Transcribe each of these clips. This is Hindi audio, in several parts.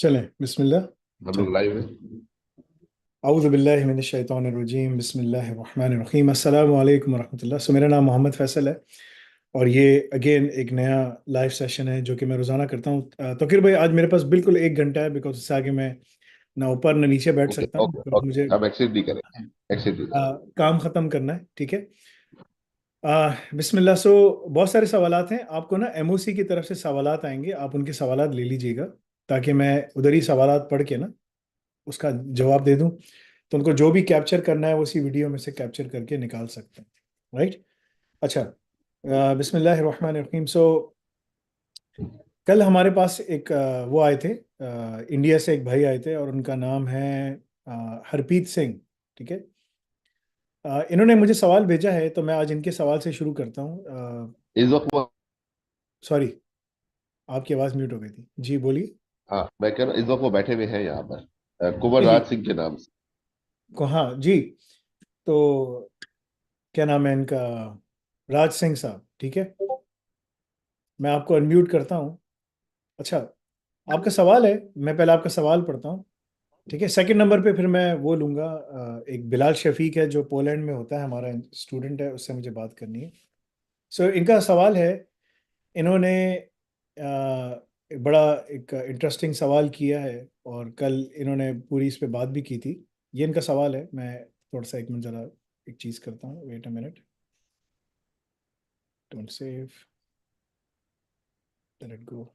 चलें बिस्मिल्लाह। हम चलें। लोग लाइव है। औज़ु बिल्लाहि मिनश शैतानिर रजीम, बिस्मिल्लाहिर रहमानिर रहीम, अस्सलामु अलैकुम वरहमतुल्लाह। सो मेरा नाम मोहम्मद फैसल है और ये अगेन एक नया लाइव सेशन है जो कि मैं रोज़ाना करता हूँ। तौकीर भाई, आज मेरे पास बिल्कुल 1 घंटा है बिकॉज इससे आगे मैं ना ऊपर ना नीचे बैठ ओके सकता हूँ ओके because मुझे ओके, अब एक्सेप्ट भी करें। एक्सेप्ट भी करें। काम ख़त्म करना है। ठीक है। बिस्मिल्लाह। सो बहुत सारे सवालात हैं, आपको ना एमओसी की तरफ से सवालात आएंगे, आप उनके सवालात ले लीजिएगा ताकि मैं उधर ही सवालात पढ़ के ना उसका जवाब दे दूं। तो उनको जो भी कैप्चर करना है वो इसी वीडियो में से कैप्चर करके निकाल सकते हैं। राइट। अच्छा। बिस्मिल्लाहिर्रहमानिर्रहीम। सो कल हमारे पास एक वो आए थे, इंडिया से एक भाई आए थे और उनका नाम है हरप्रीत सिंह। ठीक है। इन्होंने मुझे सवाल भेजा है तो मैं आज इनके सवाल से शुरू करता हूँ। इस वक्त वो, सॉरी, आपकी आवाज़ म्यूट हो गई थी। जी बोलिए। हाँ मैं कह रहा हूँ इस वक्त वो बैठे हुए हैं यहाँ पर कुंवर जी जी। राज सिंह के नाम से। को हाँ जी। तो क्या नाम है इनका? राज सिंह साहब। ठीक है। मैं आपको अनम्यूट करता हूँ। अच्छा, आपका सवाल है, मैं पहले आपका सवाल पढ़ता हूँ। ठीक है। सेकंड नंबर पे फिर मैं वो लूँगा, एक बिलाल शफीक है जो पोलैंड में होता है, हमारा स्टूडेंट है, उससे मुझे बात करनी है। सो इनका सवाल है, इन्होंने एक बड़ा एक इंटरेस्टिंग सवाल किया है और कल इन्होंने पूरी इस पे बात भी की थी। ये इनका सवाल है। मैं थोड़ा सा 1 मिनट ज़रा एक चीज़ करता हूँ। Wait a minute. Don't save, let it go.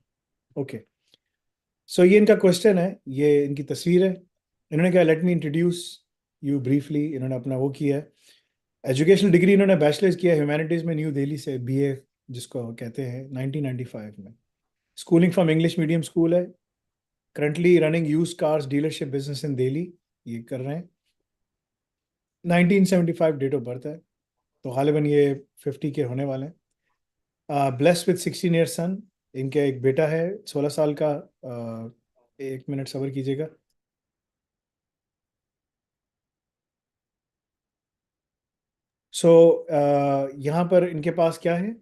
Okay. So ये इनका क्वेश्चन है, ये इनकी तस्वीर है। इन्होंने कहा let me introduce you briefly. इन्होंने अपना वो किया है। एजुकेशनल डिग्री इन्होंने बैचलर्स किया ह्यूमैनिटीज़ में न्यू दिल्ली से, बीए जिसको कहते हैं, 1995 में। Schooling from English medium school है। Currently running used cars dealership business in Delhi, ये कर रहे हैं। 1975 डेट ऑफ बर्थ है, तो गालिबन ये 50 के होने वाले हैं। ब्लेस्ड विद 16 ईयर सन। इनके एक बेटा है 16 साल का। 1 मिनट सब्र कीजिएगा। सो यहाँ पर इनके पास क्या है,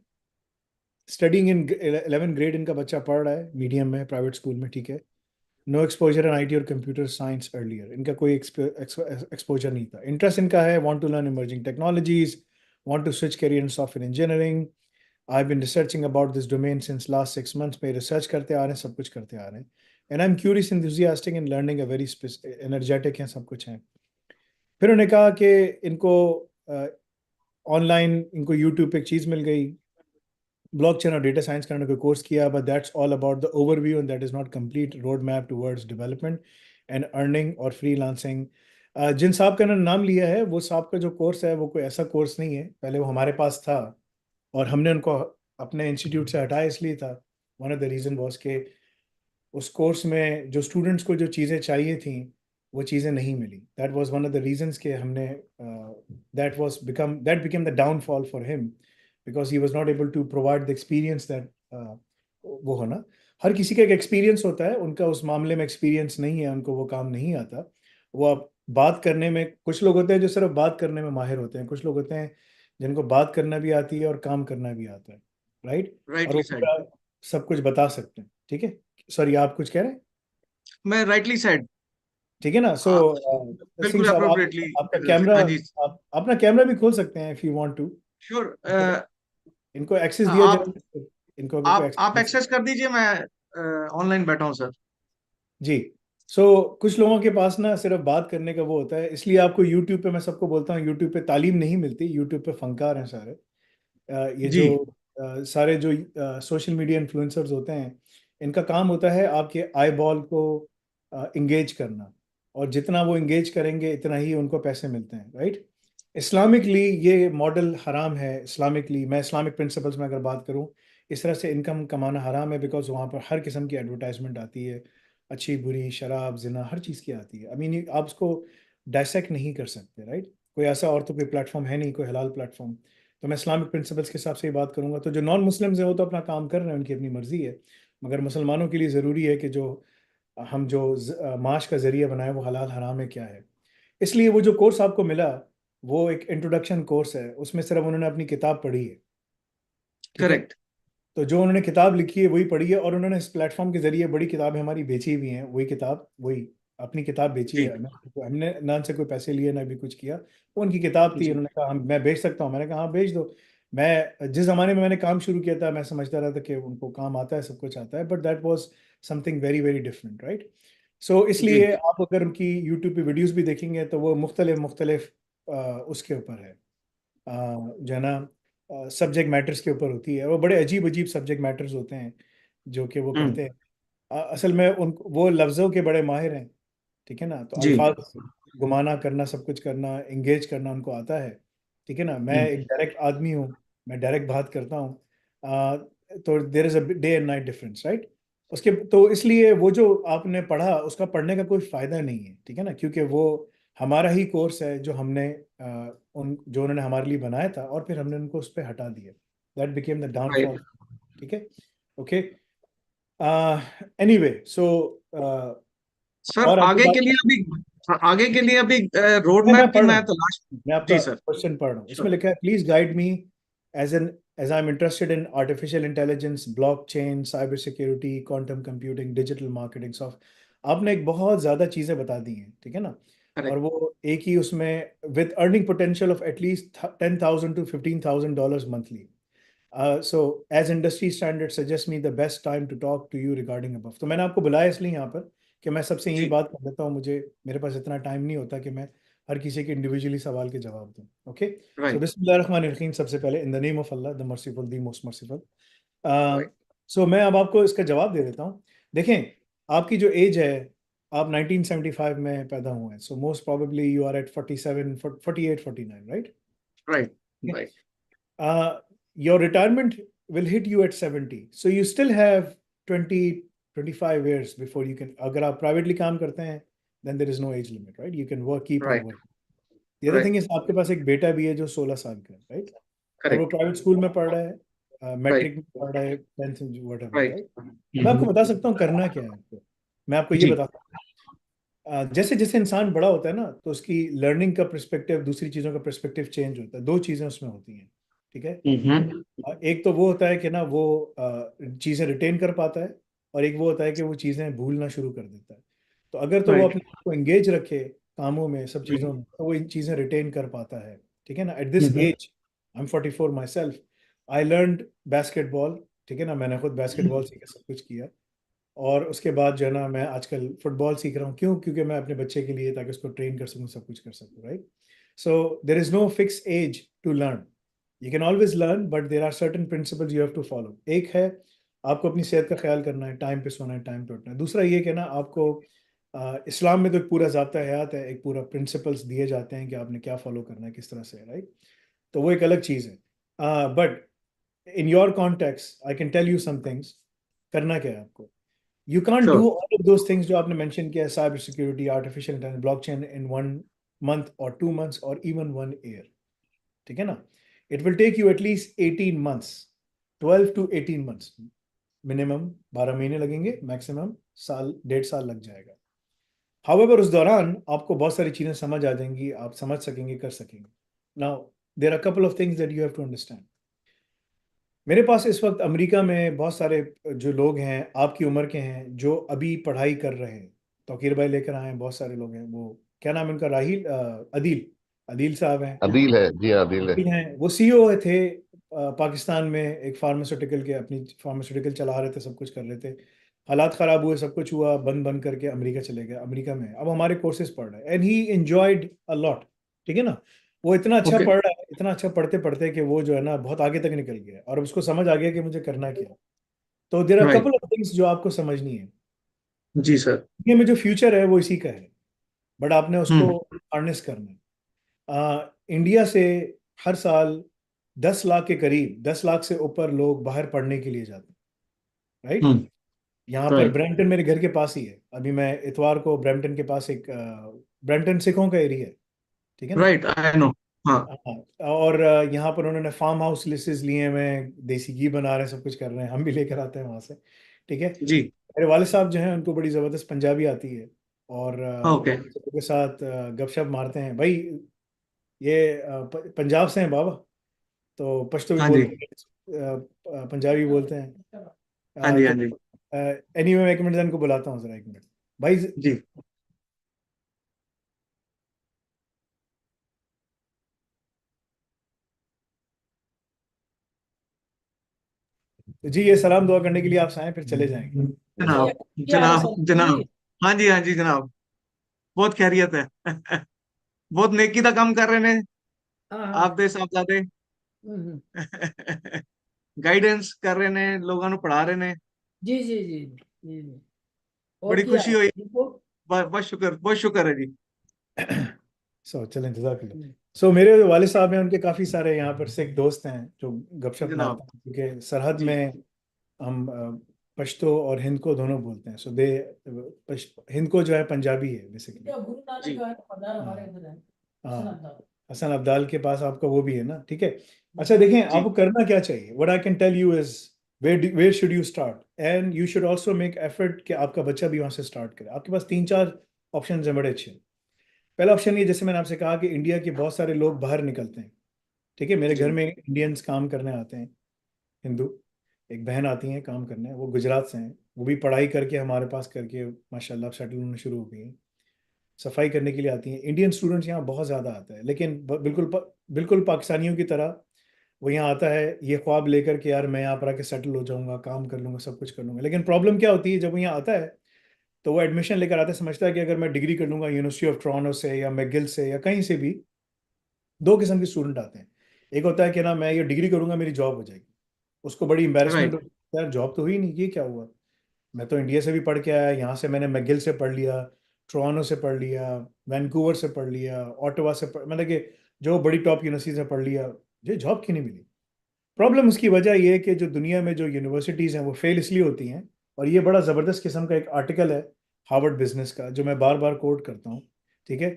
स्टडिंग इन 11 ग्रेड इनका बच्चा पढ़ रहा है, मीडियम में, प्राइवेट स्कूल में। ठीक है। नो एक्सपोजर इन आईटी और कंप्यूटर साइंस अर्लियर, इनका कोई एक्सपोजर नहीं था। इंटरेस्ट इनका है want to learn emerging technologies, want to switch career in software engineering. I been researching about this domain since last 6 months में रिसर्च करते आ रहे हैं, सब कुछ करते आ रहे हैं। And I am curious enthusiastic in learning, a very energetic हैं, सब कुछ हैं। फिर उन्होंने कहा कि इनको ऑनलाइन इनको यूट्यूब पे एक चीज़ मिल गई, ब्लॉकचेन और डेटा साइंस का कोई कोर्स किया, but that's all about the overview and that is not complete road map towards development and earning और फ्रीलांसिंग। जिन साहब का इन्होंने नाम लिया है, वो साहब का जो कोर्स है वो कोई ऐसा कोर्स नहीं है, पहले वो हमारे पास था और हमने उनको अपने इंस्टीट्यूट से हटाया इसलिए था। One of the reason was के उस कोर्स में जो स्टूडेंट्स को जो चीज़ें चाहिए थी वो चीज़ें नहीं मिली। That was one of the reasons के हमने, that became the downfall for him because he was not able to provide the experience that, वो होना, हर किसी का एक एक्सपीरियंस होता है, उनका उस मामले में एक्सपीरियंस नहीं है, उनको वो काम नहीं आता। वो अब बात करने में, कुछ लोग होते हैं जो सिर्फ बात करने में माहिर होते हैं, कुछ लोग होते हैं जिनको बात करना भी आती है और काम करना भी आता है। राइट। और वो राइटली साइड। पूरा सब कुछ बता सकते हैं। ठीक है। सॉरी, आप कुछ कह रहे हैं? मैं राइटली साइड। ठीक है ना। सो आप सिंह बिल्कुल साहब, आप अप्रोप्रिएटली। आपका कैमरा, हाँ जी। आप अपना कैमरा भी खोल सकते हैं if you want to. Sure. इनको इनको एक्सेस दिया आप जाए, इनको अगर कोई आप एक्सेस। एक्सेस कर दीजिए, मैं ऑनलाइन बैठा हूँ सर। जी। सो कुछ लोगों के पास ना सिर्फ बात करने का वो होता है, इसलिए आपको यूट्यूब पे, मैं सबको बोलता हूँ, यूट्यूब पे तालीम नहीं मिलती, यूट्यूब पे फंकार हैं सारे। ये जी। जो सारे जो सोशल मीडिया इन्फ्लुएंसर्स होते हैं, इनका काम होता है आपके आई बॉल को इंगेज करना, और जितना वो इंगेज करेंगे इतना ही उनको पैसे मिलते हैं। राइट। इस्लामिकली ये मॉडल हराम है। इस्लामिकली, मैं इस्लामिक प्रिंसिपल्स में अगर बात करूं, इस तरह से इनकम कमाना हराम है बिकॉज वहाँ पर हर किस्म की एडवर्टाइजमेंट आती है, अच्छी बुरी, शराब, जिना, हर चीज़ की आती है। आई मीन आप उसको डायसेक्ट नहीं कर सकते। राइट। कोई ऐसा और तो कोई प्लेटफॉर्म है नहीं, कोई हलाल प्लेटफॉर्म। तो मैं इस्लामिक प्रिंसिपल्स के हिसाब से ही बात करूंगा। तो जो नॉन मुस्लिम्स हैं वो तो अपना काम कर रहे हैं, उनकी अपनी मर्जी है, मगर मुसलमानों के लिए ज़रूरी है कि जो हम जो माश का ज़रिया बनाए वो हलाल हराम है क्या है। इसलिए वो जो कोर्स आपको मिला वो एक इंट्रोडक्शन कोर्स है, उसमें सिर्फ उन्होंने अपनी किताब पढ़ी है। ठीक है। करेक्ट। तो जो उन्होंने किताब लिखी है वही पढ़ी है, और उन्होंने इस प्लेटफॉर्म के जरिए बड़ी किताबें हमारी बेची भी हैं, वही किताब, वही अपनी किताब बेची जी है। हमने ना उनसे कोई पैसे लिए ना भी कुछ किया, वो उनकी किताब थी, जी उन्होंने कहा हम मैं बेच सकता हूँ, मैंने कहा हाँ बेच दो। मैं जिस जमाने में मैंने काम शुरू किया था मैं समझता रहा था कि उनको काम आता है, सब कुछ आता है, but that was something very very different, right. So जी इसलिए आप अगर उनकी यूट्यूब पे वीडियोस भी देखेंगे तो वो मुख्तलिफ मुख्तलिफ उसके ऊपर है, जो है ना सब्जेक्ट मैटर्स के ऊपर होती है। वो बड़े अजीब अजीब सब्जेक्ट मैटर्स होते हैं जो कि वो हम्म करते हैं। असल में उन वो लफ्ज़ों के बड़े माहिर हैं, ठीक है ना, तो जी अल्फाज घुमाना करना, सब कुछ करना, इंगेज करना उनको आता है, ठीक है ना। मैं हम्म एक डायरेक्ट आदमी हूँ, मैं डायरेक्ट बात करता हूँ। तो there is a day and night difference, right. उसके तो इसलिए वो जो आपने पढ़ा उसका पढ़ने का कोई फ़ायदा नहीं है, ठीक है ना, क्योंकि वो हमारा ही कोर्स है जो हमने उन जो उन्होंने हमारे लिए बनाया था, और फिर हमने उनको उस पर हटा दिया। That became the right downfall, ठीक है। Okay, anyway so sir. और आगे आगे बात, के लिए अभी, आगे के लिए अभी रोड मैं मैप की पढ़ रहा मैं हूँ, तलाश। मैं आपका जी सर। क्वेश्चन पढ़ रहा हूँ। इसमें श्योर। लिखा है please guide me as an as I am interested in artificial intelligence, blockchain, cyber security, quantum computing, digital marketing, soft. आपने एक बहुत ज़्यादा चीज़ें बता दी हैं, ठीक है ना। और करेक्ट। वो एक ही उसमें with earning potential of at least $10,000 to $15,000 monthly. So as industry standard suggest me the best time to talk to you regarding above। तो मैंने आपको बुलाया इसलिए यहाँ पर कि मैं सबसे यही जी बात कर लेता हूँ, मुझे मेरे पास इतना टाइम नहीं होता कि मैं हर किसी के इंडिविजुअली सवाल के जवाब दूँ। ओके, सो राइट बिस्मिल्लाहिर्रहमानिर्रहीम, सबसे पहले in the name of Allah the merciful the most merciful. Right so मैं अब आपको इसका जवाब दे देता हूँ। देखें, आपकी जो एज है, आप 1975 में पैदा हुए हैं, so most probably you are at 47 48 49, right. Right right Your retirement will hit you at 70. So you still have 20, 25 years before you can, अगर आप privately काम करते हैं, then there is no age limit, right? You can work, keep on right working. The other thing right is आपके पास एक बेटा भी है जो 16 साल का है, right? और वो करेक्ट प्राइवेट स्कूल में पढ़ रहा है, राइट मैट्रिक में पढ़ रहा है, 10th what ever, right right. मैं आपको बता सकता हूँ करना क्या है आपको। मैं आपको ये जी बताता हूँ, जैसे जैसे इंसान बड़ा होता है ना, तो उसकी लर्निंग का पर्सपेक्टिव, दूसरी चीज़ों का पर्सपेक्टिव चेंज होता है। दो चीज़ें उसमें होती हैं, ठीक है। एक तो वो होता है कि ना वो चीज़ें रिटेन कर पाता है, और एक वो होता है कि वो चीज़ें भूलना शुरू कर देता है। तो अगर तो वो राइट अपने आप को एंगेज रखे कामों में, सब चीज़ों में, तो वो इन चीज़ें रिटेन कर पाता है, ठीक है ना। At this age, I am 44 myself, I learned basketball, ठीक है ना, मैंने खुद बास्केटबॉल सीखा, सब कुछ किया। और उसके बाद जो है ना मैं आजकल फुटबॉल सीख रहा हूँ, क्यों, क्योंकि मैं अपने बच्चे के लिए, ताकि उसको ट्रेन कर सकूँ, सब कुछ कर सकूँ, right. So there is no fix age to learn. You can always learn, but there are certain principles you have to follow. एक है, आपको अपनी सेहत का ख्याल करना है, टाइम पे सोना है, टाइम पे उठना है। दूसरा ये कि ना आपको इस्लाम में तो एक पूरा ज़ाब्ता हयात है, एक पूरा प्रिंसिपल्स दिए जाते हैं कि आपने क्या फॉलो करना है, किस तरह से, राइट। तो वो एक अलग चीज़ है। But in your context I can tell you some things. करना क्या है आपको, you can't sure. Do all of those things जो आपने मेंशन किया है, cyber security, artificial intelligence, blockchain, in 1 month और 2 months और इवन 1 year, ठीक है ना। It will take you at least 18 months, 12 to 18 months minimum, 12 महीने लगेंगे, मैक्सिमम साल, 1.5 साल लग जाएगा। हाउएवर उस दौरान आपको बहुत सारी चीज़ें समझ आ जाएंगी, आप समझ सकेंगे, कर सकेंगे। Now there are couple of things that you have to understand. मेरे पास इस वक्त अमेरिका में बहुत सारे जो लोग हैं आपकी उम्र के हैं जो अभी पढ़ाई कर रहे हैं। तौकीर भाई लेकर आए हैं, बहुत सारे लोग हैं, वो क्या नाम है उनका, राहिल, अदील, अदील साहब हैं। अदील है, जी हाँ, अदील है। अदील हैं, वो सीईओ थे पाकिस्तान में, एक फार्मास्यूटिकल के, अपनी फार्मास्यूटिकल चला रहे थे, सब कुछ कर रहे थे। हालात ख़राब हुए, सब कुछ हुआ, बंद बंद करके अमेरिका चले गए। अमेरिका में अब हमारे कोर्सेज पढ़ रहे हैं, and he enjoyed a lot, ठीक है ना। वो इतना अच्छा ओके। पढ़ रहा है, इतना अच्छा पढ़ते पढ़ते कि वो जो है ना बहुत आगे तक निकल गया, और अब उसको समझ आ गया कि मुझे करना क्या है। तो there are right. Couple of things जो आपको समझनी है। जी सर। ये में जो फ्यूचर है वो इसी का है, बट आपने उसको हम्म। हार्नेस करना है। इंडिया से हर साल 10 लाख के करीब, 10 लाख से ऊपर लोग बाहर पढ़ने के लिए जाते हैं, राइट। हम्म। यहाँ पर राइट ब्रैम्पटन मेरे घर के पास ही है, अभी मैं इतवार को ब्रैम्पटन के पास एक, ब्रैम्पटन सिखों का एरिया है, ठीक है ना। Right I know. हाँ। हाँ, और यहाँ पर उन्होंने फार्म हाउस लिस्टें लिए हुए हैं, देसी घी बना रहे हैं, सब कुछ कर रहे हैं, हम भी लेकर आते हैं वहाँ से, ठीक है। जी। मेरे वाले साहब जो हैं उनको बड़ी ज़बरदस्त पंजाबी आती है, और ओके। वो सबके साथ गपशप मारते हैं भाई। ये पंजाब से हैं बाबा, तो पश्तो भी हाँ जी। बोलते हैं, पंजाबी बोलते हैं। हाँ जी, हाँ तो जी। एनीवे मैं 1 मिनट इनको बुलाता हूँ, जरा 1 मिनट भाई। जी जी, ये सलाम दुआ करने के लिए आपसे आए, फिर चले जाएंगे। जी जनाब, क्या हाल है जनाब, सर जनाब। जी। हाँ जी, हाँ जी जनाब। बहुत खैरियत है। बहुत नेकी का काम कर रहे ने हाँ आप हाँ। दे साहबजादे। हम्म। गाइडेंस कर रहे ने, लोगों को पढ़ा रहे ने। जी जी जी जी जी। और बड़ी क्या खुशी हुई। ठीक हो? बहुत शुक्र है जी। सो चलें, जज़ाकल्लाह। सो मेरे जो वालिद साहब हैं, उनके काफ़ी सारे यहाँ पर सिख दोस्त हैं जो गपशप जनाब। मारते हैं, क्योंकि सरहद जी में हम पश्तो और हिंद को दोनों बोलते हैं। सो दे हिंद को जो है पंजाबी है बेसिकली। क्या गुरु नानक जी। जो है पंद्रह हमारे हाँ उधर है। हाँ। हसन अब्दाल। हसन अब्दाल के पास आपका वो भी है ना, ठीक है। अच्छा देखें, जी आपको करना क्या चाहिए। What I can tell you is where should you start, and you should also make effort कि आपका बच्चा भी वहाँ से स्टार्ट करे। आपके पास 3-4 ऑप्शन है बड़े अच्छे। पहला ऑप्शन ये, जैसे मैंने आपसे कहा कि इंडिया के बहुत सारे लोग बाहर निकलते हैं, ठीक है। मेरे जी। घर में इंडियंस काम करने आते हैं, हिंदू। एक बहन आती हैं काम करने, वो गुजरात से हैं। वो भी पढ़ाई करके हमारे पास करके माशाल्लाह सेटल होना शुरू हो गई हैं। सफाई करने के लिए आती हैं। इंडियन स्टूडेंट्स यहाँ बहुत ज़्यादा आता है, लेकिन बिल्कुल पाकिस्तानियों की तरह वो यहाँ आता है ये ख्वाब लेकर के, यार मैं यहाँ पर आके सेटल हो जाऊंगा, काम कर लूंगा, सब कुछ कर लूंगा। लेकिन प्रॉब्लम क्या होती है, जब वो यहाँ आता है तो वो एडमिशन लेकर आता है, समझता है कि अगर मैं डिग्री कर लूंगा यूनिवर्सिटी ऑफ टोरंटो से या मैगिल से या कहीं से भी। दो किस्म के स्टूडेंट आते हैं। एक होता है कि ना मैं ये डिग्री करूंगा मेरी जॉब हो जाएगी, उसको बड़ी एम्बेरसमेंट राइट। होती है, यार जॉब तो हुई नहीं, ये क्या हुआ। मैं तो इंडिया से भी पढ़ के आया, यहाँ से मैंने मैगिल से पढ़ लिया, टोरंटो से पढ़ लिया, वैंकूवर से पढ़ लिया, ऑटोवा से मतलब कि जो बड़ी टॉप यूनिवर्सिटी से पढ़ लिया, ये जॉब क्यों नहीं मिली। प्रॉब्लम उसकी वजह ये है कि जो दुनिया में जो यूनिवर्सिटीज़ हैं वो फेल इसलिए होती हैं। और ये बड़ा ज़बरदस्त किस्म का एक आर्टिकल है हार्वर्ड बिजनेस का, जो मैं बार बार कोट करता हूँ, ठीक है।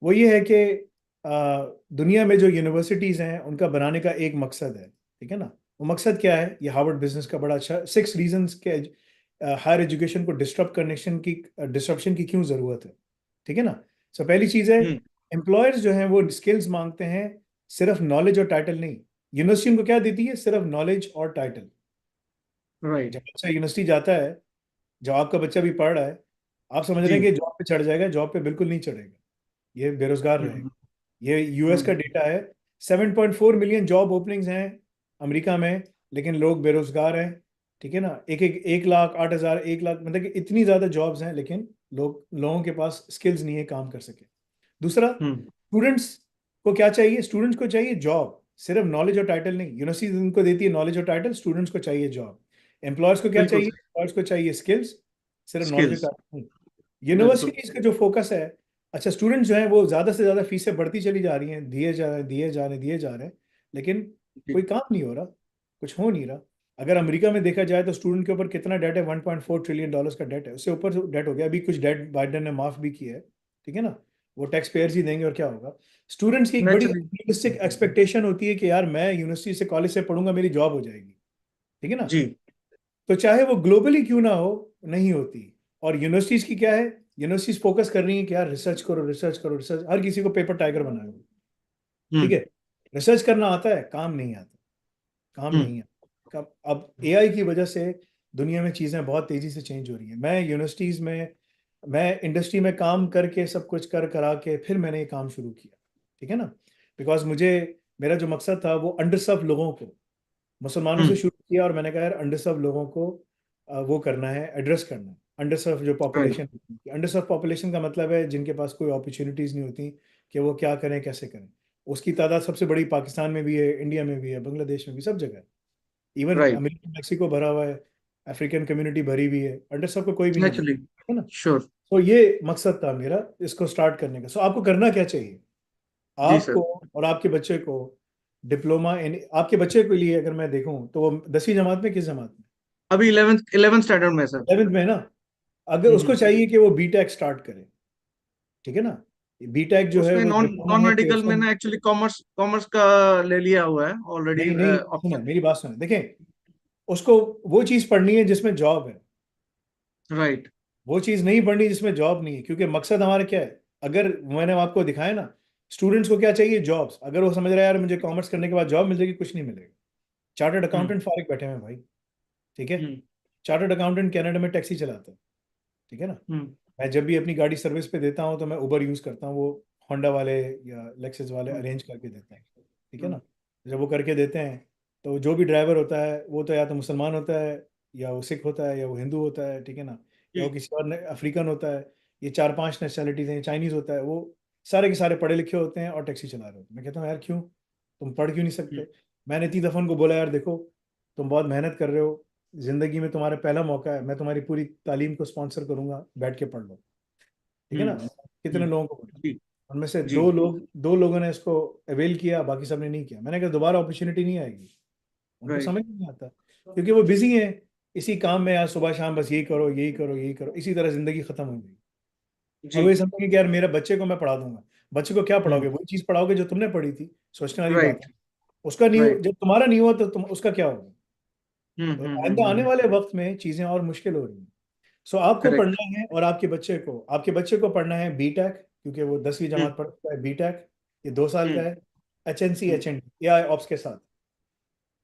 वो ये है कि दुनिया में जो यूनिवर्सिटीज़ हैं उनका बनाने का एक मकसद है, ठीक है ना। वो मकसद क्या है, ये हार्वर्ड बिजनेस का बड़ा अच्छा 6 रीजंस के हायर एजुकेशन को डिस्ट्रप्शन की क्यों ज़रूरत है, ठीक है ना। सो पहली चीज़ है, हम्म। एम्प्लॉयर्स जो हैं वो स्किल्स मांगते हैं, सिर्फ नॉलेज और टाइटल नहीं। यूनिवर्सिटी उनको क्या देती है, सिर्फ नॉलेज और टाइटल। राइट। जब बच्चा यूनिवर्सिटी जाता है, जब आपका बच्चा भी पढ़ रहा है, आप समझ रहे जी। हैं कि जॉब पे चढ़ जाएगा, जॉब पे बिल्कुल नहीं चढ़ेगा, ये बेरोजगार रहेगा। हम्म। ये यूएस का हम्म। डेटा है। 7.4 मिलियन जॉब ओपनिंग्स हैं अमेरिका में, लेकिन लोग बेरोजगार हैं, ठीक है ना। 1 लाख 8 हज़ार 1 लाख, मतलब कि इतनी ज़्यादा जॉब्स हैं, लेकिन लोगों के पास स्किल्स नहीं है काम कर सके। दूसरा, हम्म। स्टूडेंट्स को क्या चाहिए, स्टूडेंट्स को चाहिए जॉब, सिर्फ नॉलेज और टाइटल नहीं। यूनिवर्सिटी उनको देती है नॉलेज और टाइटल, स्टूडेंट्स को चाहिए जॉब। एम्प्लॉयर्स को क्या बिल्कुल चाहिए, सर। एम्प्लॉयर्स को चाहिए स्किल्स, सिर्फ नॉलेज और स्किल्स। टाइटल नहीं। बिल्कुल। यूनिवर्सिटीज का जो फोकस है, अच्छा स्टूडेंट्स जो हैं वो ज़्यादा से ज़्यादा फीसें बढ़ती चली जा रही हैं, दिए जा रहे हैं दिए जा रहे हैं दिए जा रहे हैं, लेकिन जी। कोई काम नहीं हो रहा, कुछ हो नहीं रहा। अगर अमेरिका में देखा जाए तो स्टूडेंट के ऊपर कितना डेट है, $1.4 ट्रिलियन का डेट है, उससे ऊपर डेट हो गया। अभी कुछ डेट बाइडेन ने माफ़ भी किया है, ठीक है ना। वो टैक्स पेयर्स ही देंगे, और क्या होगा। स्टूडेंट्स की एक बड़ी नेचुरली। रियलिस्टिक एक्सपेक्टेशन होती है कि यार मैं यूनिवर्सिटी से कॉलेज से पढ़ूंगा, मेरी जॉब हो जाएगी, ठीक है ना। जी। तो चाहे वो ग्लोबली क्यों ना हो, नहीं होती। और यूनिवर्सिटीज की क्या है, यूनिवर्सिटीज फोकस कर रही है कि यार रिसर्च करो रिसर्च करो रिसर्च, हर किसी को पेपर टाइगर बनाओ, ठीक हम्म। है। रिसर्च करना आता है, काम नहीं आता, काम हम्म। नहीं आता। अब एआई की वजह से दुनिया में चीज़ें बहुत तेज़ी से चेंज हो रही हैं। मैं इंडस्ट्री में काम करके सब कुछ कर करा के फिर मैंने ये काम शुरू किया, ठीक है ना। बिकॉज मेरा जो मकसद था वो अंडर सर्व लोगों को, मुसलमानों से हम्म। शुरू किया, और मैंने कहा यार अंडर सर्व लोगों को वो करना है, एड्रेस करना है। अंडर सर्व जो राइट। पॉपुलेशन, अंडर सर्व पॉपुलेशन का मतलब है जिनके पास कोई अपॉर्चुनिटीज़ नहीं होती कि वो क्या करें कैसे करें। उसकी तादाद सबसे बड़ी पाकिस्तान में भी है, इंडिया में भी है, बांग्लादेश में भी, सब जगह है। Even right. अमेरिका मैक्सिको भरा हुआ है, अफ्रीकन कम्युनिटी भरी हुई है, अंडर सर्व को कोई भी नहीं है, नेचुरली। है ना। श्योर। तो ये मकसद था मेरा इसको स्टार्ट करने का। सो आपको करना क्या चाहिए, जी आपको सर। और आपके बच्चे को डिप्लोमा इन, आपके बच्चे के लिए अगर मैं देखूं तो वो 10वीं जमात में, किस जमात में, अभी 11th स्टैंडर्ड में सर। 11th में है ना। अगर उसको हम्म। चाहिए कि वो बीटेक स्टार्ट करे, ठीक है ना। बीटेक जो है उसने वो नॉन डिप्लोमा नॉन है कि मेडिकल उसको, मैंने एक्चुअली कॉमर्स कॉमर्स का ले लिया हुआ है ऑलरेडी नहीं नहीं सुनो ऑप्शन। मेरी बात सुनो, देखें उसको वो चीज़ पढ़नी है जिसमें जॉब है, राइट। वो चीज़ नहीं पढ़नी जिसमें जॉब नहीं है। क्योंकि मकसद हमारा क्या है, अगर मैंने आपको दिखाया ना, स्टूडेंट्स को क्या चाहिए, जॉब्स। अगर वो समझ रहा है यार मुझे कॉमर्स करने के बाद जॉब मिल जाएगी, कुछ नहीं मिलेगा। चार्टर्ड अकाउंटेंट फारिग बैठे हुए हैं भाई, ठीक है। चार्टर्ड अकाउंटेंट कनाडा में टैक्सी चलाते हैं, ठीक है ना। मैं जब भी अपनी गाड़ी सर्विस पे देता हूँ तो मैं उबर यूज़ करता हूँ, वो होंडा वाले या लेक्सस वाले अरेंज करके देते हैं, ठीक है ना। जब वो करके देते हैं तो जो भी ड्राइवर होता है वो तो या तो मुसलमान होता है, या वो सिख होता है, या वो हिंदू होता है, ठीक है ना, या वो किसी और अफ्रीकन होता है। ये 4-5 नेशनैलिटीज हैं, चाइनीज़ होता है, वो सारे के सारे पढ़े लिखे होते हैं और टैक्सी चला रहे होते हैं। मैं कहता हूँ यार क्यों, तुम पढ़ क्यों नहीं सकते। मैंने इतनी दफ़ा उनको बोला यार देखो, तुम बहुत मेहनत कर रहे हो, ज़िंदगी में तुम्हारा पहला मौका है, मैं तुम्हारी पूरी तालीम को स्पॉन्सर करूंगा, बैठ के पढ़ लो, ठीक है ना। कितने लोगों को बोला, जी उनमें से जी दो लोगों ने इसको अवेल किया, बाकी सबने नहीं किया। मैंने कहा दोबारा अपॉर्चुनिटी नहीं आएगी। उनको राइट समझ नहीं आता क्योंकि वो बिजी है इसी काम में, यार सुबह शाम बस यही करो यही करो यही करो, इसी तरह जिंदगी खत्म हो जाएगी। और जी वो ये समझेंगे कि यार मेरे बच्चे को मैं पढ़ा दूंगा। बच्चे को क्या पढ़ाओगे, हम्म वही चीज पढ़ाओगे जो तुमने पढ़ी थी, सोचने वाली बात राइट है। उसका नहीं राइट जब तुम्हारा नहीं हुआ तो तुम उसका क्या होगा। तो आइंदा आने हम्म। वाले वक्त में चीजें और मुश्किल हो रही हैं। सो आपको करेक्ट पढ़ना है, और आपके बच्चे को पढ़ना है बीटेक, क्योंकि वो 10वीं जमात पढ़ चुका है। बीटेक ये 2 साल का है, एचएनसी एचएनडी एआई ऑप्स के साथ।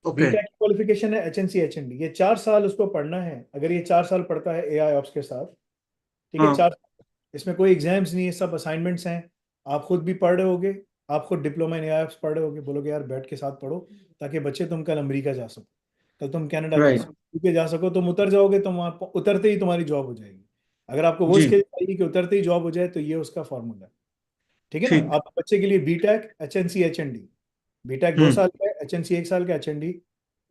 ओके बीटेक की क्वालिफिकेशन है एचएनसी एचएनडी, ये 4 साल उसको पढ़ना है। अगर ये 4 साल पढ़ता है एआई ऑप्स के साथ, ठीक है, हाँ 4 साल, इसमें कोई एग्जाम्स नहीं है, सब असाइनमेंट्स हैं। आप खुद भी पढ़ रहे होगे, आप खुद डिप्लोमा इन एआई ऑप्स पढ़ रहे होगे, बोलोगे यार बैठ के साथ पढ़ो, ताकि बच्चे तुम कल अमेरिका जा सको, कल तुम कनाडा जा राइट सको, यूके जा सको। तुम उतर जाओगे, तुम वहाँ उतरते ही तुम्हारी जॉब हो जाएगी। अगर आपको वो जी स्किल चाहिए कि उतरते ही जॉब हो जाए, तो ये उसका फॉर्मूला है, ठीक है ना। ठीक आपके बच्चे के लिए बीटेक एचएनसी एचएनडी, बीटेक 2 साल का है, एचएनसी 1 साल का, एचएनडी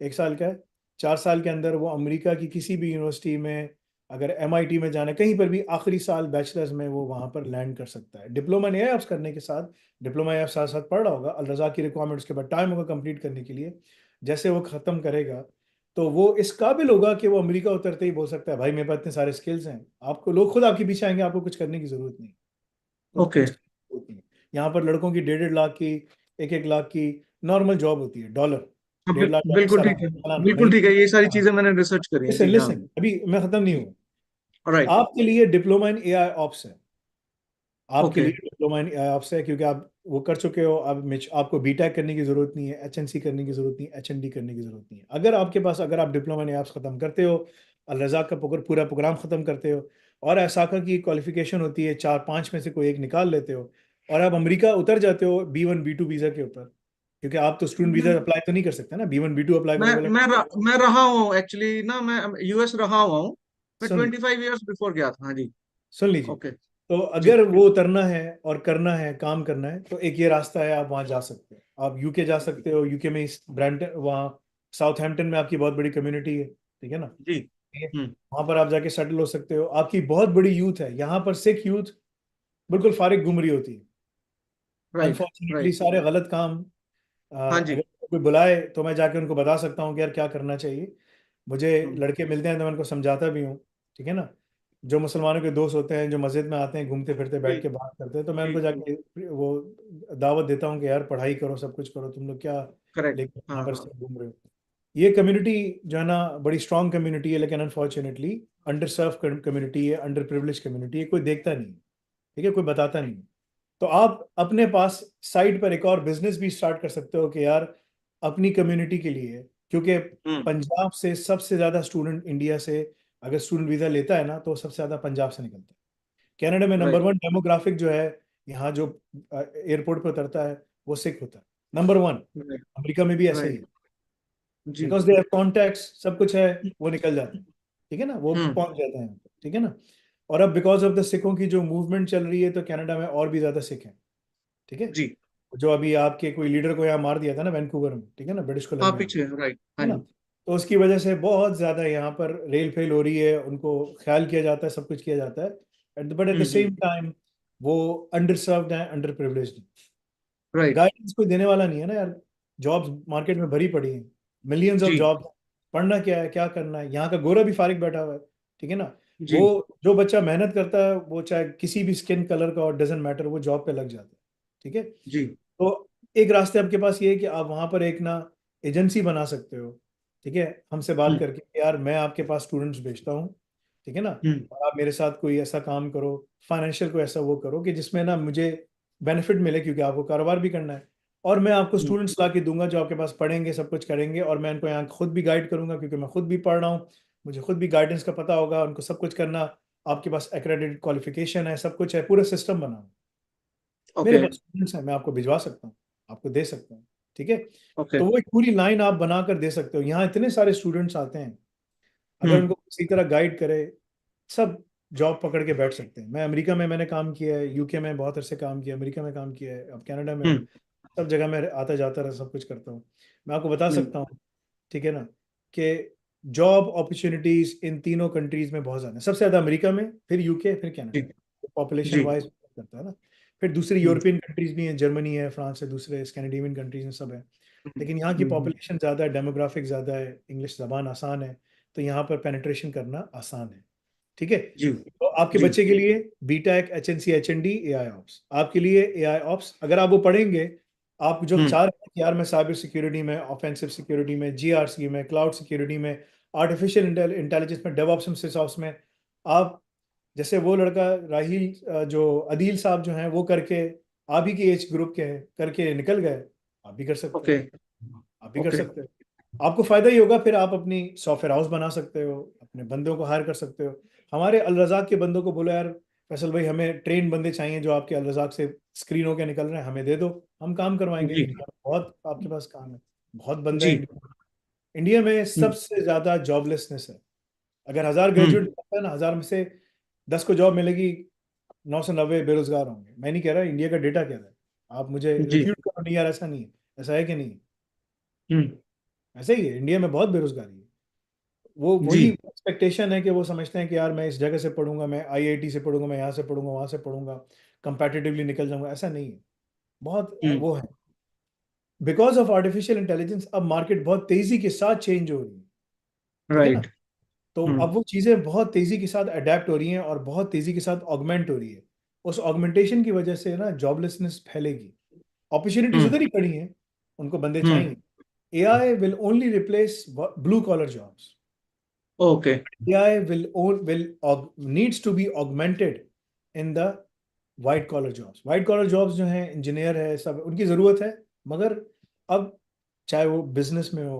1 साल का है। 4 साल के अंदर वो अमेरिका की किसी भी यूनिवर्सिटी में, अगर एमआईटी में जाना, कहीं पर भी आखिरी साल बैचलर्स में वो वहाँ पर लैंड कर सकता है। डिप्लोमा नहीं है आप करने के साथ, डिप्लोमा आप साथ साथ पढ़ रहा होगा, अल रज़ा की रिक्वायरमेंट उसके बाद टाइम होगा कंप्लीट करने के लिए। जैसे वो ख़त्म करेगा तो वो इस काबिल होगा कि वो अमेरिका उतरते ही बोल सकता है भाई मेरे पास इतने सारे स्किल्स हैं। आपको लोग खुद आपके पीछे आएंगे, आपको कुछ करने की ज़रूरत नहीं, कुछ ओके कुछ करने की ज़रूरत नहीं। यहाँ पर लड़कों की 1.5 लाख की, 1-1 लाख की नॉर्मल जॉब होती है, डॉलर 1.5 लाख बिल्कुल सालाना ठीक है सालाना बिल्कुल नहीं। ठीक है ये सारी हाँ, चीजें मैंने रिसर्च करी हैं लिसन जी हाँ लिसन अभी मैं खत्म नहीं हुआ। राइट आपके लिए डिप्लोमा इन एआई ऑप्स है, आपके ओके लिए डिप्लोमा इन एआई ऑप्स है, क्योंकि आप वो कर चुके हो। अब आपको बीटेक करने की जरूरत नहीं है, एचएनसी करने की जरूरत नहीं है, एचएनडी करने की जरूरत नहीं है। अगर आप डिप्लोमा इन एआई ऑप्स खत्म करते हो, अल रज़ा का पूरा प्रोग्राम खत्म करते हो, और ऐसाका की क्वालिफिकेशन होती है 4-5 में से कोई एक निकाल लेते हो, और आप अमेरिका उतर जाते हो B1 B2 वीजा के ऊपर, क्योंकि आप तो स्टूडेंट वीजा मैं अप्लाई तो नहीं कर सकते ना, B1 B2 अप्लाई मैं करोगे। मैं रहा हूँ एक्चुअली ना मैं यूएस रहा हुआ हूँ मैं सुन 25 ईयर्स बिफोर गया था हाँ जी सुन लीजिए, ओके तो जी अगर वो उतरना है और करना है, काम करना है, तो एक ये रास्ता है, आप वहाँ जा सकते हो। आप यूके जा सकते हो, यूके में इस ब्रैम्पटन, वहाँ साउथहैम्पटन में आपकी बहुत बड़ी कम्युनिटी है, ठीक है ना। जी ठीक है, हम्म वहाँ पर आप जाके सेटल हो सकते हो। आपकी बहुत बड़ी यूथ है यहाँ पर, सिख यूथ बिल्कुल फारिग घूम रही होती है। राइट अनफॉर्चुनेटली राइट सारे गलत काम, हाँ अगर जी कोई बुलाए तो मैं जाके उनको बता सकता हूँ कि यार क्या करना चाहिए। मुझे हम्म, लड़के मिलते हैं तो मैं उनको समझाता भी हूँ, ठीक है ना। जो मुसलमानों के दोस्त होते हैं, जो मस्जिद में आते हैं, घूमते फिरते जी बैठ के बात करते हैं, तो मैं जी उनको जी जाके वो दावत देता हूँ कि यार पढ़ाई करो, सब कुछ करो, तुम लोग क्या करेक्ट लेके यहाँ हाँ पर हाँ सिर्फ घूम रहे हो। ये कम्युनिटी जो है ना, बड़ी स्ट्रांग कम्युनिटी है, लेकिन अनफॉर्चुनेटली अंडर सर्व कम्युनिटी है, अंडर प्रिविलेज कम्युनिटी है, कोई देखता नहीं है, ठीक है, कोई बताता नहीं है। तो आप अपने पास साइड पर एक और बिजनेस भी स्टार्ट कर सकते हो कि यार अपनी कम्युनिटी के लिए, क्योंकि हम्म पंजाब से सबसे ज्यादा स्टूडेंट इंडिया से, अगर स्टूडेंट वीजा लेता है ना, तो सबसे ज्यादा पंजाब से निकलता है। कनाडा में नंबर राइट 1 डेमोग्राफिक जो है, यहाँ जो एयरपोर्ट पर उतरता है वो सिख होता है, नंबर 1। राइट अमेरिका में भी ऐसा ही राइट है, जी बिकॉज दे हैव कॉन्टैक्ट्स, सब कुछ है, वो निकल जाते हैं, ठीक है ना, वो हम्म पहुंच जाते हैं, ठीक है ना। और अब बिकॉज ऑफ द सिखों की जो मूवमेंट चल रही है, तो कनाडा में और भी ज्यादा सिख हैं, ठीक है। जी जो अभी आपके कोई लीडर को यहाँ मार दिया था ना वैंकूवर में, ठीक है ना, ब्रिटिश हाँ कोलंबिया में, पीछे राइट है हाँ ना। जी तो उसकी वजह से बहुत ज्यादा यहाँ पर रेल फेल हो रही है, उनको ख्याल किया जाता है, सब कुछ किया जाता है, but at the same time वो अंडर सर्व्ड है, अंडर प्रिविलेज्ड। राइट गाइडेंस कोई देने वाला नहीं है ना यार, जॉब्स मार्केट में भरी पड़ी हैं, मिलियंस ऑफ जी जॉब। पढ़ना क्या है, क्या करना है, यहाँ का गोरा भी फारिग बैठा हुआ है, ठीक है ना। वो जी जो बच्चा मेहनत करता है, वो चाहे किसी भी स्किन कलर का, और डजेंट मैटर, वो जॉब पे लग जाता है, ठीक है। जी तो एक रास्ते आपके पास ये है कि आप वहां पर एक ना एजेंसी बना सकते हो, ठीक है, हमसे बात हम्म करके कि यार मैं आपके पास स्टूडेंट्स भेजता हूँ, ठीक है ना, हम्म और आप मेरे साथ कोई ऐसा काम करो, फाइनेंशियल को ऐसा वो करो कि जिसमें ना मुझे बेनिफिट मिले, क्योंकि आपको कारोबार भी करना है। और मैं आपको स्टूडेंट्स ला के दूंगा जो आपके पास पढ़ेंगे, सब कुछ करेंगे, और मैं उनको यहाँ खुद भी गाइड करूंगा क्योंकि मैं खुद भी पढ़ रहा हूँ, मुझे खुद भी गाइडेंस का पता होगा, उनको सब कुछ करना। आपके पास एक्रेडिटेड क्वालिफिकेशन है, सब कुछ है, पूरा सिस्टम बना हुआ है। मेरे ओके पास स्टूडेंट्स हैं, मैं आपको भिजवा सकता हूँ, आपको दे सकता हूँ, ठीक है। ओके। तो वो एक पूरी लाइन आप बनाकर दे सकते हो। यहाँ इतने सारे स्टूडेंट्स आते हैं, अगर हम्म उनको किसी तरह गाइड करे, सब जॉब पकड़ के बैठ सकते हैं। मैं अमेरिका में मैंने काम किया है, यूके में बहुत अरसे काम किया, अमेरिका में काम किया है, अब कनाडा में हूँ, हम्म सब जगह मैं आता जाता रहा, सब कुछ करता हूँ। मैं आपको बता सकता हूँ, ठीक है ना, कि जॉब अपॉर्चुनिटीज इन तीनों कंट्रीज में बहुत ज़्यादा है। सबसे ज़्यादा अमेरिका में, फिर यूके, फिर जी कनाडा, पॉपुलेशन जी। वाइज करता है ना। फिर दूसरी हम्म यूरोपियन कंट्रीज भी हैं, जर्मनी है, फ्रांस है, दूसरे स्कैंडिनेवियन कंट्रीज में सब है। लेकिन यहाँ की हम्म। पॉपुलेशन ज़्यादा है, डेमोग्राफिक ज़्यादा है, इंग्लिश ज़बान आसान है, तो यहाँ पर पेनिट्रेशन करना आसान है, ठीक है। जी तो आपके जी। बच्चे के लिए बीटेक, एचएनसी, एचएनडी, एआई ऑप्स, आपके लिए एआई ऑप्स, अगर आप वो पढ़ेंगे, आप जो चाह रहे हैं कि यार मैं साइबर सिक्योरिटी में, ऑफेंसिव सिक्योरिटी में, जीआरसी में, क्लाउड सिक्योरिटी में, आर्टिफिशियल इंटेलिजेंस में, डेवऑप्स में, सिसऑप्स में, आप जैसे वो लड़का राहील जो अदील साहब जो हैं, वो करके आप ही के एज ग्रुप के हैं, करके निकल गए, आप भी कर सकते ओके हैं, आप भी कर ओके। सकते हो। आपको फायदा ही होगा, फिर आप अपनी सॉफ्टवेयर हाउस बना सकते हो, अपने बंदों को हायर कर सकते हो। हमारे अल रज़ाक के बंदों को बोलो यार फैसल भाई, हमें ट्रेन बंदे चाहिए जो आपके अल रज़ाक से स्क्रीन होकर निकल रहे हैं, हमें दे दो, हम काम करवाएंगे। जी इंडिया में बहुत आपके पास काम है, बहुत बंदे हैं जी। इंडिया में। इंडिया में हम्म सबसे ज्यादा जॉबलेसनेस है। अगर 1000 हम्म। ग्रेजुएट है ना, 1000 में से 10 को जॉब मिलेगी, 990 बेरोजगार होंगे। मैं नहीं कह रहा, इंडिया का डेटा कह रहा है, आप मुझे जी। रिफ्यूट करो, नहीं यार ऐसा नहीं है, ऐसा है कि नहीं है? हम्म। ऐसा ही है, इंडिया में बहुत बेरोजगारी है। वो जी वही एक्सपेक्टेशन है कि वो समझते हैं कि यार मैं इस जगह से पढ़ूंगा, मैं आईआईटी से पढ़ूंगा, मैं यहाँ से पढ़ूंगा, वहां से पढ़ूंगा, कंपैटिटिवली निकल जाऊंगा, ऐसा नहीं है। बहुत हम्म। वो है, बिकॉज ऑफ आर्टिफिशियल इंटेलिजेंस अब मार्केट बहुत तेजी के साथ चेंज हो रही है, ठीक है ना। राइट। तो हम्म अब वो चीज़ें बहुत तेजी के साथ अडेप्ट हो रही हैं और बहुत तेजी के साथ ऑगमेंट हो रही है। उस ऑगमेंटेशन की वजह से ना जॉबलेसनेस फैलेगी। अपॉर्चुनिटीज हम्म उधर ही खड़ी हैं, उनको बंदे हम्म। चाहिए। AI will only replace blue collar jobs. Okay. AI will needs to be augmented in the white collar jobs. White collar jobs जो हैं, इंजीनियर है, सब उनकी ज़रूरत है, मगर अब चाहे वो बिजनेस में हो,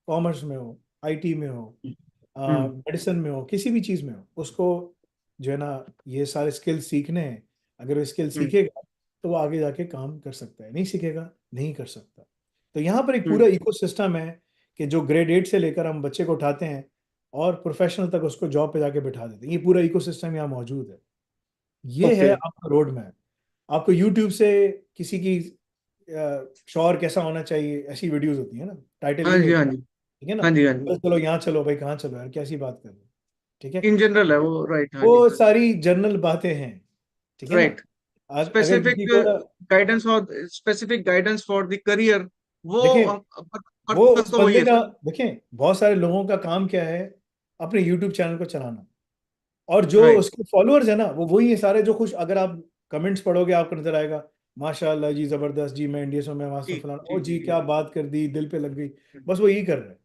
कॉमर्स में हो, आईटी में हो, हम्म मेडिसिन में हो, किसी भी चीज़ में हो, उसको जो है ना ये सारे स्किल सीखने हैं। अगर वो स्किल हम्म सीखेगा तो वो आगे जाके काम कर सकता है, नहीं सीखेगा नहीं कर सकता। तो यहाँ पर एक हम्म। पूरा इकोसिस्टम है कि जो ग्रेड 8 से लेकर हम बच्चे को उठाते हैं और प्रोफेशनल तक उसको जॉब पे जाके बिठा देते हैं, ये पूरा इकोसिस्टम यहाँ मौजूद है। ये है ओके। आपका रोड मैप। आपको यूट्यूब से किसी की शौहर कैसा होना चाहिए ऐसी वीडियोस होती है ना, टाइटल हाँ यही जी हाँ होता जी। है, ठीक है ना। हाँ जी हाँ जी। चलो चलो यहाँ चलो भाई, कहाँ चलो यार, कैसी बात कर रहे हो, ठीक है। इन जनरल है वो, राइट। हाँ जी। वो सारी जनरल बातें हैं, ठीक है ना। राइट। अगर स्पेसिफिक किसी को guidance for specific guidance for the career, वो देखें, वो पर्पस उस तो वही बंदे है का, सर। देखें बहुत सारे लोगों का काम क्या है, अपने यूट्यूब चैनल को चलाना, और जो राइट। उसके फॉलोअर्स है ना वो वही है सारे जो खुश। अगर आप कमेंट्स पढ़ोगे आपको नजर आएगा, माशाल्लाह जी, जबरदस्त जी, मैं इंडिया से हूं, मैं वहां से जी हूं, फलाना, जी ओ जी जी जी। क्या बात कर दी, दिल पे लग गई। बस वो यही कर रहे हैं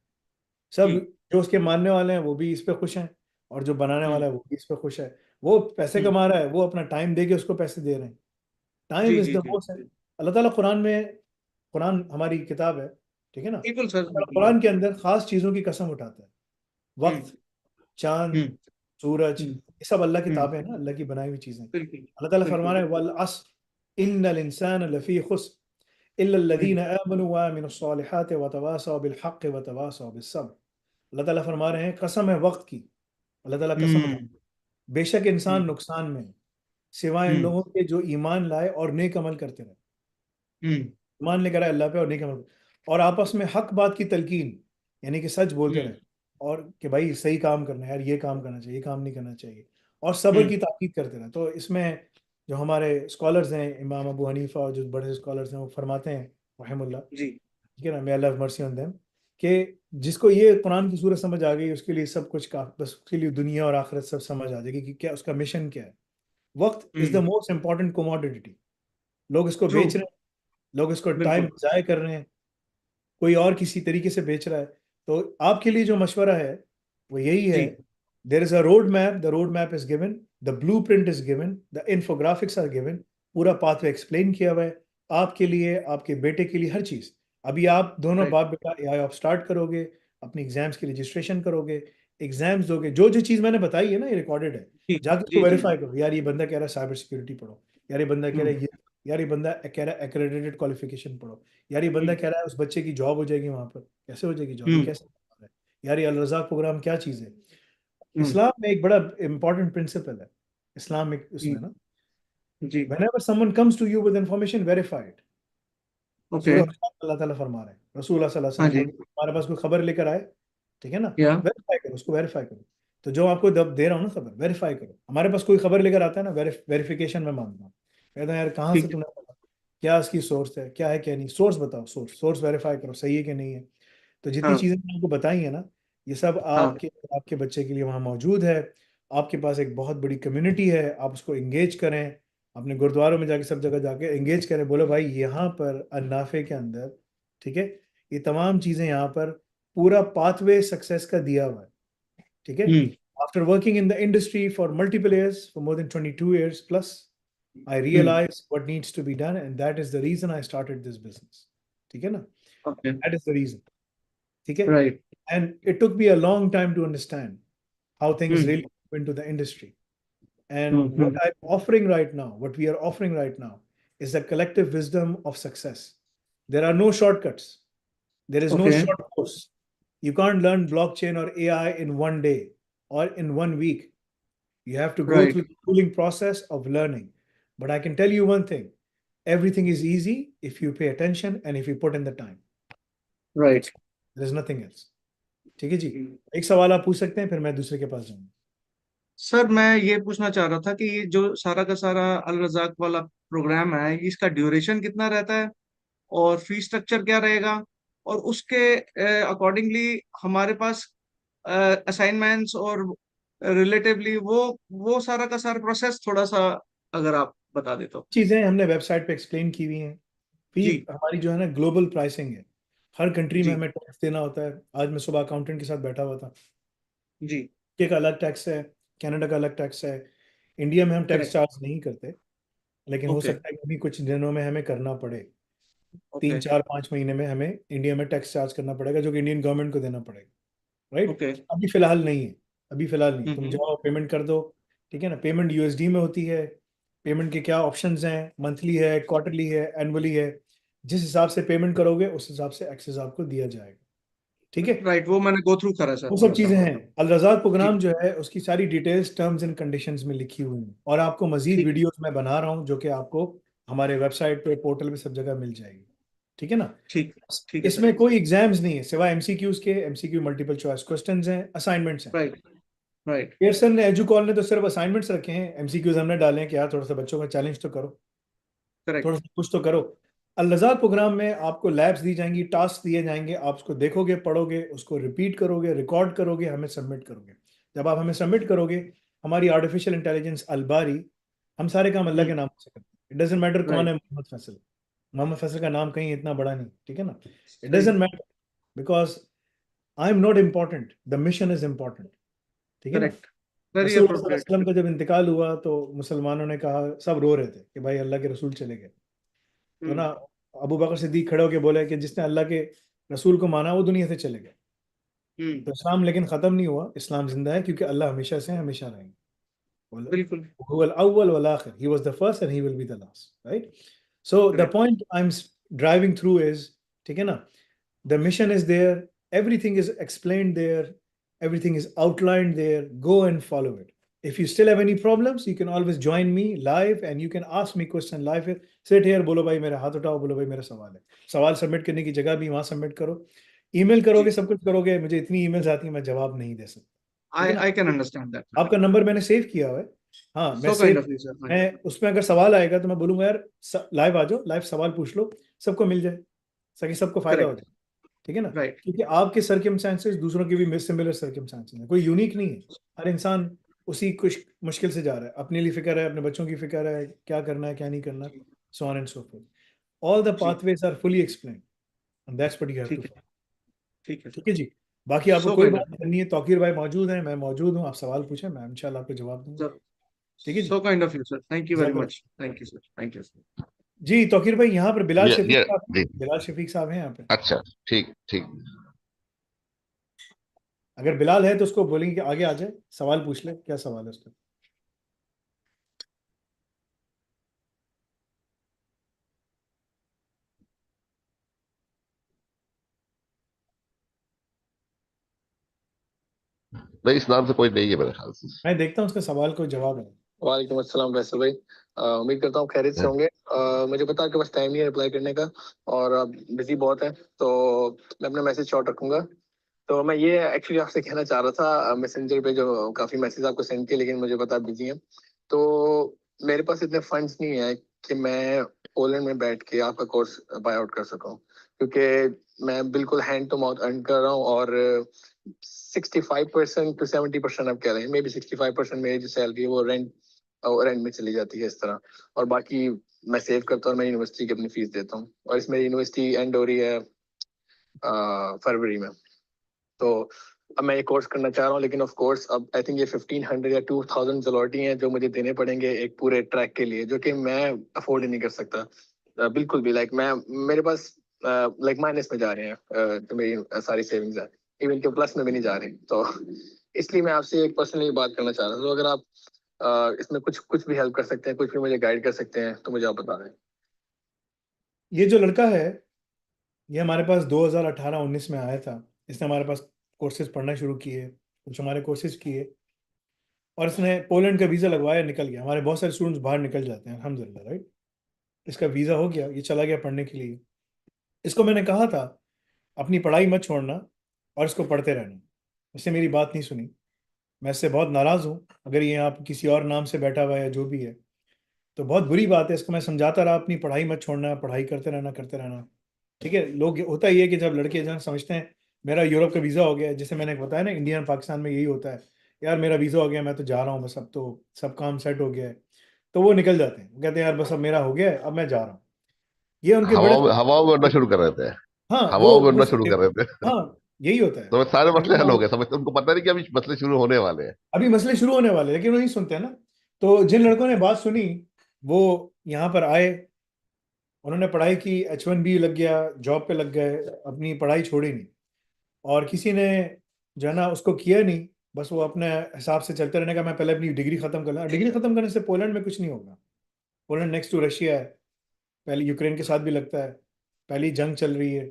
सब। जी। जो उसके मानने वाले हैं वो भी इस पे खुश हैं, और जो बनाने हम्म वाला है वो भी इस पे खुश है। वो पैसे हम्म। कमा रहा है, वो अपना टाइम दे के उसको पैसे दे रहे हैं। टाइम जी इज जी द जी। मोस्ट। अल्लाह ताला कुरान में, कुरान हमारी किताब है, ठीक है ना, बिल्कुल सर, अल्लाह ताला बिल्कुल। कुरान के अंदर खास चीजों की कसम उठाता है। हम्म वक्त, चांद, हम्म सूरज, हम्म ये सब अल्लाह की हम्म। किताबें हैं ना, अल्लाह की बनाई हुई चीजें। बिल्कुल अल्लाह ताला फरमा बिल्कुल। रहा है, वल अस्र इन्नल इंसान लफी खुस्र इल्ला हम्म अल्लज़ीना आमनू व अमिलुस सालिहाति व तवासौ बिल हक़्क़ि व तवासौ बिस सब्र। अल्लाह ताला फरमा रहे हैं, कसम है वक्त की, अल्लाह ताला कसम उठा, हम्म बेशक इंसान हम्म नुकसान में है, सिवाय इन हम्म लोगों के जो ईमान लाए और नेक अमल करते रहे। हम्म ईमान लेकर आए अल्लाह पे और नेक अमल, और आपस में हक बात की तलकीन, यानी कि सच बोलते हम्म रहे, और कि भाई सही काम करना है यार, ये काम करना चाहिए, ये काम नहीं करना चाहिए, और सब्र हम्म। की ताकीद करते रहे। तो इसमें जो हमारे स्कॉलर्स हैं, इमाम अबू हनीफा और जो बड़े स्कॉलर्स हैं, वो फरमाते हैं रहमुल्लाह, जी। ठीक है ना, मे अल्लाह मर्सी ऑन देम, कि जिसको ये कुरान की सूरत समझ आ गई उसके लिए सब कुछ का, बस उसके लिए दुनिया और आखिरत सब समझ आ जाएगी कि क्या उसका मिशन क्या है। वक्त is the hmm. Most important commodity. लोग इसको ट्रू। बेच रहे हैं, लोग इसको टाइम बिल्कुल। जाया कर रहे हैं, कोई और किसी तरीके से बेच रहा है। तो आपके लिए जो मशवरा है वो यही है, जी। There is a road map, the road map is given, the blueprint is given, the infographics are given, पूरा पाथवे एक्सप्लेन किया हुआ है। आपके लिए, आपके बेटे के लिए, हर चीज। अभी आप दोनों राइट बाप बेटा एआई ऑफ स्टार्ट करोगे, अपनी एग्जाम्स की रजिस्ट्रेशन करोगे, एग्जाम्स दोगे, जो जो चीज मैंने बताई है ना, ये रिकॉर्डेड है, जी जाके उसको जी जी वेरीफाई करो। यार ये बंदा कह रहा है साइबर सिक्योरिटी पढ़ो, यार ये बंदा कह रहा है ये, यार ये बंदा कह रहा है एक्रेडिटेड क्वालिफिकेशन पढ़ो, यार ये बंदा कह रहा है उस बच्चे की जॉब हो जाएगी वहां पर, कैसे हो जाएगी जॉब, ये हम्म कैसे हो रहा है, यार ये अल रज़ाक प्रोग्राम क्या चीज है। हम्म इस्लाम में एक बड़ा इंपॉर्टेंट प्रिंसिपल है, इस्लामिक उसमें जी ना, जी whenever someone comes to you with information, verify it। Okay सूरह हुजरात में अल्लाह ताला फरमा रहे हैं, रसूल सल्लल्लाहु हाँ अलैहि जी वसल्लम हमारे पास कोई खबर लेकर आए, ठीक है ना, या वेरीफाई करो उसको, वेरीफाई करो। तो जो आपको दे रहा हूँ ना खबर, वेरीफाई करो। हमारे पास कोई खबर लेकर आता है ना, वेरिफिकेशन में मांगता हूँ, कहता हूँ यार कहाँ से ठीक है तुमने पता, क्या इसकी सोर्स है, क्या है क्या नहीं, सोर्स बताओ, सोर्स वेरीफाई करो सही है कि नहीं है। तो जितनी हाँ चीज़ें मैंने आपको बताई है ना, ये सब हाँ आपके आपके बच्चे के लिए वहाँ मौजूद है। आपके पास एक बहुत बड़ी कम्युनिटी है, आप उसको एंगेज करें, अपने गुरुद्वारों में जाके सब जगह जाके एंगेज करें, बोलो भाई यहाँ पर अन्नाफे के अंदर, ठीक है, ये तमाम चीज़ें यहाँ पर पूरा पाथवे सक्सेस का दिया हुआ है, ठीक है। Hmm after working in the industry for multiple years, for more than 22 years plus, I hmm realized what needs to be done, and that is the reason I started this business, ठीक है ना, okay that is the reason, ठीक है। Right And it took me a long time to understand how things hmm really go into the industry. And what hmm I'm offering right now, what we are offering right now, is the collective wisdom of success. There are no shortcuts. There is no okay short course. You can't learn blockchain or AI in one day or in 1 week. You have to go right through the schooling process of learning. But I can tell you one thing, everything is easy if you pay attention and if you put in the time. Right There is nothing else. ठीक है जी, एक सवाल आप पूछ सकते हैं, फिर मैं दूसरे के पास जाऊंगा। सर मैं ये पूछना चाह रहा था कि ये जो सारा का सारा अल रज़ाक वाला प्रोग्राम है, इसका ड्यूरेशन कितना रहता है और फी स्ट्रक्चर क्या रहेगा, और उसके अकॉर्डिंगली हमारे पास असाइनमेंट्स और रिलेटिवली वो सारा का सारा प्रोसेस थोड़ा सा अगर आप बता दे तो। चीजें हमने वेबसाइट पे एक्सप्लेन की हुई हैं। फी जी हमारी जो है ना ग्लोबल प्राइसिंग है, हर कंट्री में जी हमें टैक्स देना होता है। आज मैं सुबह अकाउंटेंट के साथ बैठा हुआ था, जी UK का अलग टैक्स है, कनाडा का अलग टैक्स है, इंडिया में हम टैक्स करेक्ट चार्ज नहीं करते, लेकिन हो ओके सकता है कि अभी कुछ दिनों में हमें करना पड़े, ओके 3 4 5 महीने में हमें इंडिया में टैक्स चार्ज करना पड़ेगा, जो कि इंडियन गवर्नमेंट को देना पड़ेगा, राइट। ओके अभी फिलहाल नहीं है, अभी फिलहाल नहीं, तुम हम्म जाओ पेमेंट कर दो, ठीक है ना। पेमेंट USD में होती है। पेमेंट के क्या ऑप्शंस हैं, मंथली है, क्वार्टरली है, एनुअली है, जिस हिसाब से पेमेंट करोगे उस हिसाब से एक्सेस आपको दिया जाएगा, ठीक है। राइट, वो मैंने गो थ्रू करा सर वो सब थोड़ा सा। चीजें हैं, अल रज़ाक जी प्रोग्राम जो है उसकी सारी डिटेल्स टर्म्स एंड कंडीशंस में लिखी हुई हैं, और आपको मजीद ठीक वीडियोस मैं बना रहा हूँ जो कि आपको हमारे वेबसाइट पे, पोर्टल पे, सब जगह मिल जाएगी, ठीक है ना। ठीक ठीक है सर। इसमें कोई एग्जाम्स नहीं है सिवाय MCQs के, MCQ मल्टीपल चॉइस क्वेश्चंस हैं, असाइनमेंट्स हैं। राइट राइट पेयरसन ने, एजुकॉल ने तो सिर्फ असाइनमेंट्स रखे हैं, MCQs हमने डाले हैं कि यार थोड़ा सा बच्चों का चैलेंज तो करो, थोड़ा करेक्ट सा कुछ तो करो। अल रज़ाक प्रोग्राम में आपको लैब्स दी जाएंगी, टास्क दिए जाएंगे, आप उसको देखोगे, पढ़ोगे, उसको रिपीट करोगे, रिकॉर्ड करोगे, हमें सबमिट करोगे। जब आप हमें सबमिट करोगे, हमारी आर्टिफिशियल इंटेलिजेंस अलबारी, हम सारे काम अल्लाह के नाम से करते हैं। इट डजेंट मैटर कौन है राइट मोहम्मद फैसल, मोहम्मद फैसल का नाम कहीं इतना बड़ा नहीं, ठीक है ना। इट सही doesn't matter, because I am not important, the mission is important, ठीक है ना। करेक्ट, वेरी रसूल सल्लल्लाहु अलैहि अप्रोप्रिएट। वसल्लम का जब इंतकाल हुआ तो मुसलमानों ने कहा, सब रो रहे थे कि भाई अल्लाह के रसूल चले गए। तो ना अबू बकर सिद्दीक खड़े होकर बोले कि जिसने अल्लाह के रसूल को माना वो दुनिया से चले गए। तो इस्लाम लेकिन ख़त्म नहीं हुआ, इस्लाम जिंदा है, क्योंकि अल्लाह हमेशा से हमेशा रहेंगे। बिल्कुल हुवल अव्वल वल आखिर, he was the first and he will be the last, right? So the correct point I'm driving through is, ठीक है ना, the mission is there, everything is explained there, everything is outlined there, go and follow it. If you still have any problems, you can always join me live and you can ask me question live here. Sit here, बोलो भाई मेरा हाथ उठाओ, बोलो भाई मेरा सवाल है। सवाल सबमिट करने की जगह भी वहां सबमिट करो, ईमेल करोगे, जी, सब कुछ करोगे, मुझे इतनी ईमेल्स आती है मैं जवाब नहीं दे सकता, ठीक आई है ना। I can understand that. आपका नंबर मैंने सेव किया हुआ है, हाँ मैं so kind save, of you sir. मैं उसमें अगर सवाल आएगा तो मैं बोलूंगा यार लाइव आ जाओ, लाइव सवाल पूछ लो, सबको मिल जाए, ताकि सबको फायदा हो करेक्ट, जाए, ठीक है ना। राइट क्योंकि आपके सर्कमस्टांसेस दूसरों के भी सिमिलर सर्कमस्टांसेस हैं, कोई यूनिक नहीं है, हर इंसान उसी कुछ मुश्किल से जा रहा है, अपने लिए फिक्र है, अपने बच्चों की फिक्र है, क्या करना है क्या नहीं करना, so on and so forth. All the जी, pathways are fully explain and that's what you have to ठीक है फॉलो, ठीक है ठीक है जी। बाकी आपको सो कोई काइंड बात करनी है, तौकीर भाई मौजूद है, मैं मौजूद हूँ, आप सवाल पूछें, मैं इंशाल्लाह आपको जवाब दूंगा, ऑफ ठीक है जी। So kind of you sir, thank you very जज़ाकल्लाह। मच, thank you sir, thank you sir. जी तौकीर भाई, यहाँ पर बिलाल शफीक ये साहब हैं, जी। बिलाल शफीक साहब हैं यहाँ पे। अच्छा, ठीक ठीक। अगर बिलाल है तो उसको बोलेंगे कि आगे आ जाए, सवाल पूछ ले, क्या सवाल है उसका। नहीं, इस नाम से कोई नहीं है मेरे ख्याल से। मैं देखता हूँ उसका सवाल कोई जवाब है। वालेकुम अस्सलाम फैसल भाई। उम्मीद करता हूँ खैरियत से होंगे। मुझे पता है कि बस टाइम नहीं है रिप्लाई करने का, और आप बिजी बहुत है, तो मैं अपना मैसेज शॉर्ट रखूंगा। तो मैं ये एक्चुअली आपसे कहना चाह रहा था, मैसेंजर पे जो काफ़ी मैसेज आपको सेंड किए, लेकिन मुझे पता बिजी हैं, तो मेरे पास इतने फंड्स नहीं है कि मैं पोलैंड में बैठ के आपका कोर्स बाय आउट कर सकूं, क्योंकि मैं बिल्कुल हैंड टू माउथ अर्न कर रहा हूँ, और 65% to 70% आप कह रहे हैं, मे बी 65% मेरी जो सैलरी है वो रेंट में चली जाती है इस तरह, और बाकी मैं सेव करता हूँ और मैं यूनिवर्सिटी की अपनी फीस देता हूँ, और इसमें यूनिवर्सिटी एंड हो रही है फरवरी में। तो अब मैं ये कोर्स करना चाह रहा हूँ, लेकिन ऑफ कोर्स अब आई थिंक ये 1500 या 2000 जलोटी हैं जो मुझे देने पड़ेंगे एक पूरे ट्रैक के लिए, जो कि मैं अफोर्ड ही नहीं कर सकता। बिल्कुल भी, लाइक मैं, मेरे पास लाइक माइनस में जा रहे हैं, जो मेरी सारी सेविंग्स है, इवन के प्लस में भी नहीं जा रही। तो इसलिए मैं आपसे एक पर्सनली बात करना चाह रहा था, तो अगर आप इसमें कुछ कुछ भी हेल्प कर सकते हैं, कुछ भी मुझे गाइड कर सकते हैं, तो मुझे आप बता दें। ये जो लड़का है, ये हमारे पास 2018-19 में आया था। इसने हमारे पास कोर्सेज पढ़ना शुरू किए, कुछ हमारे कोर्सेज किए, और इसने पोलैंड का वीज़ा लगवाया, निकल गया। हमारे बहुत सारे स्टूडेंट्स बाहर निकल जाते हैं अल्हम्दुलिल्लाह, राइट। इसका वीज़ा हो गया, ये चला गया पढ़ने के लिए। इसको मैंने कहा था अपनी पढ़ाई मत छोड़ना और इसको पढ़ते रहना, इसने मेरी बात नहीं सुनी। मैं इससे बहुत नाराज़ हूँ। अगर ये आप किसी और नाम से बैठा हुआ है या जो भी है, तो बहुत बुरी बात है। इसको मैं समझाता रहा, अपनी पढ़ाई मत छोड़ना, पढ़ाई करते रहना, करते रहना। ठीक है, लोग, होता ही है कि जब लड़के जहाँ समझते हैं मेरा यूरोप का वीज़ा हो गया, जैसे मैंने बताया ना, इंडिया और पाकिस्तान में यही होता है, यार मेरा वीज़ा हो गया, मैं तो जा रहा हूँ बस, अब तो सब काम सेट हो गया है, तो वो निकल जाते हैं। वो कहते हैं यार बस अब मेरा हो गया है, अब मैं जा रहा हूँ। ये उनके बड़े, हवाओं में उड़ना शुरू कर रहे थे। हाँ हवाओं में वो उड़ना शुरू कर रहे थे। हाँ यही होता है। तो सारे मसले लेकिन हल हो गए, समझते उनको पता नहीं कि अभी मसले शुरू होने वाले हैं। अभी मसले शुरू होने वाले हैं, लेकिन वो नहीं सुनते हैं ना। तो जिन लड़कों ने बात सुनी, वो यहाँ पर आए, उन्होंने पढ़ाई की, H1B लग गया, जॉब पे लग गए, अपनी पढ़ाई छोड़ी नहीं। और किसी ने जो है ना उसको किया नहीं, बस वो अपने हिसाब से चलते रहने का, मैं पहले अपनी डिग्री खत्म कर लूँ। डिग्री खत्म करने से पोलैंड में कुछ नहीं होगा। पोलैंड नेक्स्ट टू रशिया है, पहले यूक्रेन के साथ भी लगता है, पहली जंग चल रही है,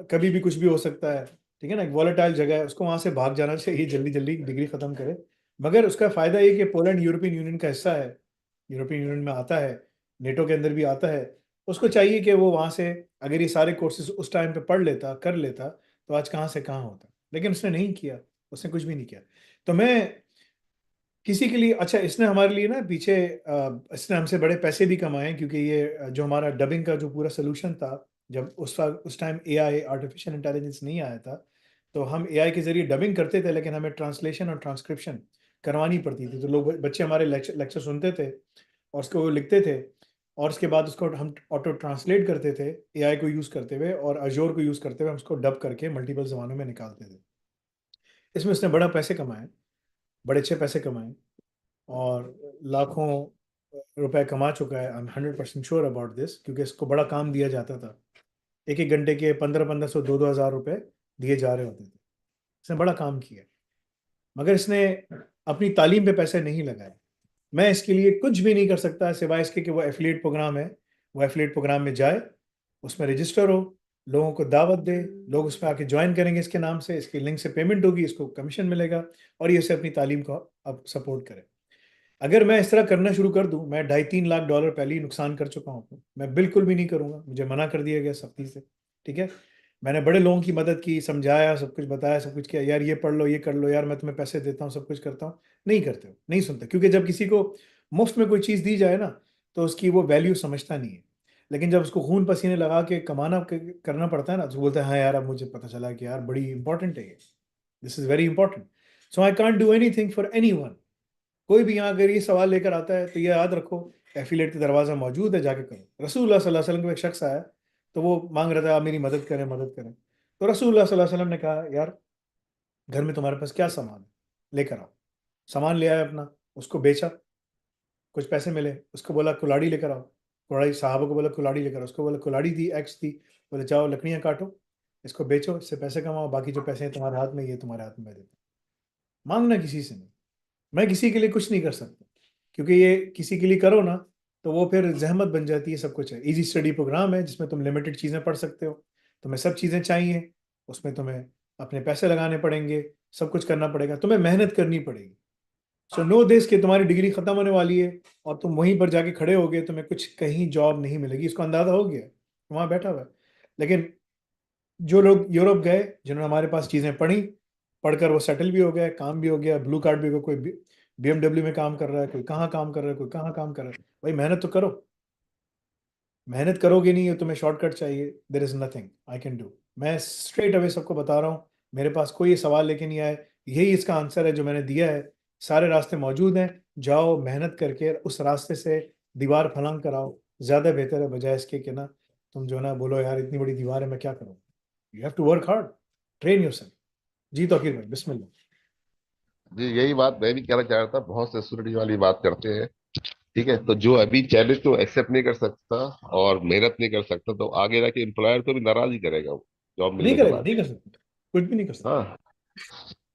कभी भी कुछ भी हो सकता है। ठीक है ना, एक वॉलेटाइल जगह है, उसको वहाँ से भाग जाना चाहिए, जल्दी जल्दी डिग्री खत्म करे। मगर उसका फ़ायदा ये कि पोलैंड यूरोपियन यूनियन का हिस्सा है, यूरोपियन यूनियन में आता है, नेटो के अंदर भी आता है। उसको चाहिए कि वो वहाँ से अगर ये सारे कोर्सेज उस टाइम पे पढ़ लेता, कर लेता, तो आज कहाँ से कहाँ होता। लेकिन उसने नहीं किया, उसने कुछ भी नहीं किया। तो मैं किसी के लिए, अच्छा इसने हमारे लिए ना पीछे इसने हमसे बड़े पैसे भी कमाए, क्योंकि ये जो हमारा डबिंग का जो पूरा सोल्यूशन था, जब उस टाइम एआई, आर्टिफिशियल इंटेलिजेंस नहीं आया था, तो हम एआई के जरिए डबिंग करते थे, लेकिन हमें ट्रांसलेशन और ट्रांसक्रिप्शन करवानी पड़ती थी। तो लोग, बच्चे हमारे लेक्चर सुनते थे और उसको वो लिखते थे, और उसके बाद उसको हम ऑटो ट्रांसलेट करते थे एआई को यूज़ करते हुए, और अजोर को यूज़ करते हुए हम उसको डब करके मल्टीपल ज़बानों में निकालते थे। इसमें उसने बड़ा पैसे कमाए, बड़े अच्छे पैसे कमाए, और लाखों रुपए कमा चुका है। I am 100% sure about this, क्योंकि इसको बड़ा काम दिया जाता था। एक एक घंटे के 1500 2 हज़ार रुपए दिए जा रहे होते थे। इसने बड़ा काम किया, मगर इसने अपनी तालीम पे पैसे नहीं लगाए। मैं इसके लिए कुछ भी नहीं कर सकता सिवाय इसके कि वो एफिलिएट प्रोग्राम है, वो एफिलिएट प्रोग्राम में जाए, उसमें रजिस्टर हो, लोगों को दावत दे, लोग उसमें आके ज्वाइन करेंगे इसके नाम से, इसके लिंक से पेमेंट होगी, इसको कमीशन मिलेगा, और ये उसे अपनी तालीम को अब सपोर्ट करे। अगर मैं इस तरह करना शुरू कर दूं, मैं 2.5-3 लाख डॉलर पहले ही नुकसान कर चुका हूं। मैं बिल्कुल भी नहीं करूंगा, मुझे मना कर दिया गया सख्ती से। ठीक है, मैंने बड़े लोगों की मदद की, समझाया, सब कुछ बताया, सब कुछ किया, यार ये पढ़ लो, ये कर लो, यार मैं तुम्हें पैसे देता हूँ, सब कुछ करता हूँ। नहीं करते हो, नहीं सुनते, क्योंकि जब किसी को मुफ्त में कोई चीज़ दी जाए ना, तो उसकी वो वैल्यू समझता नहीं है। लेकिन जब उसको खून पसीने लगा के करना पड़ता है ना, तो बोलते हैं हाँ यार अब मुझे पता चला कि यार बड़ी इंपॉर्टेंट है ये, this is very important, so I can't do any thing for any one. कोई भी यहाँ अगर ये सवाल लेकर आता है, तो ये याद रखो, एफिलेट का दरवाज़ा मौजूद है, जाके करो। रसूलुल्लाह सल्लल्लाहु अलैहि वसल्लम को एक शख्स आया, तो वो मांग रहा था आप मेरी मदद करें, मदद करें। तो रसूलुल्लाह सल्लल्लाहु अलैहि वसल्लम ने कहा, यार घर में तुम्हारे पास क्या सामान है, लेकर आओ। सामान ले आया अपना, उसको बेचा, कुछ पैसे मिले, उसको बोला कुल्हाड़ी लेकर आओ, कुल्हाड़ी, साहब को बोला कुल्हाड़ी लेकर, उसको बोला कुल्हाड़ी दी, एक्स दी, बोले जाओ लकड़ियाँ काटो, इसको बेचो, इससे पैसे कमाओ, बाकी जो पैसे हैं तुम्हारे हाथ में, ये तुम्हारे हाथ में मैं देता हूँ। मांगना किसी से नहीं, मैं किसी के लिए कुछ नहीं कर सकता, क्योंकि ये किसी के लिए करो ना तो वो फिर जहमत बन जाती है। सब कुछ है, इजी स्टडी प्रोग्राम है जिसमें तुम लिमिटेड चीज़ें पढ़ सकते हो, तुम्हें सब चीज़ें चाहिए, उसमें तुम्हें अपने पैसे लगाने पड़ेंगे, सब कुछ करना पड़ेगा, तुम्हें मेहनत करनी पड़ेगी। सो नो दिस कि तुम्हारी डिग्री खत्म होने वाली है और तुम वहीं पर जाके खड़े हो गए, तुम्हें कुछ कहीं जॉब नहीं मिलेगी, इसको अंदाजा हो गया, वहाँ बैठा हुआ है। लेकिन जो लोग यूरोप गए, जिन्होंने हमारे पास चीज़ें पढ़ी, पढ़कर वो सेटल भी हो गया, काम भी हो गया, ब्लू कार्ड भी हो गया, कोई BMW में काम कर रहा है, कोई कहाँ काम कर रहा है, कोई कहाँ काम कर रहा है। भाई मेहनत तो करो, मेहनत करोगे नहीं, तुम्हें शॉर्टकट चाहिए, there is nothing I can do. मैं स्ट्रेट अवे सबको बता रहा हूँ, मेरे पास कोई सवाल लेके नहीं आए, यही इसका आंसर है जो मैंने दिया है। सारे रास्ते मौजूद हैं, जाओ मेहनत करके उस रास्ते से दीवार फलांग कराओ, ज़्यादा बेहतर है बजाय इसके कि ना तुम जो ना बोलो यार इतनी बड़ी दीवार है मैं क्या करूँ। You have to work hard, train yourself. जी तौकीर भाई, बिस्मिल्लाह। जी यही बात मैं भी कहना चाह रहा था, बहुत से स्टूडेंट वाली बात करते हैं। ठीक है, तो जो अभी चैलेंज को एक्सेप्ट नहीं कर सकता और मेहनत नहीं कर सकता, तो आगे जाके एम्प्लॉयर को भी नाराज ही करेगा वो जॉब नहीं मिलने के करेगा, बाद। नहीं कर सकते, कुछ भी नहीं कर सकते। हाँ,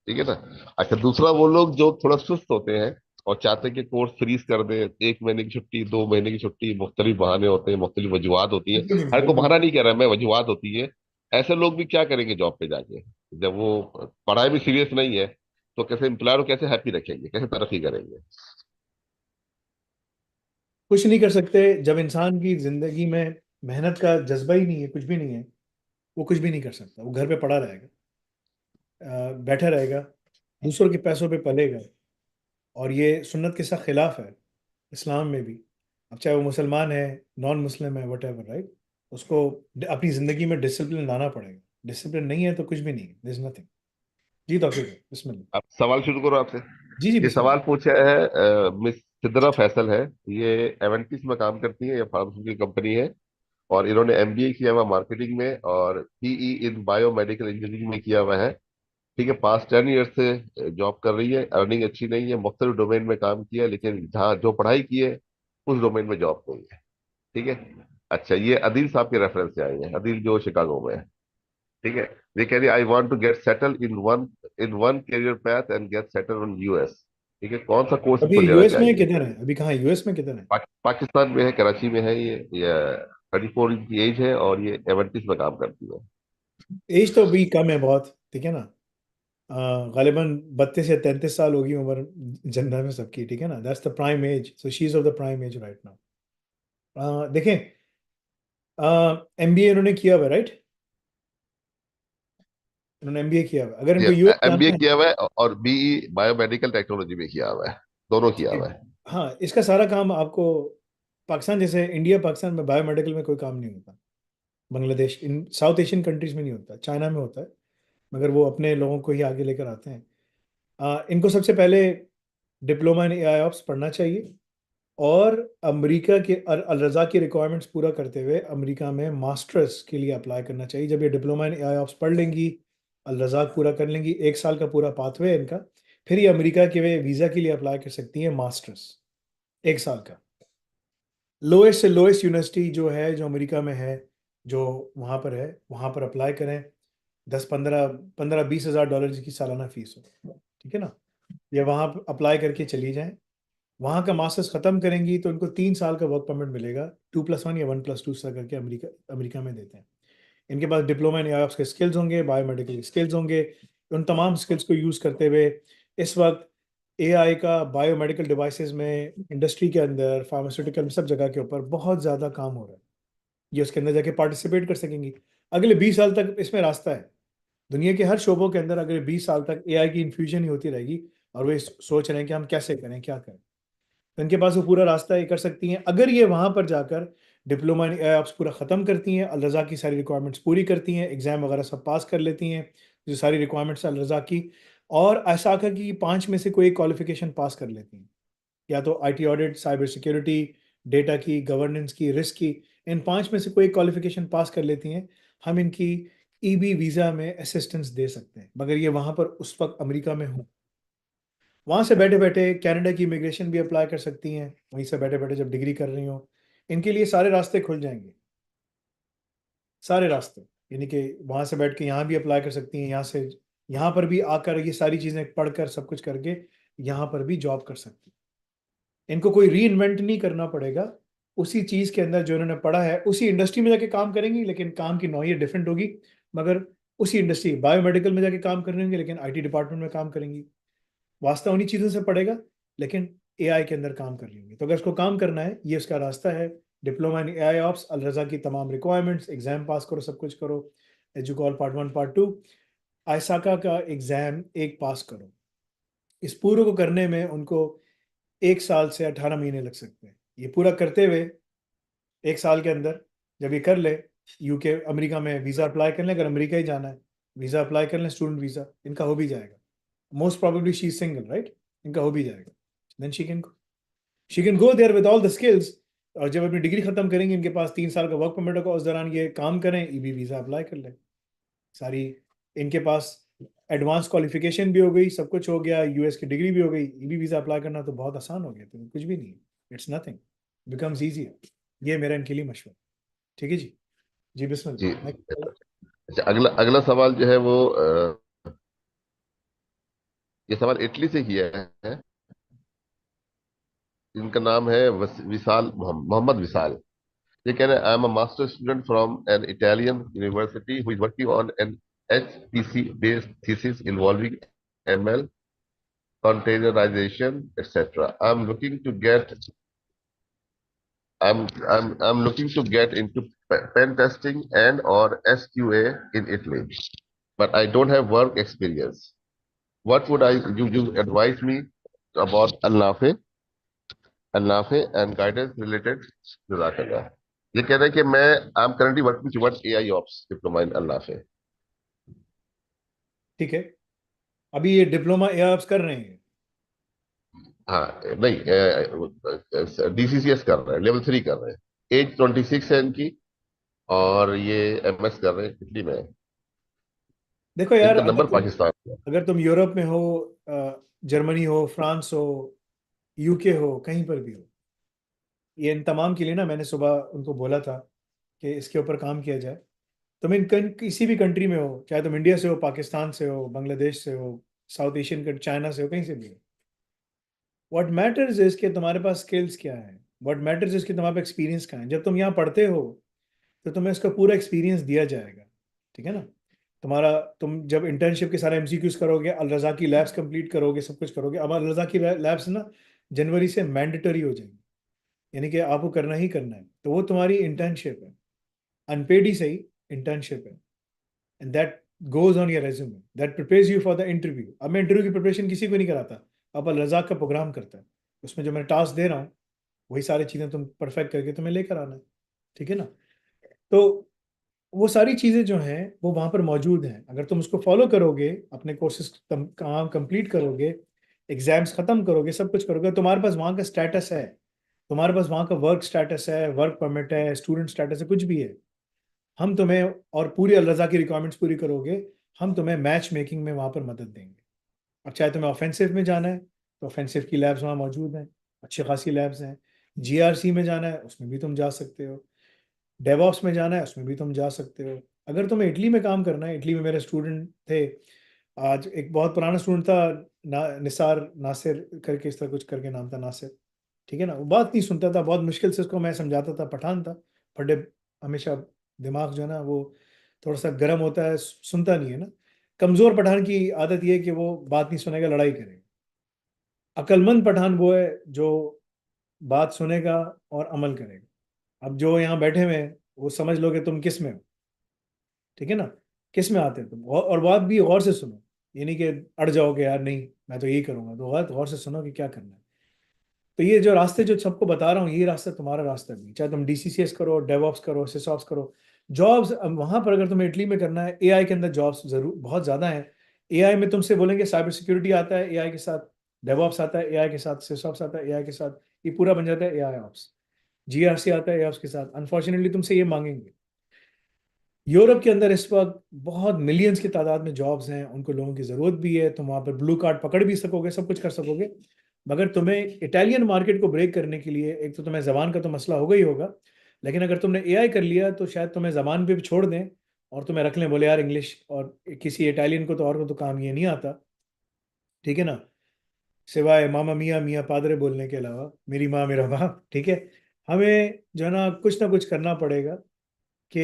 ठीक है ना। अच्छा, दूसरा वो लोग जो थोड़ा सुस्त होते हैं और चाहते हैं कि कोर्स फ्रीज कर दे, 1 महीने की छुट्टी, 2 महीने की छुट्टी, मुख्तलिफ बहाने होते हैं, मुख्तलिफ वजूहत होती है। बिल्कुल नहीं, हर को बिल्कुल बहाना नहीं कह रहा मैं, वजूहत होती है। ऐसे लोग भी क्या करेंगे जॉब पे जाके, जब वो पढ़ाई में सीरियस नहीं है, तो कैसे एम्प्लॉयर को कैसे हैप्पी रखेंगे, कैसे तरक्की करेंगे। कुछ नहीं कर सकते। जब इंसान की जिंदगी में मेहनत का जज्बा ही नहीं है, कुछ भी नहीं है, वो कुछ भी नहीं कर सकता। वो घर पे पड़ा रहेगा, बैठा रहेगा, दूसरों के पैसों पे पलेगा। और ये सुन्नत के साथ खिलाफ है इस्लाम में भी। अब चाहे वो मुसलमान है, नॉन मुस्लिम है, वट एवर, राइट, उसको अपनी ज़िंदगी में डिसिप्लिन लाना पड़ेगा। डिसिप्लिन नहीं है तो कुछ भी नहीं है, दिस नथिंग। जी तौकीर भाई, बिस्मिल्लाह। अब सवाल शुरू करो आपसे। जी जी ये बिस्मिल्लाह। सवाल पूछा है मिस सिद्रा फैसल है। ये एवेंटिस में काम करती है, ये फार्मास्यूटिकल कंपनी है। और इन्होंने MBA किया हुआ मार्केटिंग में और PE इन बायोमेडिकल इंजीनियरिंग में किया हुआ है। ठीक है, पास्ट 10 ईयर से जॉब कर रही है, अर्निंग अच्छी नहीं है, मुख्तलिफ डोमेन में काम किया है, लेकिन जहाँ जो पढ़ाई की है उस डोमेन में जॉब नहीं है। ठीक है। अच्छा, ये अदील साहब के रेफरेंस से आई है, अदील जो शिकागो में है। ठीक है। ये कह रही I want to get settle in one career path and get settle in US। ठीक है, कौन सा कोर्स अभी इसको लेना यूएस में चाहिए। किधर है, अभी कहाँ है, यूएस में किधर है? पाकिस्तान में है, कराची में है ये 34 की एज है और ये एवेंटिस में काम करती है। एज तो अभी कम है बहुत, ठीक है ना। गालिबन 32 या 33 साल होगी उम्र जन्नत में सबकी, ठीक है ना। That's the prime age, so she is of the prime age right now. देखें, MBA इन्होंने किया हुआ, राइट, इन्होंने MBA किया हुआ। अगर ये इनको यूएस MBA जाना किया हुआ है और BE बायोमेडिकल टेक्नोलॉजी में किया हुआ है, दोनों किया है, हुआ है। हाँ, इसका सारा काम आपको पाकिस्तान जैसे, इंडिया पाकिस्तान में बायोमेडिकल में कोई काम नहीं होता। बांग्लादेश, इन साउथ एशियन कंट्रीज में नहीं होता, चाइना में होता है, मगर वो अपने लोगों को ही आगे लेकर आते हैं। इनको सबसे पहले डिप्लोमा इन AIOps पढ़ना चाहिए, और अमेरिका के अल रज़ा की रिक्वायरमेंट्स पूरा करते हुए अमेरिका में मास्टर्स के लिए अप्लाई करना चाहिए। जब ये डिप्लोमा इन AIOps पढ़ लेंगी, अल रज़ा पूरा कर लेंगी, 1 साल का पूरा पाथवे है इनका, फिर ये अमेरिका के वे वीज़ा के लिए अप्लाई कर सकती हैं, मास्टर्स 1 साल का। लोएस्ट से लोएस्ट यूनिवर्सिटी जो है, जो अमेरिका में है, जो वहाँ पर है, वहाँ पर अप्लाई करें। 10-15-20 हज़ार डॉलर की सालाना फीस हो, ठीक है ना। ये वहाँ अप्लाई करके चली जाएं, वहाँ का मास्टर्स ख़त्म करेंगी तो उनको 3 साल का वर्क परमिट मिलेगा, 2+1 या 1+2 सा करके अमेरिका अमेरिका में देते हैं। इनके पास डिप्लोमा इन AIOps के स्किल्स होंगे, बायोमेडिकल स्किल्स होंगे। उन तमाम स्किल्स को यूज़ करते हुए इस वक्त AI का बायोमेडिकल डिवाइसेस में, इंडस्ट्री के अंदर, फार्मास्यूटिकल में, सब जगह के ऊपर बहुत ज़्यादा काम हो रहा है। ये उसके अंदर जाके पार्टिसिपेट कर सकेंगी। अगले 20 साल तक इसमें रास्ता है। दुनिया के हर शोबों के अंदर अगले 20 साल तक AI की इन्फ्यूजन ही होती रहेगी, और वे सोच रहे हैं कि हम कैसे करें, क्या करें। तो इनके पास वो पूरा रास्ता ये कर सकती हैं, अगर ये वहाँ पर जाकर डिप्लोमा इन AIOps पूरा ख़त्म करती हैं, अल रज़ा की सारी रिक्वायरमेंट्स पूरी करती हैं, एग्ज़ाम वगैरह सब पास कर लेती हैं, जो सारी रिक्वायरमेंट्स अल रज़ा की, और ऐसा आकर कि 5 में से कोई क्वालिफिकेशन पास कर लेती हैं, या तो IT audit, cyber security, data की, गवर्नेंस की, रिस्क की, इन 5 में से कोई क्वालिफिकेशन पास कर लेती हैं, हम इनकी EB वीज़ा में असिस्टेंस दे सकते हैं, मगर ये वहाँ पर उस वक्त अमेरिका में हों। वहाँ से बैठे बैठे कनाडा की इमिग्रेशन भी अप्लाई कर सकती हैं, वहीं से बैठे बैठे जब डिग्री कर रही हो। इनके लिए सारे रास्ते खुल जाएंगे, सारे रास्ते। यानी कि वहां से बैठ के यहाँ भी अप्लाई कर सकती हैं, यहाँ से यहाँ पर भी आकर ये सारी चीजें पढ़कर सब कुछ करके यहाँ पर भी जॉब कर सकती हैं। इनको कोई री इन्वेंट नहीं करना पड़ेगा, उसी चीज के अंदर जो इन्होंने पढ़ा है उसी इंडस्ट्री में जाके काम करेंगी, लेकिन काम की नौयत डिफरेंट होगी, मगर उसी इंडस्ट्री बायोमेडिकल में जाके काम करेंगे लेकिन आईटी डिपार्टमेंट में काम करेंगी। वास्ता उन्हीं चीज़ों से पड़ेगा लेकिन एआई के अंदर काम कर लेंगे। तो अगर इसको काम करना है, ये उसका रास्ता है। डिप्लोमा इन एआई ऑप्स, अल रज़ा की तमाम रिक्वायरमेंट्स, एग्जाम पास करो, सब कुछ करो, एजुकॉल पार्ट 1 पार्ट 2, आयसाका का एग्जाम एक पास करो। इस पूरे को करने में उनको 1 साल से 18 महीने लग सकते हैं। ये पूरा करते हुए 1 साल के अंदर जब ये कर ले, यूके अमेरिका में वीज़ा अप्लाई कर लें, अगर अमेरिका ही जाना है वीज़ा अप्लाई कर लें, स्टूडेंट वीज़ा, इनका हो भी जाएगा। Most probably she is single, right, इनका हो भी जाएगा। Then she can go there with all the skills. और जब अपनी डिग्री खत्म करेंगे, इनके पास 3 साल का वर्क परमिट होगा, उस दौरान ये काम करें, ईबी वीज़ा अप्लाई कर लें। सारी इनके पास एडवांस क्वालिफिकेशन भी हो गई, सब कुछ हो गया, यूएस की डिग्री भी हो गई, ईबी वीज़ा अप्लाई करना तो बहुत आसान हो गया, तो कुछ भी नहीं है, इट्स नथिंग, बिकम्स ईजी। ये मेरा इनके लिए मशवरा। ठीक है जी, जी जी। बिस्मिल्लाह। अच्छा, अगला अगला सवाल जो है वो ये सवाल इटली से किया है। इनका नाम है विशाल, मोहम्मद विशाल। ये कह रहे हैं, I am a master student from an Italian university who is working on an HPC based thesis involving ML containerization etc. I'm looking to get into pen testing and or SQA in Italy, but I don't have work experience. What would you advise me about Al-Nafe and guidance related? Jazakallah. ये कह रहे हैं कि मैं I am currently working towards AI Ops diploma in Al-Nafe. ठीक है, अभी ये डिप्लोमा एआईओप्स कर रहे हैं? हाँ, नहीं, DCCS कर रहे हैं, लेवल 3 कर रहे हैं। एज 26 है इनकी, और ये MS कर रहे हैं, इटली में है। देखो यार, इनका नंबर पाकिस्तान में। अगर तुम यूरोप में हो, जर्मनी हो, फ्रांस हो, यूके हो, कहीं पर भी हो, ये इन तमाम के लिए ना मैंने सुबह उनको बोला था कि इसके ऊपर काम किया जाए। तुम किसी भी कंट्री में हो, चाहे तुम इंडिया से हो, पाकिस्तान से हो, बांग्लादेश से हो, साउथ एशियन कंट्री, चाइना से हो, कहीं से भी हो, व्हाट मैटर्स इज कि तुम्हारे पास स्किल्स क्या है, व्हाट मैटर्स इज कि तुम्हारे पास एक्सपीरियंस क्या है। जब तुम यहाँ पढ़ते हो तो तुम्हें इसका पूरा एक्सपीरियंस दिया जाएगा, ठीक है ना। तुम जब इंटर्नशिप के सारे MCQs करोगे, अल रज़ा की लैब्स कंप्लीट करोगे, सब कुछ करोगे। अब अल रज़ा की लैब्स ना जनवरी से मैंडेटरी हो जाएंगी, यानी कि आपको करना ही करना है, तो वो तुम्हारी इंटर्नशिप है, अनपेड ही सही, इंटर्नशिप है, and that goes on your resume, that prepares you for the interview. अब मैं इंटरव्यू की प्रिपरेशन किसी को नहीं कराता, अब अल रज़ा का प्रोग्राम करता है, उसमें जो मैं टास्क दे रहा हूँ वही सारी चीज़ें तुम परफेक्ट करके तुम्हें लेकर आना है, ठीक है ना। तो वो सारी चीज़ें जो हैं वो वहाँ पर मौजूद हैं। अगर तुम उसको फॉलो करोगे, अपने कोर्सेज काम कंप्लीट करोगे, एग्जाम्स ख़त्म करोगे, सब कुछ करोगे, तुम्हारे पास वहाँ का स्टेटस है, तुम्हारे पास वहाँ का वर्क स्टेटस है, वर्क परमिट है, स्टूडेंट स्टेटस है, कुछ भी है, हम तुम्हें, और पूरी अल रज़ा की रिक्वायरमेंट्स पूरी करोगे, हम तुम्हें मैच मेकिंग में वहाँ पर मदद देंगे। अब चाहे तुम्हें ऑफेंसिव में जाना है तो ऑफेंसिव की लैब्स वहाँ मौजूद हैं, अच्छी खासी लैब्स हैं। GRC में जाना है उसमें भी तुम जा सकते हो, डेवॉप्स में जाना है उसमें भी तुम जा सकते हो। अगर तुम्हें इटली में काम करना है, इटली में मेरे स्टूडेंट थे, आज एक बहुत पुराना स्टूडेंट था, निसार नासिर करके, इस तरह कुछ करके नाम था, नासिर, ठीक है ना। वो बात नहीं सुनता था, बहुत मुश्किल से उसको मैं समझाता था, पठान था, बड़े हमेशा दिमाग जो है ना वो थोड़ा सा गर्म होता है, सुनता नहीं है ना। कमज़ोर पठान की आदत ये है कि वो बात नहीं सुनेगा, लड़ाई करेगा। अक्लमंद पठान वो है जो बात सुनेगा और अमल करेगा। अब जो यहाँ बैठे हुए हैं वो समझ लो कि तुम किस में हो, ठीक है ना, किस में आते हो तुम, और बात भी गौर से सुनो, ये नहीं कि अड़ जाओगे यार नहीं मैं तो यही करूंगा, तो गौर से सुनो कि क्या करना है। तो ये जो रास्ते जो सबको बता रहा हूँ, ये रास्ता तुम्हारा रास्ता भी, चाहे तुम DCCS करो, डेवॉप्स करो, सिसऑप्स करो, जॉब्स वहां पर अगर तुम्हें इटली में करना है, AI के अंदर जॉब्स जरूर बहुत ज्यादा है। AI में तुमसे बोलेंगे साइबर सिक्योरिटी आता है AI के साथ, डेवॉप्स आता है AI के साथ, सिसऑप्स आता है AI के साथ, ये पूरा बन जाता है AI ऑप्स। GRC आता है AI के साथ, अनफॉर्चुनेटली तुमसे ये मांगेंगे। यूरोप के अंदर इस वक्त बहुत मिलियंस की तादाद में जॉब्स हैं, उनको लोगों की ज़रूरत भी है, तुम वहाँ पर ब्लू कार्ड पकड़ भी सकोगे, सब कुछ कर सकोगे, मगर तुम्हें इटालियन मार्केट को ब्रेक करने के लिए एक तो तुम्हें ज़बान का तो मसला होगा ही होगा, लेकिन अगर तुमने एआई कर लिया तो शायद तुम्हें ज़बान पे भी छोड़ दें और तुम्हें रख लें, बोले यार इंग्लिश और किसी इटालियन को तो और को तो काम ये नहीं आता, ठीक है ना, सिवाय मामा मियाँ मियाँ पादरे बोलने के अलावा, मेरी माँ मेरा बाप, ठीक है। हमें जो है ना कुछ करना पड़ेगा कि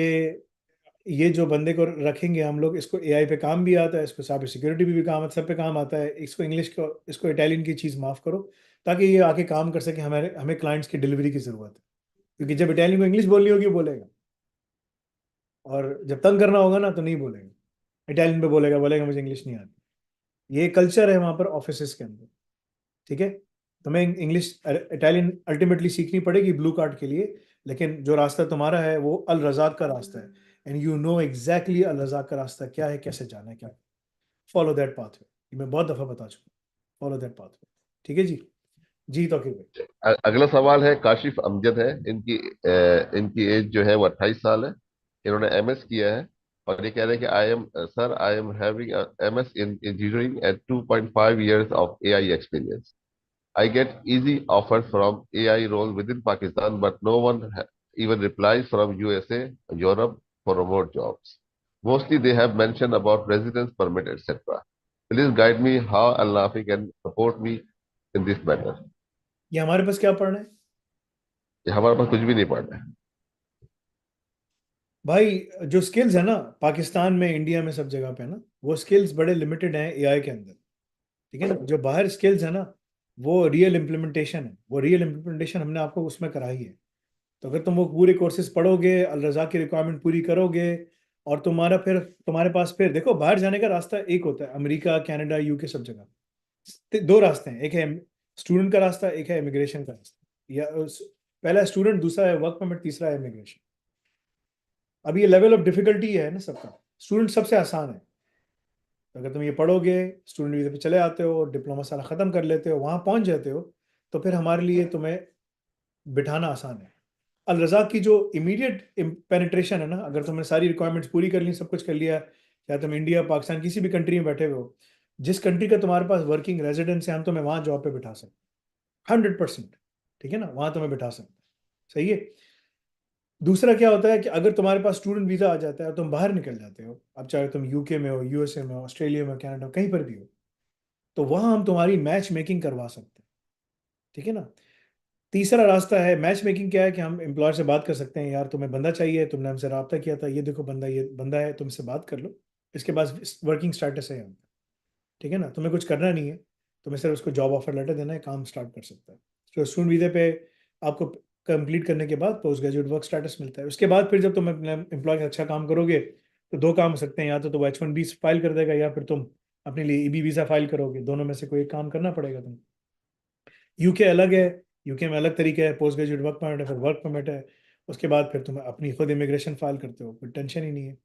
ये जो बंदे को रखेंगे हम लोग, इसको एआई पे काम भी आता है, इसको साइबर सिक्योरिटी भी काम, सब पे काम आता है, इसको इंग्लिश को, इसको इटालियन की चीज़ माफ़ करो, ताकि ये आके काम कर सके। हमें हमें क्लाइंट्स की डिलीवरी की ज़रूरत है, क्योंकि जब इटालियन को इंग्लिश बोलनी होगी बोलेगा, और जब तंग करना होगा ना तो नहीं बोलेगा, इटालियन पे बोलेगा, बोलेगा मुझे इंग्लिश नहीं आती। ये कल्चर है वहाँ पर ऑफिस के अंदर, ठीक है। तुम्हें इंग्लिश इटालियन अल्टीमेटली सीखनी पड़ेगी ब्लू कार्ड के लिए, लेकिन जो रास्ता तुम्हारा है वो अल रज़ाक का रास्ता है, एंड यू नो एग्जैक्टली अल रज़ाक का रास्ता क्या है, कैसे जाना है, क्या। फॉलो दैट पाथवे, ये मैं बहुत दफ़ा बता चुका हूँ, फॉलो दैट पाथवे, ठीक है जी। जी तौकीर भाई। अगला सवाल है काशिफ अमजद है। इनकी एज जो है वो 28 साल है। इन्होंने एमएस किया है और ये कह रहे हैं कि I am having MS in engineering at 2.5 years of AI experience. I get easy offers from AI role within Pakistan, but no one even replies from USA, Europe for remote jobs. Mostly they have mentioned about residence permit, etc. Please guide me how Al-Nafi can support me in this matter. ये हमारे पास क्या पढ़ना है ये हमारे पास कुछ भी नहीं पढ़ना है। भाई? जो स्किल्स है ना पाकिस्तान में, इंडिया में, सब जगह पे ना, वो स्किल्स बड़े लिमिटेड हैं एआई के अंदर, ठीक है ना। जो बाहर स्किल्स है ना वो रियल इम्प्लीमेंटेशन है, वो रियल इम्प्लीमेंटेशन हमने आपको उसमें कराई है। तो अगर तुम वो पूरे कोर्सेज पढ़ोगे, अल रज़ा की रिक्वायरमेंट पूरी करोगे, और तुम्हारे पास फिर देखो, बाहर जाने का रास्ता एक होता है, अमेरिका, कनाडा, यूके, सब जगह दो रास्ते हैं, एक है स्टूडेंट का रास्ता, एक है इमिग्रेशन का रास्ता, पहला स्टूडेंट, दूसरा है वर्क परमिट, तीसरा है इमिग्रेशन। अब ये लेवल ऑफ डिफिकल्टी है ना सबका, स्टूडेंट सबसे आसान है। तो अगर तुम ये पढ़ोगे, स्टूडेंट वीज़ा पे चले आते हो, डिप्लोमा सारा ख़त्म कर लेते हो, वहाँ पहुँच जाते हो, तो फिर हमारे लिए तुम्हें बिठाना आसान है। अल रज़ाक की जो इमीडिएट पेनिट्रेशन है ना, अगर तुमने सारी रिक्वायरमेंट्स पूरी कर ली, सब कुछ कर लिया, या तुम इंडिया, पाकिस्तान, किसी भी कंट्री में बैठे हुए हो, जिस कंट्री का तुम्हारे पास वर्किंग रेजिडेंस है, हम तुम्हें वहाँ जॉब पे बिठा सकते हैं 100%, ठीक है ना, वहाँ तुम्हें बिठा सकते हैं, सही है। दूसरा क्या होता है कि अगर तुम्हारे पास स्टूडेंट वीज़ा आ जाता है, तुम बाहर निकल जाते हो, अब चाहे तुम यूके में हो, यूएसए में हो, ऑस्ट्रेलिया में हो, कनाडा, कहीं पर भी हो, तो वहाँ हम तुम्हारी मैच मेकिंग करवा सकते हैं, ठीक है ना। तीसरा रास्ता है मैच मेकिंग, क्या है कि हम एम्प्लॉयर से बात कर सकते हैं, यार तुम्हें बंदा चाहिए, तुमने हमसे रब्ता किया था, ये देखो बंदा, ये बंदा है, तुमसे बात कर लो, इसके पास वर्किंग स्टेटस है यहाँ, ठीक है ना, तुम्हें कुछ करना नहीं है, तुम्हें सिर्फ उसको जॉब ऑफर लेटर देना है, काम स्टार्ट कर सकता है। तो स्टूडेंट वीज़े पे आपको कंप्लीट करने के बाद पोस्ट ग्रेजुएट वर्क स्टेटस मिलता है। उसके बाद फिर जब तुम अपने एम्प्लॉय का अच्छा काम करोगे तो दो काम हो सकते हैं, या तो H1B फाइल कर देगा, या फिर तुम अपने लिए EB वीज़ा फाइल करोगे, दोनों में से कोई एक काम करना पड़ेगा तुम। यूके अलग है, यूके में अलग तरीका है, पोस्ट ग्रेजुएट वर्क परमिट है, फिर वर्क परमिट है, उसके बाद फिर तुम अपनी खुद इमिग्रेशन फाइल करते हो, कोई टेंशन ही नहीं है।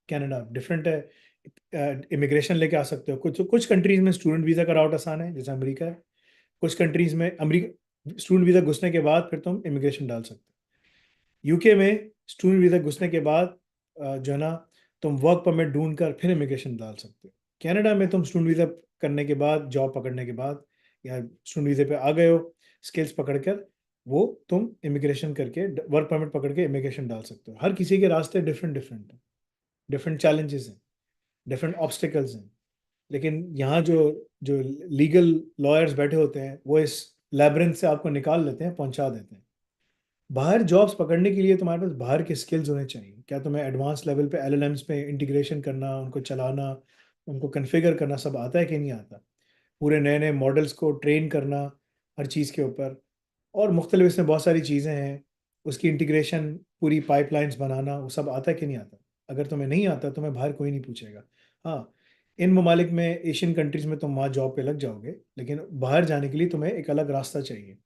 कनाडा डिफरेंट है, इमिग्रेशन लेके आ सकते हो। कुछ कुछ कंट्रीज में स्टूडेंट वीज़ा का राउट आसान है, जैसे अमेरिका है। कुछ कंट्रीज में अमेरिका स्टूडेंट वीज़ा घुसने के बाद फिर तुम इमिग्रेशन डाल सकते हो। यूके में स्टूडेंट वीज़ा घुसने के बाद जो है ना, तुम वर्क परमिट ढूंढ कर फिर इमिग्रेशन डाल सकते हो। कनाडा में तुम स्टूडेंट वीज़ा करने के बाद, जॉब पकड़ने के बाद, या स्टूडेंट वीज़े पे आ गए हो, स्किल्स पकड़कर, वो तुम इमिग्रेशन करके वर्क परमिट पकड़ के इमिग्रेशन डाल सकते हो। हर किसी के रास्ते डिफरेंट डिफरेंट हैं, डिफरेंट चैलेंजेस हैं, डिफरेंट ऑब्स्टिकल्स हैं। लेकिन यहाँ जो जो लीगल लॉयर्स बैठे होते हैं, वो इस लैब्रिंथ से आपको निकाल लेते हैं, पहुंचा देते हैं। बाहर जॉब्स पकड़ने के लिए तुम्हारे पास बाहर के स्किल्स होने चाहिए। क्या तुम्हें एडवांस लेवल पे LLMs पे इंटीग्रेशन करना, उनको चलाना, उनको कन्फिगर करना सब आता है कि नहीं आता? पूरे नए नए मॉडल्स को ट्रेन करना हर चीज़ के ऊपर, और मुख्तलिफ इसमें बहुत सारी चीज़ें हैं, उसकी इंटीग्रेशन, पूरी पाइपलाइंस बनाना, वो सब आता है कि नहीं आता? अगर तुम्हें नहीं आता, तुम्हें बाहर कोई नहीं पूछेगा। हाँ, इन ममालिक में, एशियन कंट्रीज़ में तुम वहाँ जॉब पे लग जाओगे, लेकिन बाहर जाने के लिए तुम्हें एक अलग रास्ता चाहिए।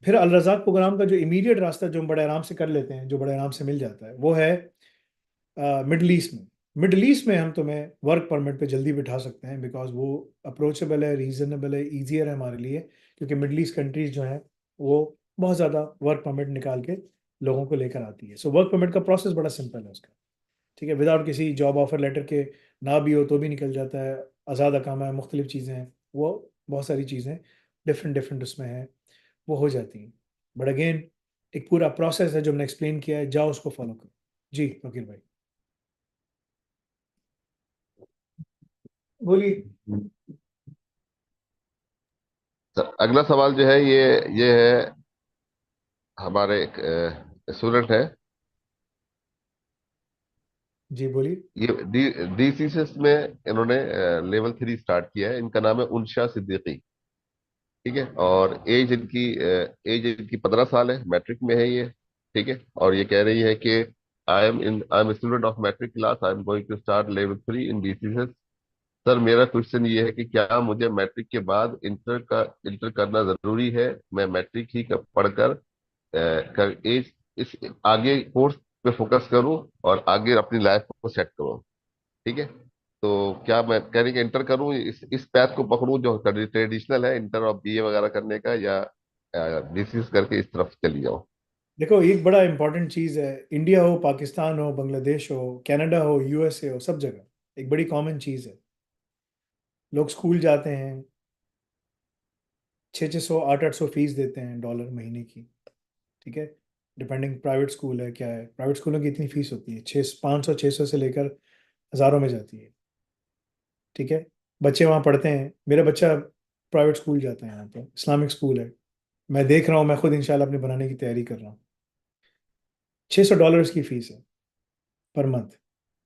फिर अल रज़ाक प्रोग्राम का जो इमीडिएट रास्ता, जो हम बड़े आराम से कर लेते हैं, जो बड़े आराम से मिल जाता है, वो है मिडल ईस्ट में। मिडल ईस्ट में हम तुम्हें वर्क परमिट पे जल्दी बिठा सकते हैं, बिकॉज वो अप्रोचेबल है, रीजनेबल है, ईजियर है हमारे लिए, क्योंकि मिडल ईस्ट कंट्रीज जो हैं वो बहुत ज़्यादा वर्क परमिट निकाल के लोगों को लेकर आती है। सो वर्क परमिट का प्रोसेस बड़ा सिंपल है उसका, ठीक है, विदाउट किसी जॉब ऑफर लेटर के, ना भी हो तो भी निकल जाता है। आज़ाद अकामा है, मुख्तलिफ चीज़ें हैं, वो बहुत सारी चीज़ें डिफरेंट डिफरेंट उसमें है, वो हो जाती हैं। बट अगेन एक पूरा प्रोसेस है जो मैंने एक्सप्लेन किया है, जाओ उसको फॉलो करो। जी वकील भाई बोलिए। अगला सवाल जो है ये है, हमारे एक स्टूडेंट है, जी बोलिए। ये डीसीएस में इन्होंने लेवल 3 स्टार्ट किया है। इनका नाम है उनशा सिद्दीकी। ठीक है, और एज इनकी 15 साल है, मैट्रिक में है ये। ठीक है, और ये कह रही है कि I am student of matric class, I am going to start level 3 in DCS. Sir मेरा क्वेश्चन ये है कि क्या मुझे मैट्रिक के बाद इंटर करना जरूरी है? मैं मैट्रिक ही पढ़कर एज इस आगे कोर्स पे फोकस करूं और आगे अपनी लाइफ को सेट करूं। ठीक है, तो क्या मैं कह रही कि इंटर करूं, इस पैथ को पकड़ूं जो ट्रेडिशनल है, इंटर और बीए वगैरह करने का, या डीसीएस करके इस तरफ चली जाऊं? देखो एक बड़ा इंपॉर्टेंट चीज़ है, इंडिया हो, पाकिस्तान हो, बांग्लादेश हो, कनाडा हो, यूएसए हो, सब जगह एक बड़ी कॉमन चीज़ है। लोग स्कूल जाते हैं, 600 800 फीस देते हैं डॉलर महीने की। ठीक है, डिपेंडिंग प्राइवेट स्कूल है क्या है, प्राइवेट स्कूलों की इतनी फीस होती है, 500 600 से लेकर हज़ारों में जाती है। ठीक है, बच्चे वहाँ पढ़ते हैं, मेरा बच्चा प्राइवेट स्कूल जाता है, यहाँ पे इस्लामिक स्कूल है। मैं देख रहा हूँ, मैं खुद इंशाल्लाह अपने बनाने की तैयारी कर रहा हूँ। $600 की फ़ीस है पर मंथ।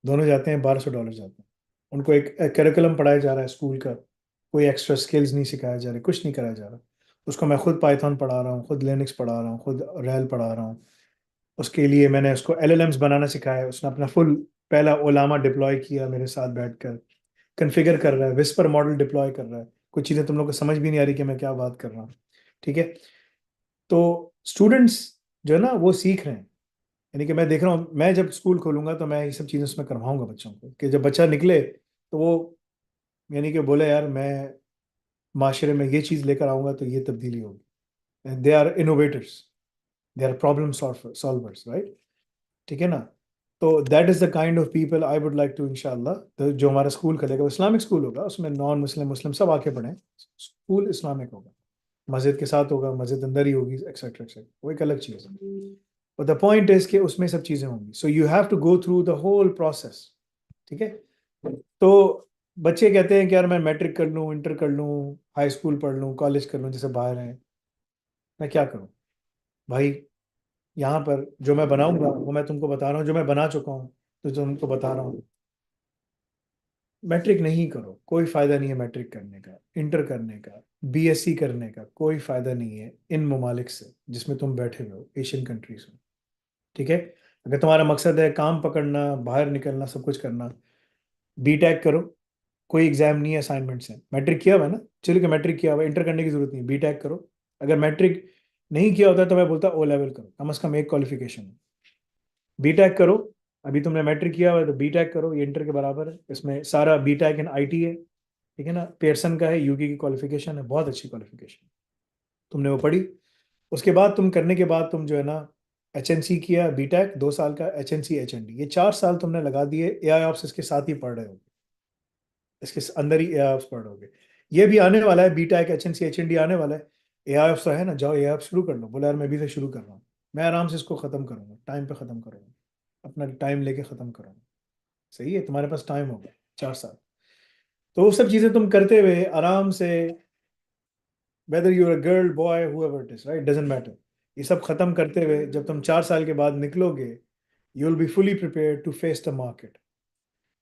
दोनों जाते हैं, $1200 जाते हैं। उनको एक करिकुलम पढ़ाया जा रहा है स्कूल का, कोई एक्स्ट्रा स्किल्स नहीं सिखाया जा रहा, कुछ नहीं कराया जा रहा। उसको मैं खुद पाइथन पढ़ा रहा हूँ, खुद लिनक्स पढ़ा रहा हूँ, खुद रेल पढ़ा रहा हूँ। उसके लिए मैंने उसको एलएलएम्स बनाना सिखाया है। उसने अपना फुल पहला ओलामा डिप्लॉय किया मेरे साथ बैठकर, कन्फिगर कर रहा है, विस्पर मॉडल डिप्लॉय कर रहा है। कुछ चीज़ें तुम लोग को समझ भी नहीं आ रही कि मैं क्या बात कर रहा हूँ। ठीक है, तो स्टूडेंट्स जो है ना वो सीख रहे हैं। यानी कि मैं देख रहा हूँ, मैं जब स्कूल खोलूंगा तो मैं ये सब चीज़ें उसमें करवाऊंगा बच्चों को, कि जब बच्चा निकले तो वो यानी कि बोले यार मैं माशरे में ये चीज़ लेकर आऊंगा तो ये तब्दीली होगी। They are innovators, they are problem solvers, right? ठीक है ना? तो that is the kind of people I would like to इंशाल्लाह। तो जो हमारा स्कूल खुलेगा वो इस्लामिक स्कूल होगा, उसमें नॉन मुस्लिम मुस्लिम सब आके पढ़ें। स्कूल इस्लामिक होगा, मस्जिद के साथ होगा, मस्जिद अंदर ही होगी, एक्सेट्रा एक्सेट्रा, वो एक अलग चीज़ है। बट द पॉइंट इज कि उसमें सब चीज़ें होंगी, so you have to go through the whole process. ठीक है, तो बच्चे कहते हैं कि यार मैं मैट्रिक कर लूँ, इंटर कर लूँ, हाई स्कूल पढ़ लूँ, कॉलेज कर लूँ, जैसे बाहर हैं। मैं क्या करूँ भाई? यहाँ पर जो मैं बनाऊंगा वो मैं तुमको बता रहा हूँ, जो मैं बना चुका हूँ तो तुमको बता रहा हूँ। मैट्रिक नहीं करो, कोई फ़ायदा नहीं है मैट्रिक करने का, इंटर करने का, बीएससी करने का कोई फ़ायदा नहीं है इन ममालिक से जिसमें तुम बैठे हुए हो, एशियन कंट्रीज में। ठीक है, अगर तुम्हारा मकसद है काम पकड़ना, बाहर निकलना, सब कुछ करना, बीटेक करो। कोई एग्जाम नहीं है, असाइनमेंट्स हैं। मैट्रिक किया हुआ है ना, चलो कि मैट्रिक किया हुआ है, इंटर करने की जरूरत नहीं, बीटेक करो। अगर मैट्रिक नहीं किया होता तो मैं बोलता ओ लेवल करो, कम से कम एक क्वालिफिकेशन है। बीटेक करो, अभी तुमने मैट्रिक किया हुआ है तो बीटेक करो, ये इंटर के बराबर है। इसमें सारा बीटेक इन आईटी है। ठीक है ना, पेयरसन का है, यूके की क्वालिफिकेशन है, बहुत अच्छी क्वालिफिकेशन, तुमने वो पढ़ी। उसके बाद तुम करने के बाद तुम जो है ना एचएनसी किया, बीटेक 2 साल का, एचएनसी एचएनडी, ये 4 साल तुमने लगा दिए। एआई ऑप्स इसके साथ ही पढ़ रहे हो, इसके अंदर ही एआई ऑप्स पढ़ोगे। ये भी आने वाला है, बीटेक एचएनसी एचएनडी आने वाला है। एआई ऑप्स तो है ना, जाओ एआई ऑप्स शुरू कर लो। बोला यार मैं भी से शुरू कर रहा हूँ, मैं आराम से इसको खत्म करूंगा, टाइम पे खत्म करूंगा, अपना टाइम लेके खत्म करूंगा। सही है, तुम्हारे पास टाइम होगा 4 साल। तो वो सब चीजें तुम करते हुए आराम से, whether you are a girl boy whoever it is, right, doesn't matter, ये सब खत्म करते हुए जब तुम 4 साल के बाद निकलोगे, you will be fully prepared to face the market.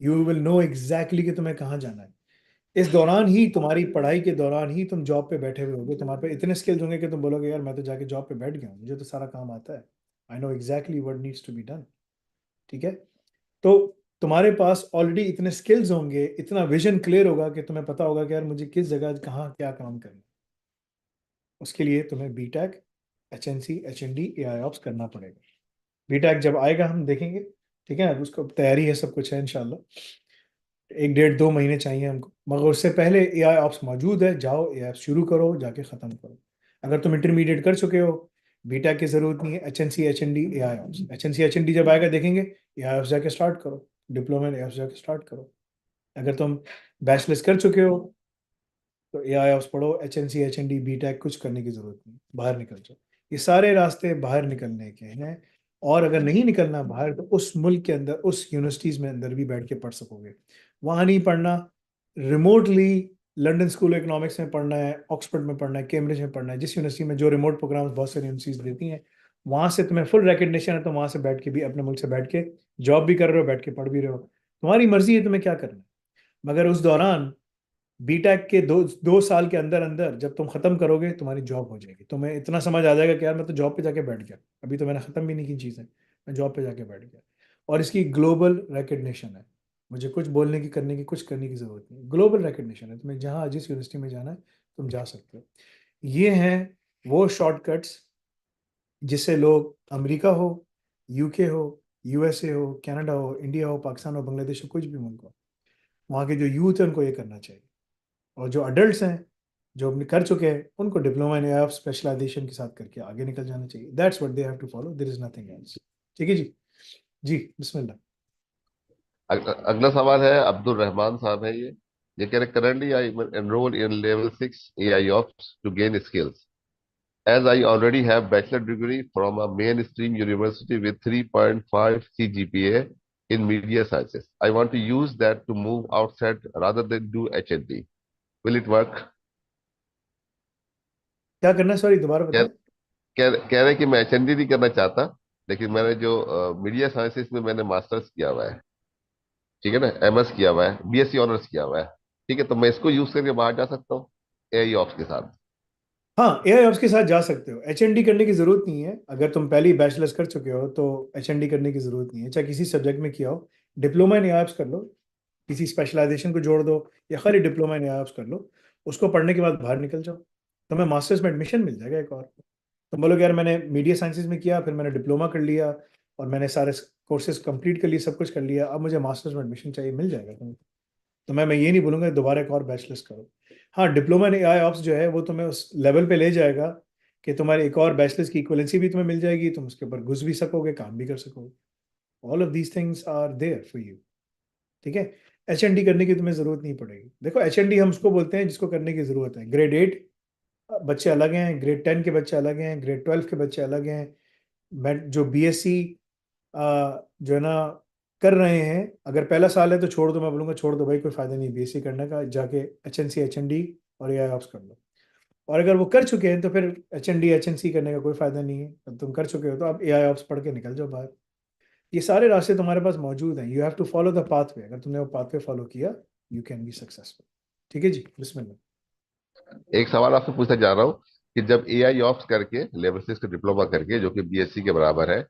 You will know exactly कि तुम्हें कहाँ जाना है। इस दौरान ही, तुम्हारी पढ़ाई के दौरान ही तुम जॉब पे बैठे हुए होगे, तुम्हारे पे इतने स्किल्स होंगे कि तुम बोलोगे यार मैं तो जाके जॉब पे बैठ गया हूँ, मुझे तो सारा काम आता है, I know exactly what needs to be done. ठीक है, तो तुम्हारे पास ऑलरेडी इतने स्किल्स होंगे, इतना विजन क्लियर होगा कि तुम्हें पता होगा कि यार मुझे किस जगह कहाँ क्या काम करना है। उसके लिए तुम्हें बीटेक, एचएनसी एचएनडी एआई ऑप्स करना पड़ेगा। बीटेक जब आएगा हम देखेंगे। ठीक है ना, उसको तैयारी है, सब कुछ है इंशाल्लाह। 1 1.5 2 महीने चाहिए हमको, मगर उससे पहले एआई ऑप्स मौजूद है, जाओ एआई शुरू करो, जाके ख़त्म करो। अगर तुम इंटरमीडिएट कर चुके हो, बीटेक की ज़रूरत नहीं है। एचएनसी एचएनडी एआई ऑप्स, एचएनसी एचएनडी जब आएगा देखेंगे, एआई ऑप्स जाके स्टार्ट करो, डिप्लोमा एआई ऑप्स जाके स्टार्ट करो। अगर तुम बैचलर्स कर चुके हो, तो AI ऑप्स पढ़ो, HNC HND BTech कुछ करने की जरूरत नहीं, बाहर निकल जाओ। ये सारे रास्ते बाहर निकलने के हैं, और अगर नहीं निकलना बाहर तो उस मुल्क के अंदर उस यूनिवर्सिटीज़ में अंदर भी बैठ के पढ़ सकोगे। वहाँ नहीं पढ़ना, remotely London school of economics में पढ़ना है, ऑक्सफोर्ड में पढ़ना है, कैम्ब्रिज में पढ़ना है, जिस यूनिवर्सिटी में जो रिमोट प्रोग्राम्स बहुत सारी यूनिवर्सिटीज देती हैं, वहाँ से तुम्हें फुल रिकग्निशन है, तो वहाँ से बैठ के भी अपने मुल्क से बैठ के जॉब भी कर रहे हो, बैठ के पढ़ भी रहे हो, तुम्हारी मर्जी है तुम्हें क्या करना है। मगर उस दौरान बीटेक के 2 साल के अंदर अंदर जब तुम खत्म करोगे तुम्हारी जॉब हो जाएगी, तुम्हें इतना समझ आ जाएगा कि यार मैं तो जॉब पे जाके बैठ गया, अभी तो मैंने खत्म भी नहीं की चीज़ें, मैं जॉब पे जाके बैठ गया। और इसकी ग्लोबल रिकग्निशन है, मुझे कुछ बोलने की करने की कुछ करने की जरूरत नहीं, ग्लोबल रिकग्निशन है, तुम्हें जहाँ जिस यूनिवर्सिटी में जाना है तुम जा सकते हो। ये हैं वो शॉर्टकट्स जिससे लोग अमेरिका हो, यूके हो, USA हो, कनाडा हो, इंडिया हो, पाकिस्तान हो, बांग्लादेश हो, कुछ भी मुल्क हो, वहाँ के जो यूथ है उनको ये करना चाहिए। और जो अडल्ट्स हैं जो अपने कर चुके हैं उनको diploma in AI of specialization के साथ करके आगे निकल जाना चाहिए। That's what they have to follow, there is nothing else. ठीक है जी, जी बिस्मिल्लाह। अगला सवाल है, अब्दुल रहमान साहब है ये कह रहे currently I enroll in level 6 AI ops to gain skills as I already have bachelor degree from a mainstream university with 3.5 CGPA in media sciences. I want to use that to move outside rather than do HND. Will it work? क्या करना है, सॉरी दोबारा कह बताएं। कह रहे कि मैं HND नहीं करना चाहता, लेकिन मैंने जो मीडिया साइंसेस में मैंने मास्टर्स किया हुआ है, ठीक है ना, MS किया हुआ है, BSc ऑनर्स किया हुआ है, ठीक है, तो मैं इसको यूज करके बाहर जा सकता हूँ AI ऑप्स के साथ। हाँ, AI ऑप्स के साथ जा सकते हो, HND करने की जरूरत नहीं है। अगर तुम पहले ही बैचलर्स कर चुके हो तो HND करने की जरूरत नहीं है, चाहे किसी सब्जेक्ट में किया हो। डिप्लोमा इन AI ऑप्स कर लो, किसी स्पेशलाइजेशन को जोड़ दो, या खाली डिप्लोमा इन AI ऑप्स कर लो, उसको पढ़ने के बाद बाहर निकल जाओ, तुम्हें मास्टर्स में एडमिशन मिल जाएगा एक और। तुम बोलोगे यार मैंने मीडिया साइंसेज में किया, फिर मैंने डिप्लोमा कर लिया, और मैंने सारे कोर्सेज कंप्लीट कर लिए, सब कुछ कर लिया, अब मुझे मास्टर्स में एडमिशन चाहिए, मिल जाएगा तुम्हें। तो मैं ये नहीं बोलूँगा कि दोबारा एक और बैचलर्स करो। हाँ, डिप्लोमा इन AI ऑप्स जो है वो तुम्हें उस लेवल पे ले जाएगा कि तुम्हारे एक और बैचलर्स की इक्वलेंसी भी तुम्हें मिल जाएगी, तुम उसके ऊपर घुस भी सकोगे, काम भी कर सकोगे। All of these things are there for you. ठीक है, HND करने की तुम्हें जरूरत नहीं पड़ेगी। देखो HND हम उसको बोलते हैं जिसको करने की जरूरत है। ग्रेड 8 बच्चे अलग हैं, ग्रेड 10 के बच्चे अलग हैं, ग्रेड 12 के बच्चे अलग हैं। मैं जो BSc जो है ना कर रहे हैं, अगर पहला साल है तो छोड़ दो, मैं बोलूँगा छोड़ दो भाई, कोई फायदा नहीं BSc करने का, जाके HNC HND और AI ऑप्स कर लो। और अगर वो कर चुके हैं तो फिर HND HNC करने का कोई फायदा नहीं है। अब तुम कर चुके हो तो आप AI ऑप्स पढ़ के निकल जाओ बाहर। ये सारे रास्ते तुम्हारे पास मौजूद हैं, you have to follow the pathway. अगर तुमने वो पाथवे फॉलो किया यू कैन बी सक्सेसफुल। ठीक है जी, बिस्मिल्लाह। एक सवाल आपसे पूछना चाह रहा हूँ कि जब AI ऑप्स करके लेवल 6 का डिप्लोमा करके, जो कि BSc के बराबर है,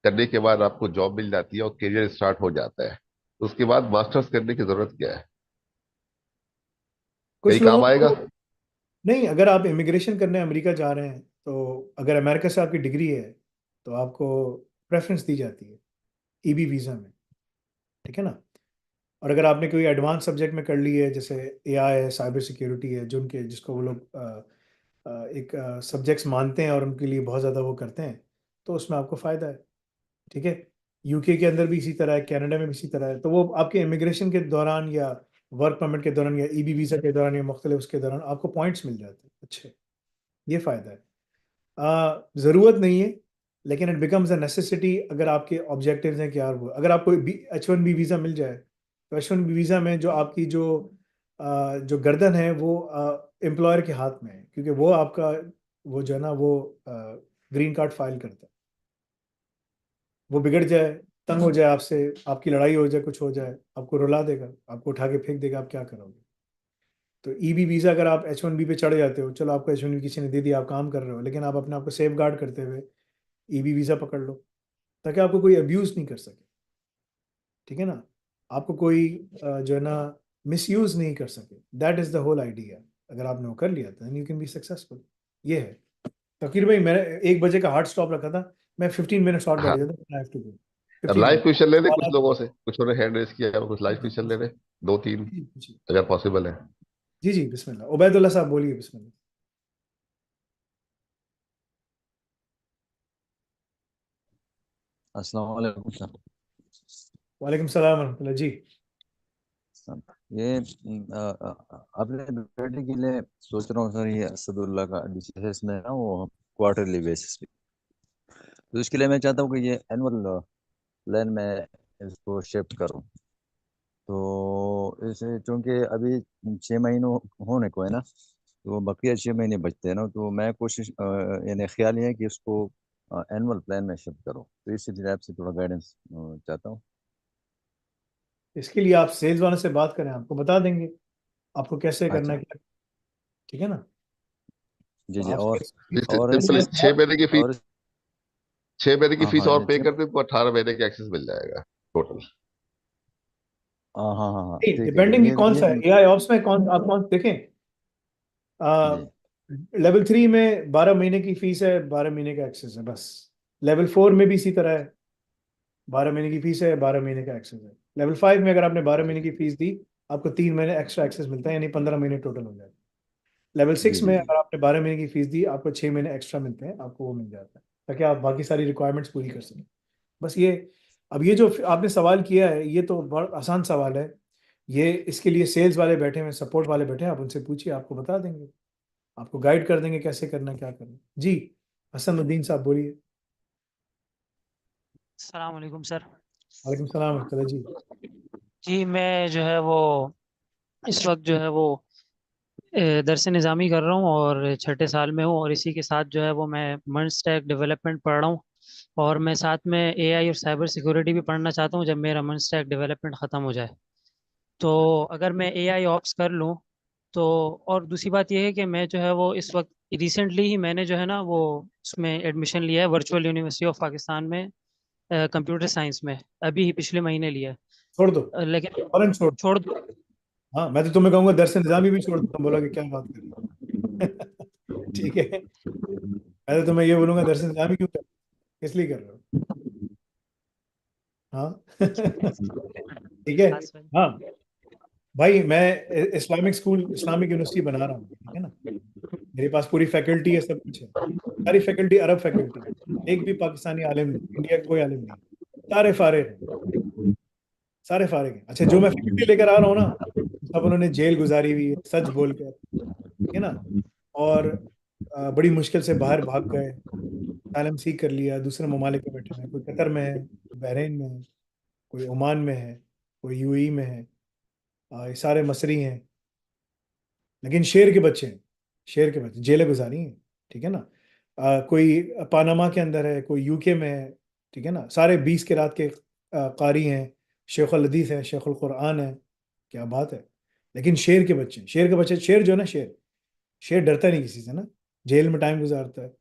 करने के बाद आपको जॉब मिल जाती है और करियर स्टार्ट हो जाता है, तो उसके बाद मास्टर्स करने की जरूरत क्या है? कहीं कुछ लोगों काम आएगा? को नहीं, अगर आप इमिग्रेशन करने अमेरिका जा रहे हैं तो अगर अमेरिका से आपकी डिग्री है तो आपको प्रेफरेंस दी जाती है EB वीज़ा में। ठीक है ना। और अगर आपने कोई एडवांस सब्जेक्ट में कर ली है, जैसे AI है, साइबर सिक्योरिटी है, जो उनके जिसको वो लोग एक सब्जेक्ट्स मानते हैं और उनके लिए बहुत ज़्यादा वो करते हैं, तो उसमें आपको फ़ायदा है। ठीक है, UK के अंदर भी इसी तरह है, कनाडा में भी इसी तरह है। तो वो आपके इमिग्रेशन के दौरान या वर्क परमिट के दौरान या EB वीज़ा के दौरान या मुख्तलिफ उसके दौरान आपको पॉइंट्स मिल जाते हैं अच्छे। ये फ़ायदा है। ज़रूरत नहीं है, लेकिन इट बिकम्स अ नेसेसिटी अगर आपके ऑब्जेक्टिव्स हैं कि यार वो अगर आपको H1B वीज़ा मिल जाए, तो H1B वीज़ा में जो आपकी जो गर्दन है वो एम्प्लॉयर के हाथ में है, क्योंकि वो आपका वो जो है ना वो ग्रीन कार्ड फाइल करता है। वो बिगड़ जाए, तंग हो जाए आपसे, आपकी लड़ाई हो जाए, कुछ हो जाए, आपको रुला देगा, आपको उठा के फेंक देगा, आप क्या करोगे। तो EB वीज़ा अगर आप H1B पे चढ़ जाते हो, चलो आपको H1B किसी ने दे दिया, आप काम कर रहे हो, लेकिन आप अपने आप को सेफ गार्ड करते हुए EB वीज़ा पकड़ लो, ताकि आपको कोई अब्यूज़ नहीं कर सके। ठीक है ना, आपको कोई जो है ना मिसयूज़ नहीं कर सके। That is the whole idea. अगर आपने वो कर लिया तो यू कैन बी सक्सेसफुल। ये है। तकीर भाई, मैंने 1 बजे का हार्ड स्टॉप रखा था, मैं 15 मिनट्स और बैठ हाँ, जाता, आई हैव टू गो। अब 15 लाइव मिनट क्वेश्चन ले ले कुछ सवाल। लोगों से, कुछ ने हैंड रेस किया, कुछ लाइव क्वेश्चन ले ले, 2-3 जी जी अगर पॉसिबल है। जी जी, बिस्मिल्लाह। उबैदुल्ला साहब बोलिए, बिस्मिल्लाह। अस्सलाम वालेकुम सर। वालेकुम सलाम वरहमतुल्लाह जी। ये अपने बेटे के लिए सोच रहा हूँ सर, ये असदुल्ला का DCSS में ना वो क्वार्टरली बेसिस पे, तो इसके लिए मैं चाहता हूँ कि ये एनुअल प्लान में इसको शिफ्ट करूँ। तो इसे चूंकि अभी 6 महीनों होने को है ना, तो बकिया 6 महीने बचते हैं ना, तो मैं कोशिश यानी ख्याल ये है कि उसको एनुअल प्लान में शिफ्ट करूँ। तो इसी लिए आपसे थोड़ा गाइडेंस चाहता हूँ। इसके लिए आप सेल्स वाले से बात करें, आपको बता देंगे आपको कैसे करना अच्छा। है क्या। ठीक है ना। जी जी। आप और सिंपल इसमें 6 महीने की फीस, और 6 महीने की हाँ फीस हाँ और पे 6 कर दे तो 18 महीने का एक्सेस मिल जाएगा टोटल। हाँ हाँ हाँ हाँ, नहीं, ठीक है। डिपेंडिंग कौन ये सा है एआई ऑप्स में, कौन आप कौन देखें। जी लेवल 3 में 12 महीने की फीस है, 12 महीने का एक्सेस है बस। लेवल 4 में भी इसी तरह है, 12 महीने की फीस है, 12 महीने का एक्सेस है। लेवल 5 में अगर आपने 12 महीने की फीस दी, आपको 3 महीने एक्स्ट्रा एक्सेस मिलता है, यानी 15 महीने टोटल हो जाएगा। लेवल जी 6 जी में जी। अगर आपने 12 महीने की फीस दी, आपको 6 महीने एक्स्ट्रा मिलते हैं, आपको वो मिल जाता है, ताकि आप बाकी सारी रिक्वायरमेंट्स पूरी कर सकें। बस ये, अब ये जो आपने सवाल किया है, ये तो बहुत आसान सवाल है। ये इसके लिए सेल्स वाले बैठे हैं, सपोर्ट वाले बैठे हैं, आप उनसे पूछिए, आपको बता देंगे, आपको गाइड कर देंगे कैसे करना क्या करना। जी, हसनुद्दीन साहब बोलिए। अस्सलाम वालेकुम सर। वालेकुम सलाम अख्तर जी। जी मैं जो है वो इस वक्त जो है वो दरस निज़ामी कर रहा हूँ और छठे साल में हूँ, और इसी के साथ जो है वो मैं मर्ज स्टैक डेवलपमेंट पढ़ रहा हूँ, और मैं साथ में एआई और साइबर सिक्योरिटी भी पढ़ना चाहता हूँ जब मेरा मर्ज स्टैक डेवलपमेंट ख़त्म हो जाए। तो अगर मैं एआई ऑप्स कर लूँ तो, और दूसरी बात यह है कि मैं जो है वो इस वक्त रिसेंटली ही मैंने जो है ना वो उसमें एडमिशन लिया है वर्चुअल यूनिवर्सिटी ऑफ पाकिस्तान में, कंप्यूटर साइंस में, अभी ही पिछले महीने लिया है। छोड़ दो, लेकिन फौरन छोड़ दो। छोड़ दूँ? हाँ, मैं तो तुम्हें कहूंगा दरस निजामी भी छोड़ दो, तुम बोलोगे क्या बात कर रही हो। ठीक है, मैं तो तुम्हें ये बोलूंगा दरस निजामी क्यों कर रहे हो? किस लिए कर रहे हो? हाँ। ठीक है। खास भाई। हाँ भाई, मैं इस्लामिक स्कूल, इस्लामिक यूनिवर्सिटी बना रहा हूँ, ठीक है ना। मेरे पास पूरी फैकल्टी है, सब कुछ है। सारी फैकल्टी अरब फैकल्टी है, एक भी पाकिस्तानी आलिम नहीं, इंडिया का कोई आलिम नहीं, सारे फारिग हैं, सारे फारिग हैं। अच्छा, जो मैं फैकल्टी लेकर आ रहा हूँ ना, सब उन्होंने जेल गुजारी हुई है सच बोलकर, ठीक है ना। और बड़ी मुश्किल से बाहर भाग गए, asylum सीख कर लिया, दूसरे ममालिक में बैठे हैं, कोई कतर में है, कोई बहरीन में है, कोई ओमान में है, कोई यूएई में है। ये सारे मसरी हैं, लेकिन शेर के बच्चे हैं, शेर के बच्चे जेलें गुजारी हैं, ठीक है ना। कोई पानामा के अंदर है, कोई यूके में है, ठीक है ना। सारे 20 के रात के कारी हैं, शेखुल हदीस है, शेखुल कुरान है, क्या बात है। लेकिन शेर के बच्चे हैं, शेर के बच्चे, शेर जो है ना, शेर, शेर डरता नहीं किसी से ना, जेल में टाइम गुजारता है।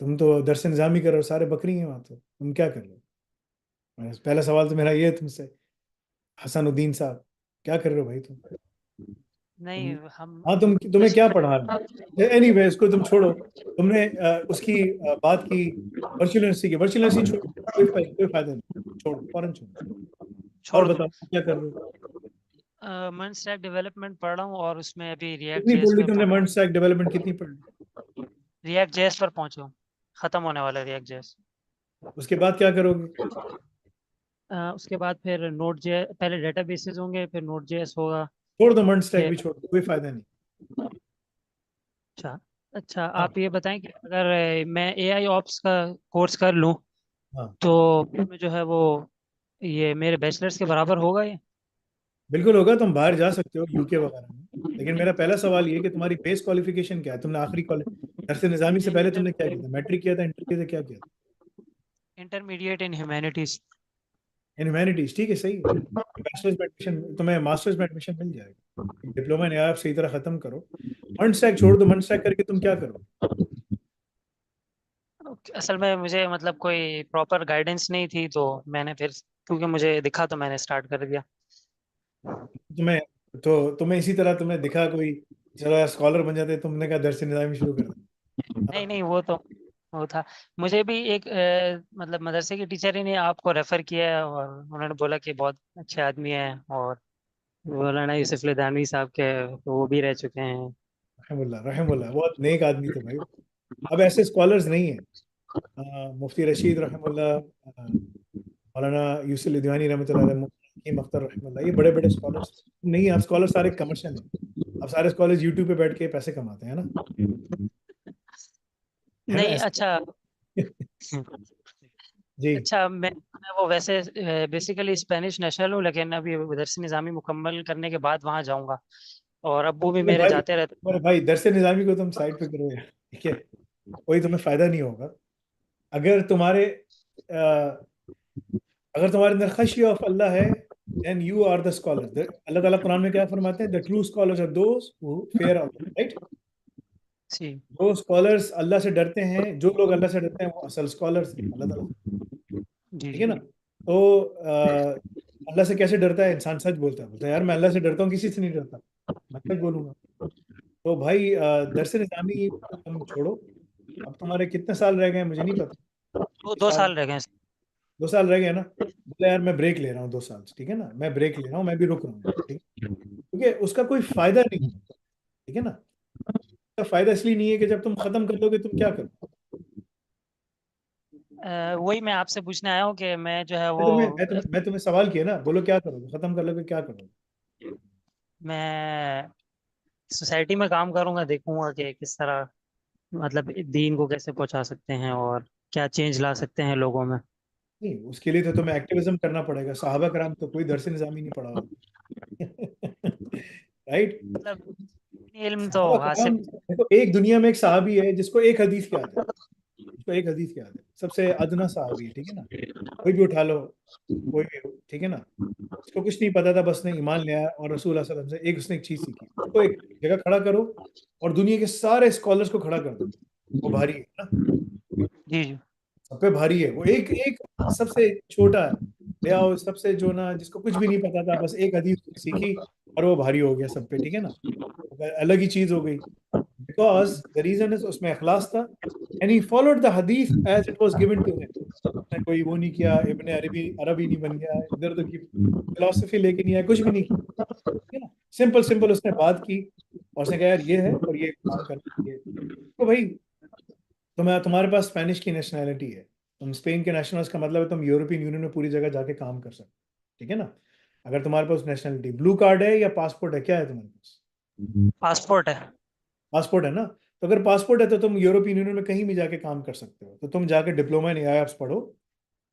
तुम तो दरस निज़ामी कर रहे हो, सारे बकरी हैं वहाँ, तो तुम क्या कर रहे हो? पहला सवाल तो मेरा ये है तुमसे, हसनुद्दीन साहब, क्या कर रहे हो भाई नहीं तुम? हम हाँ, तुम्हें बस क्या पढ़ा है? एनीवे, इसको तुम छोड़ो। तुमने उसकी बात की, वर्चुअल यूनिवर्सिटी की, वर्चुअल यूनिवर्सिटी छोड़ो, कोई फायदा नहीं, छोड़ो, फौरन छोड़ो। और छोड़ दूँ? बताओ क्या कर रहे हो? मैं स्टैक डेवलपमेंट पढ़ रहा हूँ और उसमें अभी रिएक्ट कितनी जेएस पढ़ ली पे तुमने, मर्ज स्टैक डेवलपमेंट कितनी पढ़ ली? रिएक्ट जेएस पर पहुंचे हूँ, खत्म होने वाला है रिएक्ट जेएस। उसके बाद क्या करोगे? उसके बाद फिर नोड जे, पहले डेटाबेसेस होंगे, फिर नोड जेएस होगा, छोड़ दो, मर्ज स्टैक फिर। भी छोड़ दो, कोई फायदा नहीं। अच्छा। अच्छा, हाँ आप ये बताएं कि अगर मैं एआई ऑप्स का कोर्स कर लूँ हाँ, तो मैं जो है वो ये मेरे बैचलर्स के बराबर होगा ये? बिल्कुल होगा, तुम बाहर जा सकते हो यूके वगैरह में। लेकिन मेरा पहला सवाल ये है कि तुम्हारी बेस क्वालिफिकेशन क्या है, तुमने आखिरी कॉलेज दरस निज़ामी से पहले तुमने क्या किया था? मैट्रिक किया था, इंटर किया था, क्या किया था? इंटरमीडिएट इन ह्यूमैनिटीज। इन ह्यूमैनिटीज, ठीक है, सही है। बैचलर्स में एडमिशन, तुम्हें मास्टर्स में एडमिशन मिल जाएगा। डिप्लोमा ने आप सही तरह खत्म करो, मन स्टैक छोड़ दो। मन स्टैक करके तुम क्या करो? असल में मुझे मतलब कोई प्रॉपर गाइडेंस नहीं थी, तो मैंने फिर, क्योंकि मुझे दिखा तो मैंने स्टार्ट कर दिया। तुम्हें, तो तुम्हें इसी तरह तुम्हें दिखा कोई, चलो यार स्कॉलर बन जाते, तुमने कहा दरस निज़ामी शुरू कर दो। नहीं हाँ, नहीं, वो तो वो था। मुझे भी एक मतलब मदरसे की टीचर ही ने आपको रेफर किया है, और उन्होंने बोला कि बहुत अच्छे आदमी हैं, और मौलाना यूसुफ लधानवी साहब के तो वो भी रह चुके हैं। रहमुल्लाह रहमुल्लाह, बहुत नेक आदमी थे भाई। अब ऐसे स्कॉलर्स नहीं है। मुफ्ती रशीद रहमुल्लाह, मौलाना यूसुफ लिधवानी रहमतुल्लाह अलैह, हकीम अख्तर रहमतुल्लाह, ये बड़े बड़े स्कॉलर्स नहीं, आप स्कॉलर सारे कमर्शियल हैं, अब सारे स्कॉलर्स यूट्यूब पे बैठ के पैसे कमाते हैं ना, है ना नहीं ऐसा। अच्छा। जी अच्छा मैं वो वैसे बेसिकली स्पेनिश नेशनल हूँ, लेकिन अभी दरस निज़ामी मुकम्मल करने के बाद वहाँ जाऊँगा, और अब्बू भी अरे मेरे भाई, जाते रहते। अरे भाई दरस निज़ामी को तुम साइड पे करो यार, ठीक है, कोई तुम्हें फायदा नहीं होगा। अगर तुम्हारे अ, अगर तुम्हारे अंदर खशिया ऑफ अल्लाह है, then you are the scholar. अल्लाह ताला कुरान में क्या फरमाते हैं, the true scholars are those who fear अल्लाह, राइट। जी जो स्कॉलर्स अल्लाह से डरते हैं, जो लोग अल्लाह से डरते हैं वो असल स्कॉलर्स हैं अल्लाह ताला से, जी ठीक जी। है ना। तो अल्लाह से कैसे डरता है इंसान? सच बोलता है, बोलता है यार मैं अल्लाह से डरता हूँ, किसी से नहीं डरता, मैं सच बोलूंगा। तो भाई दरस निज़ामी तुम छोड़ो, अब तुम्हारे कितने साल रह गए हैं मुझे नहीं पता, दो साल, साल रह गए। 2 साल रह गए ना, बोला यार मैं ब्रेक ले रहा हूँ 2 साल से, ठीक है ना, मैं ब्रेक ले रहा हूँ, मैं भी रुक रहा हूँ, ठीक है, क्योंकि उसका कोई फायदा नहीं है, ठीक है ना। उसका फायदा इसलिए नहीं है कि जब तुम खत्म कर दोगे तुम क्या करो। वही मैं आपसे पूछने आया हूँ कि मैं जो है मैं वो तुम्हें मैं तुम्हें मैं तुम्हें सवाल किया ना, बोलो क्या करोगे, खत्म कर लोगे क्या करोगे। मैं सोसाइटी में काम करूंगा, देखूंगा कि किस तरह मतलब दीन को कैसे पहुंचा सकते हैं और क्या चेंज ला सकते हैं लोगों में। नहीं, उसके लिए तो तुम्हें एक्टिविज्म करना पड़ेगा, सहाबा कराम तो कोई दरस निज़ामी नहीं पढ़ा होगा राइट। मतलब इल्म तो सहाबा कराम, हासिल। देखो एक दुनिया में एक सहाबी है जिसको एक हदीस याद है, जिसको एक हदीस याद है, सबसे अदना सहाबी है, ठीक है ना, कोई भी उठा लो, कोई भी हो, ठीक है ना, उसको कुछ नहीं पता था, बस ने ईमान लिया और रसूल सल्लल्लाहु अलैहि वसल्लम से एक उसने एक चीज सीखी, उसको एक जगह खड़ा करो और दुनिया के सारे स्कॉलर्स को खड़ा कर दो, वो भारी है ना, जी जी। सब पे भारी है, वो एक एक सबसे छोटा है, ले आओ सबसे जो ना जिसको कुछ भी नहीं पता था, बस एक हदीस सीखी और वो भारी हो गया सब पे, ठीक है ना, अलग ही चीज हो गई। बिकॉज द रीजन इज उसमें इखलास था, and he followed the hadith as it was given to him, उसने कोई वो नहीं किया, इब्ने अरबी अरबी नहीं बन गया, इधर उधर की फिलोसफी लेके नहीं आया, कुछ भी नहीं किया, ठीक है ना, सिंपल सिंपल उसने बात की और उसने कहा यार ये है और ये काम करना है। तो भाई तुम्हारे पास स्पेनिश की नेशनैलिटी है, तुम स्पेन के नेशनल्स का मतलब है तुम यूरोपियन यूनियन में पूरी जगह जाके काम कर सकते, ठीक है ना। अगर तुम्हारे पास नेशनैलिटी ब्लू कार्ड है या पासपोर्ट है, क्या है तुम्हारे पास? पासपोर्ट है। पासपोर्ट है ना, तो अगर पासपोर्ट है तो तुम यूरोपियन यूनियन में कहीं भी जाके काम कर सकते हो, तो तुम जाके डिप्लोमा इन एआईएप्स पढ़ो।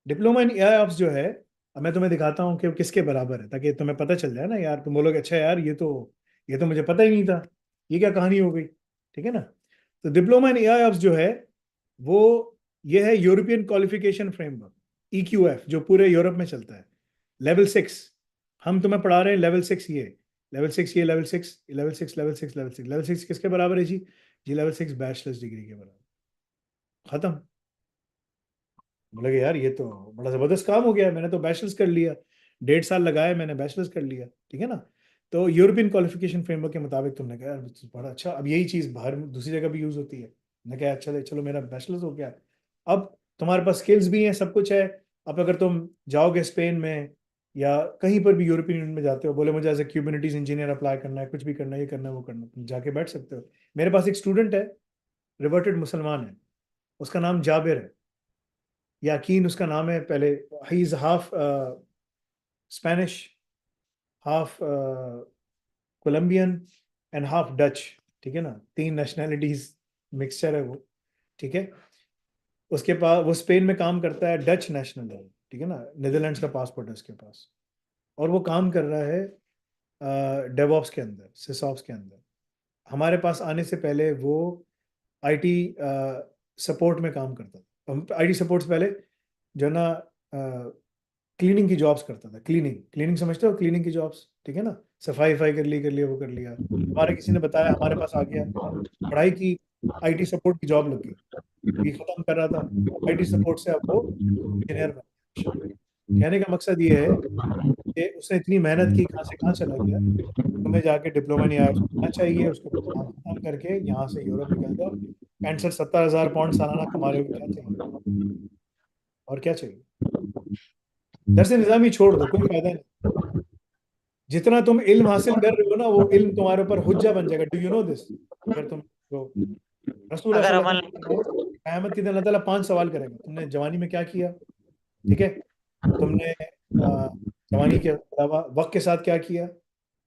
डिप्लोमा इन एआईएप्स जो है, अब मैं तुम्हें दिखाता हूँ कि वो किसके बराबर है, ताकि तुम्हें पता चल जाए ना यार, तुम बोलोगे अच्छा यार ये तो मुझे पता ही नहीं था, ये क्या कहानी हो गई, ठीक है ना। तो डिप्लोमा इन एआईएप्स जो है वो ये है यूरोपियन क्वालिफिकेशन फ्रेमवर्क, EQF, जो पूरे यूरोप में चलता है। लेवल 6 हम तुम्हें पढ़ा रहे हैं, लेवल 6 ये, लेवल 6 ये, level 6 level 6 level 6 level 6 level 6 किसके बराबर है जी? जी लेवल 6 बैचलर्स डिग्री के बराबर, खत्म। बोले यार ये तो बड़ा जबरदस्त काम हो गया, मैंने तो बैचलर्स कर लिया, 1.5 साल लगाए मैंने बैचलर्स कर लिया, ठीक है ना। तो यूरोपियन क्वालिफिकेशन फ्रेमवर्क के मुताबिक तुमने कहा यार बड़ा अच्छा, अब यही चीज़ बाहर दूसरी जगह भी यूज होती है, मैंने कहा चलो चलो मेरा बैचलर्स हो गया, अब तुम्हारे पास स्किल्स भी हैं, सब कुछ है। अब अगर तुम जाओगे स्पेन में या कहीं पर भी यूरोपियन यूनियन में जाते हो, बोले मुझे as a Kubernetes engineer apply करना है, कुछ भी करना है, ये करना है वो करना है, तुम जाके बैठ सकते हो। मेरे पास एक स्टूडेंट है, रिवर्टेड मुसलमान है, उसका नाम जाबिर है, याकीन उसका नाम है, पहले ही is half Spanish, half Colombian and half Dutch, ठीक है ना, 3 नेशनैलिटीज मिक्सचर है वो, ठीक है। उसके पास, वो स्पेन में काम करता है, डच नेशनल है, ठीक है ना, नीदरलैंड्स का पासपोर्ट है उसके पास, और वो काम कर रहा है डेवऑप्स के अंदर, सिसऑप्स के अंदर। हमारे पास आने से पहले वो आईटी सपोर्ट में काम करता था, आईटी सपोर्ट से पहले जो है ना क्लीनिंग की जॉब्स करता था, क्लीनिंग क्लीनिंग समझते हो, क्लीनिंग की जॉब्स, ठीक है ना, सफाई वफाई कर लिया वो कर लिया, हमारे किसी ने बताया, हमारे पास आ गया, पढ़ाई की, आईटी सपोर्ट की जॉब लग गई, ये खत्म कर रहा था, आईटी सपोर्ट से अब वो इंजीनियर बन गया। कहने का मकसद ये है कि उसने इतनी मेहनत की, कहाँ से कहाँ चला गया। तुम्हें जाके डिप्लोमा नहीं आया करना चाहिए, उसको काम खत्म करके यहाँ से यूरोप निकल जाओ, 65-70 हज़ार पाउंड सालाना कमा रहे हो, क्या चाहिए और क्या चाहिए। दरस निज़ामी छोड़ दो, कोई फायदा नहीं, जितना तुम इल्म हासिल कर रहे हो ना, वो इल्म तुम्हारे ऊपर हुज्जा बन जाएगा। Do you know this? अगर तुम तो रसूलुल्लाह अगर सल्लल्लाहु अमल। अलैहि वसल्लम ने क़यामत के दिन अल्लाह ताला 5 सवाल करेगा, तुमने जवानी में क्या किया, ठीक है, तुमने कमाने के अलावा वक्त के साथ क्या किया,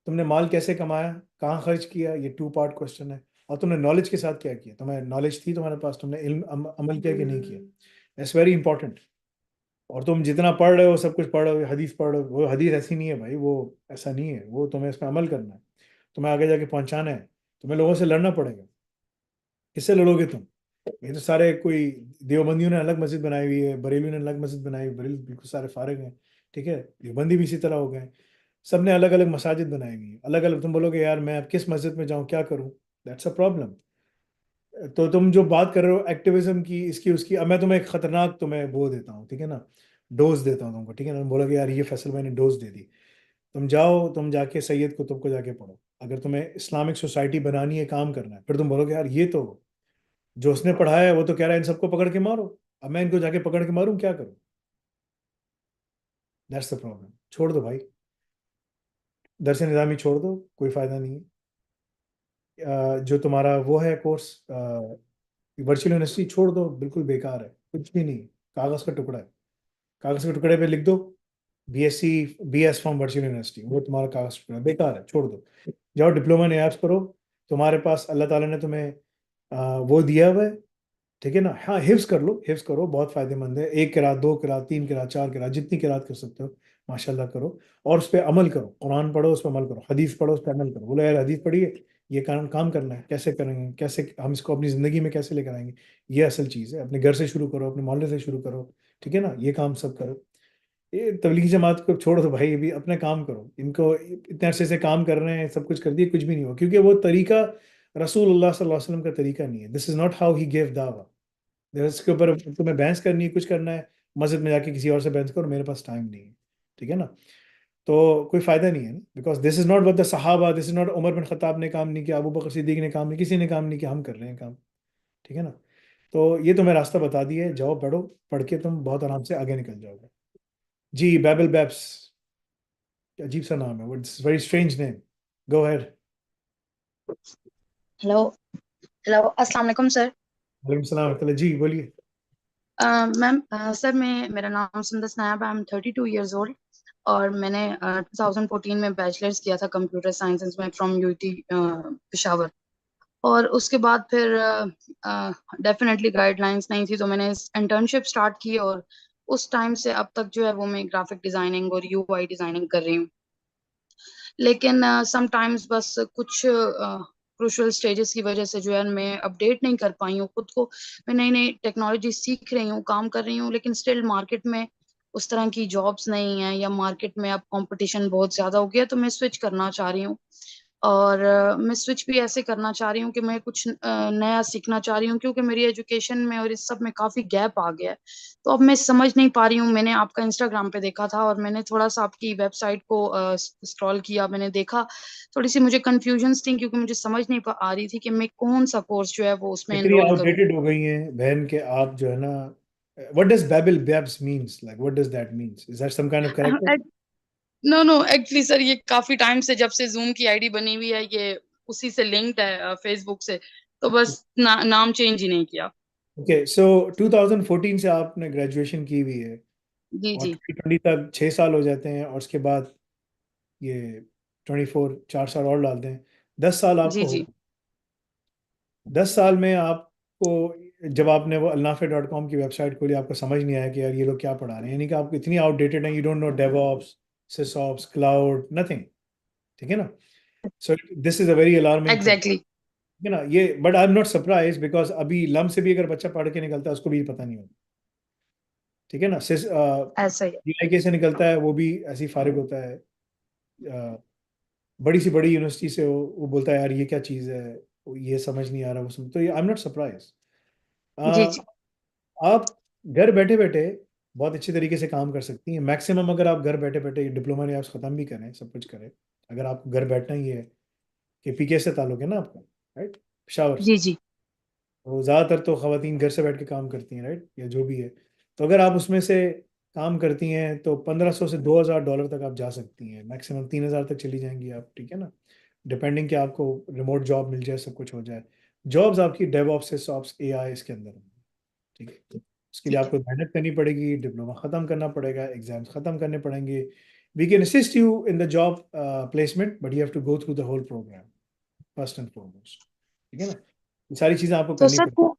तुमने माल कैसे कमाया, कहाँ खर्च किया, ये 2 पार्ट क्वेश्चन है। और तुमने नॉलेज के साथ क्या किया, तुम्हें नॉलेज थी तुम्हारे पास, तुमने इल्म अमल किया कि नहीं किया, इट्स वेरी इंपॉर्टेंट। और तुम जितना पढ़ रहे हो, सब कुछ पढ़ रहे हो, हदीस पढ़ रहे हो, वो हदीस ऐसी नहीं है भाई, वो ऐसा नहीं है, वो तुम्हें इसमें अमल करना है, तुम्हें आगे जाके पहुंचाना है, तुम्हें लोगों से लड़ना पड़ेगा। किससे लड़ोगे तुम? ये तो सारे कोई देवबंदियों ने अलग मस्जिद बनाई हुई है, बरेलियों ने अलग मस्जिद बनाई हुई, बरेली बिल्कुल सारे फारिग हैं, ठीक है, देवबंदी भी इसी तरह हो गए, सबने अलग अलग मसाजिद बनाई हुई है, अलग अलग। तुम बोलोगे यार मैं अब किस मस्जिद में जाऊं, क्या करूं, दैट्स अ प्रॉब्लम। तो तुम जो बात कर रहे हो एक्टिविज्म की, इसकी उसकी, अब मैं तुम्हें एक खतरनाक तुम्हें वो देता हूँ, ठीक है ना, डोज देता हूँ तुमको, ठीक है ना, तुम बोलोगे यार ये फैसल मैंने डोज दे दी। तुम जाओ, तुम जाके सैयद कुतुब को जाके पढ़ो, अगर तुम्हें इस्लामिक सोसाइटी बनानी है, काम करना है, फिर तुम बोलोगे यार ये तो जो उसने पढ़ाया है वो तो कह रहा है इन सबको पकड़ के मारो, अब मैं इनको जाके पकड़ के मारूं, क्या करूं? That's the problem. छोड़ दो भाई, दरस निज़ामी छोड़ दो, कोई फायदा नहीं है। जो तुम्हारा वो है कोर्स, वर्चुअल यूनिवर्सिटी छोड़ दो, बिल्कुल बेकार है, कुछ भी नहीं, कागज़ का टुकड़ा है, कागज़ के टुकड़े पे लिख दो BSc BS from virtual university, वो तुम्हारा कागज़ टुकड़ा बेकार है, छोड़ दो। जाओ डिप्लोमा इन एप्स करो, तुम्हारे पास अल्लाह ताला ने तुम्हें वो दिया हुआ है, ठीक है ना। हाँ, हिफ्स कर लो, हिफ्स करो, बहुत फायदेमंद है, 1 किरात 2 किरात 3 किरात 4 किरात जितनी किरात कर सकते हो माशाल्लाह करो, और उस पर अमल करो, कुरान पढ़ो, उस पर अमल करो, हदीस पढ़ो, उस पर अमल करो। बोलो यार हदीस पढ़िए, ये काम करना है, कैसे करेंगे, कैसे हम इसको अपनी ज़िंदगी में कैसे लेकर आएंगे, ये असल चीज़ है। अपने घर से शुरू करो, अपने मोहल्ले से शुरू करो, ठीक है ना, ये काम सब करो। ये तबलीगी जमात को छोड़ दो भाई, अभी अपने काम करो, इनको इतने अरसे से काम कर रहे हैं, सब कुछ कर दिए, कुछ भी नहीं हुआ, क्योंकि वो तरीका रसूलुल्लाह सल्लल्लाहु अलैहि वसल्लम का तरीका नहीं है। This is not how he gave दावा। इसके ऊपर तुम्हें बहस करनी है, कुछ करना है, मस्जिद में जाके किसी और से बहस करो, मेरे पास टाइम नहीं है, ठीक है ना। तो कोई फायदा नहीं है ना, because this is not what the सहाबा, this is not Umar bin Khattab ने काम नहीं किया, अबू बकर सिद्दीक ने काम नहीं, किसी ने काम नहीं किया, हम कर रहे हैं काम, ठीक है ना। तो ये तुम्हें रास्ता बता दिया है, जाओ पढ़ो, पढ़ के तुम बहुत आराम से आगे निकल जाओगे। जी, बैबल बैब्स, अजीब सा नाम है, it's very strange name, go ahead. Hello. Hello, अस्सलाम वालेकुम सर। वालेकुम सलाम रहमतुल्लाह, जी बोलिए। मैम, सर मेरा नाम सुंदस नायब है। आई एम 32 ईयर्स ओल्ड और मैंने 2014 में बैचलर्स किया था कंप्यूटर साइंस में फ्रॉम यूटी पेशावर। और उसके बाद फिर डेफिनेटली गाइडलाइंस नहीं थी, तो मैंने इंटर्नशिप स्टार्ट की और उस टाइम से अब तक जो है वो मैं ग्राफिक डिजाइनिंग और यूआई डिजाइनिंग कर रही हूँ। लेकिन समटाइम्स बस कुछ क्रूशल स्टेजेस की वजह से जो है मैं अपडेट नहीं कर पाई हूँ खुद को। मैं नई नई टेक्नोलॉजी सीख रही हूँ, काम कर रही हूँ, लेकिन स्टिल मार्केट में उस तरह की जॉब्स नहीं है, या मार्केट में अब कंपटीशन बहुत ज्यादा हो गया, तो मैं स्विच करना चाह रही हूँ। और मैं स्विच भी ऐसे करना चाह रही हूँ कि मैं कुछ नया सीखना चाह रही हूँ, क्योंकि मेरी एजुकेशन में और इस सब में काफी गैप आ गया है। तो अब मैं समझ नहीं पा रही हूँ। मैंने आपका इंस्टाग्राम पे देखा था और मैंने थोड़ा सा आपकी वेबसाइट को स्क्रॉल किया, मैंने देखा, थोड़ी सी मुझे कंफ्यूजन थी, क्योंकि मुझे समझ नहीं आ रही थी कि मैं कौन सा कोर्स जो है वो उसमें इतनी एनरोल करूँ। आउटडेटेड हो गई हैं बहन के आप, जो है ना, what does babble babes means, like what does that means, is that some kind of character? No no, actually sir ये काफी टाइम से, जब से जूम की आईडी बनी हुई है, ये उसी से लिंक्ड है फेसबुक से, तो बस नाम चेंज ही नहीं किया। ओके, सो 2014 से आपने ग्रेजुएशन की हुई है, जी और जी 2020 तक 6 साल हो जाते हैं, और उसके बाद ये 24, 4 साल और डालते हैं, 10 साल जी आपको हो। जी 10 साल में आपको, जब आपने वो alnafe.com की वेबसाइट खोली, आपको समझ नहीं आया कि यार ये लोग क्या पढ़ा रहे हैं, यानी कि आप इतनी आउटडेटेड हैं, you don't know DevOps, SysOps, cloud, nothing, ठीक है ना। So this is a very alarming thing, exactly. है ना ये। But I am not surprise, because अभी लम से भी अगर बच्चा पढ़ के निकलता है, उसको भी पता नहीं होता, ठीक है ना। ऐसा ही है। DIK से निकलता है, वो भी ऐसे ही फारिग होता है, बड़ी सी बड़ी यूनिवर्सिटी से, वो बोलता है यार ये क्या चीज़ है, वो ये समझ नहीं आ रहा, वो समझ, तो आई एम नॉट सरप्राइज। जी जी आप घर बैठे बैठे बहुत अच्छे तरीके से काम कर सकती हैं। मैक्सिमम अगर आप घर बैठे बैठे डिप्लोमा या ख़त्म भी करें, सब कुछ करें, अगर आपको घर बैठना ही है, कि PK से ताल्लुक है ना आपका, राइट, पेशावर से, जी जी तो ज़्यादातर तो ख़वातीन घर से बैठ के काम करती हैं, राइट, या जो भी है। तो अगर आप उसमें से काम करती हैं, तो 1500 से $2000 तक आप जा सकती हैं, मैक्सिमम 3000 तक चली जाएंगी आप, ठीक है ना, डिपेंडिंग कि आपको रिमोट जॉब मिल जाए, सब कुछ हो जाए। जॉब्स आपकी डेवऑप्स से सॉप्स AI इसके अंदर हैं, ठीक है। उसके लिए ठीक है। आपको मेहनत करनी पड़ेगी, डिप्लोमा ख़त्म करना पड़ेगा, एग्जाम्स ख़त्म करने पड़ेंगे, We can assist you in the job placement, but you have to go through the whole program first and foremost. ठीक है ना, ये सारी चीजें आपको तो करनी सर पड़ेगी।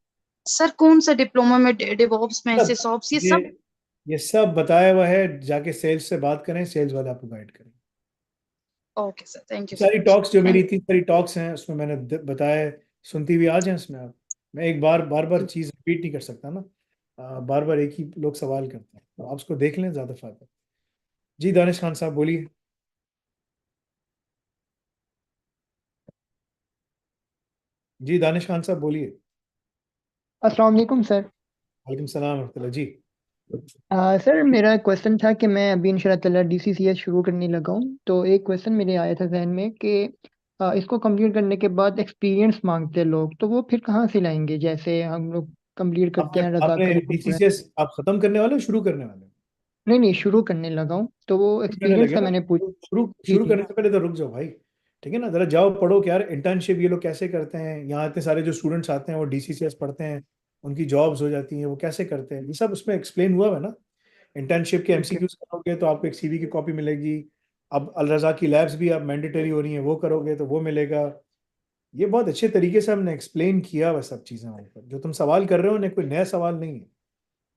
सर कौन सा डिप्लोमा में डेवऑप्स में सब सिसऑप्स ये ये सब? ये सब बताया हुआ है, जाके सेल्स से बात करें, सेल्स वाले आपको गाइड करें। ओके सर, थैंक यू सारी सो टॉक्स जो मच। मेरी इतनी सारी टॉक्स हैं उसमें मैंने बताया है, सुनती हुई आ जाए उसमें आप। मैं एक बार चीज रिपीट नहीं कर सकता ना, बार बार एक ही लोग सवाल करते हैं, तो आप उसको देख लें, ज्यादा फायदा। जी दानिश खान साहब बोलिए। जी दानिश खान साहब बोलिए। अस्सलाम वालेकुम सर। वालेकुम सलाम रहमतुल्लाह जी। सर मेरा क्वेश्चन था कि मैं अभी इंशाल्लाह ताला DCCS शुरू करने लगा हूँ, तो एक क्वेश्चन मेरे आया था जहन में कि इसको कंप्लीट करने के बाद एक्सपीरियंस मांगते हैं लोग, तो वो फिर कहाँ से लाएंगे? जैसे हम लोग कंप्लीट करते आपने हैं आपने रजाकरी प्रोग्राम। DCCS आप खत्म करने वाले हो, शुरू करने वाले हो? नहीं नहीं, शुरू करने लगा हूँ, तो वो शुरू करने एक्सपीरियंस लगे का ना, मैंने पूछ। तो शुरू जी शुरू जी। करने से पहले तो रुक जाओ भाई। ठीक है ना, जरा जाओ पढ़ो कि यार इंटर्नशिप ये लोग कैसे करते हैं, यहाँ इतने सारे जो स्टूडेंट्स आते हैं वो DCCS पढ़ते हैं, उनकी जॉब्स हो जाती हैं, वो कैसे करते हैं, ये सब उसमें एक्सप्लेन हुआ है ना। इंटर्नशिप के ठीक है। MCQs करोगे तो आपको एक CV की कॉपी मिलेगी। अब अल रजा की लैब्स भी अब मैंडेटरी हो रही हैं, वो करोगे तो वो मिलेगा। ये बहुत अच्छे तरीके से हमने एक्सप्लेन किया वह सब चीज़ें वहाँ पर। जो तुम सवाल कर रहे हो ना, कोई नया सवाल नहीं है,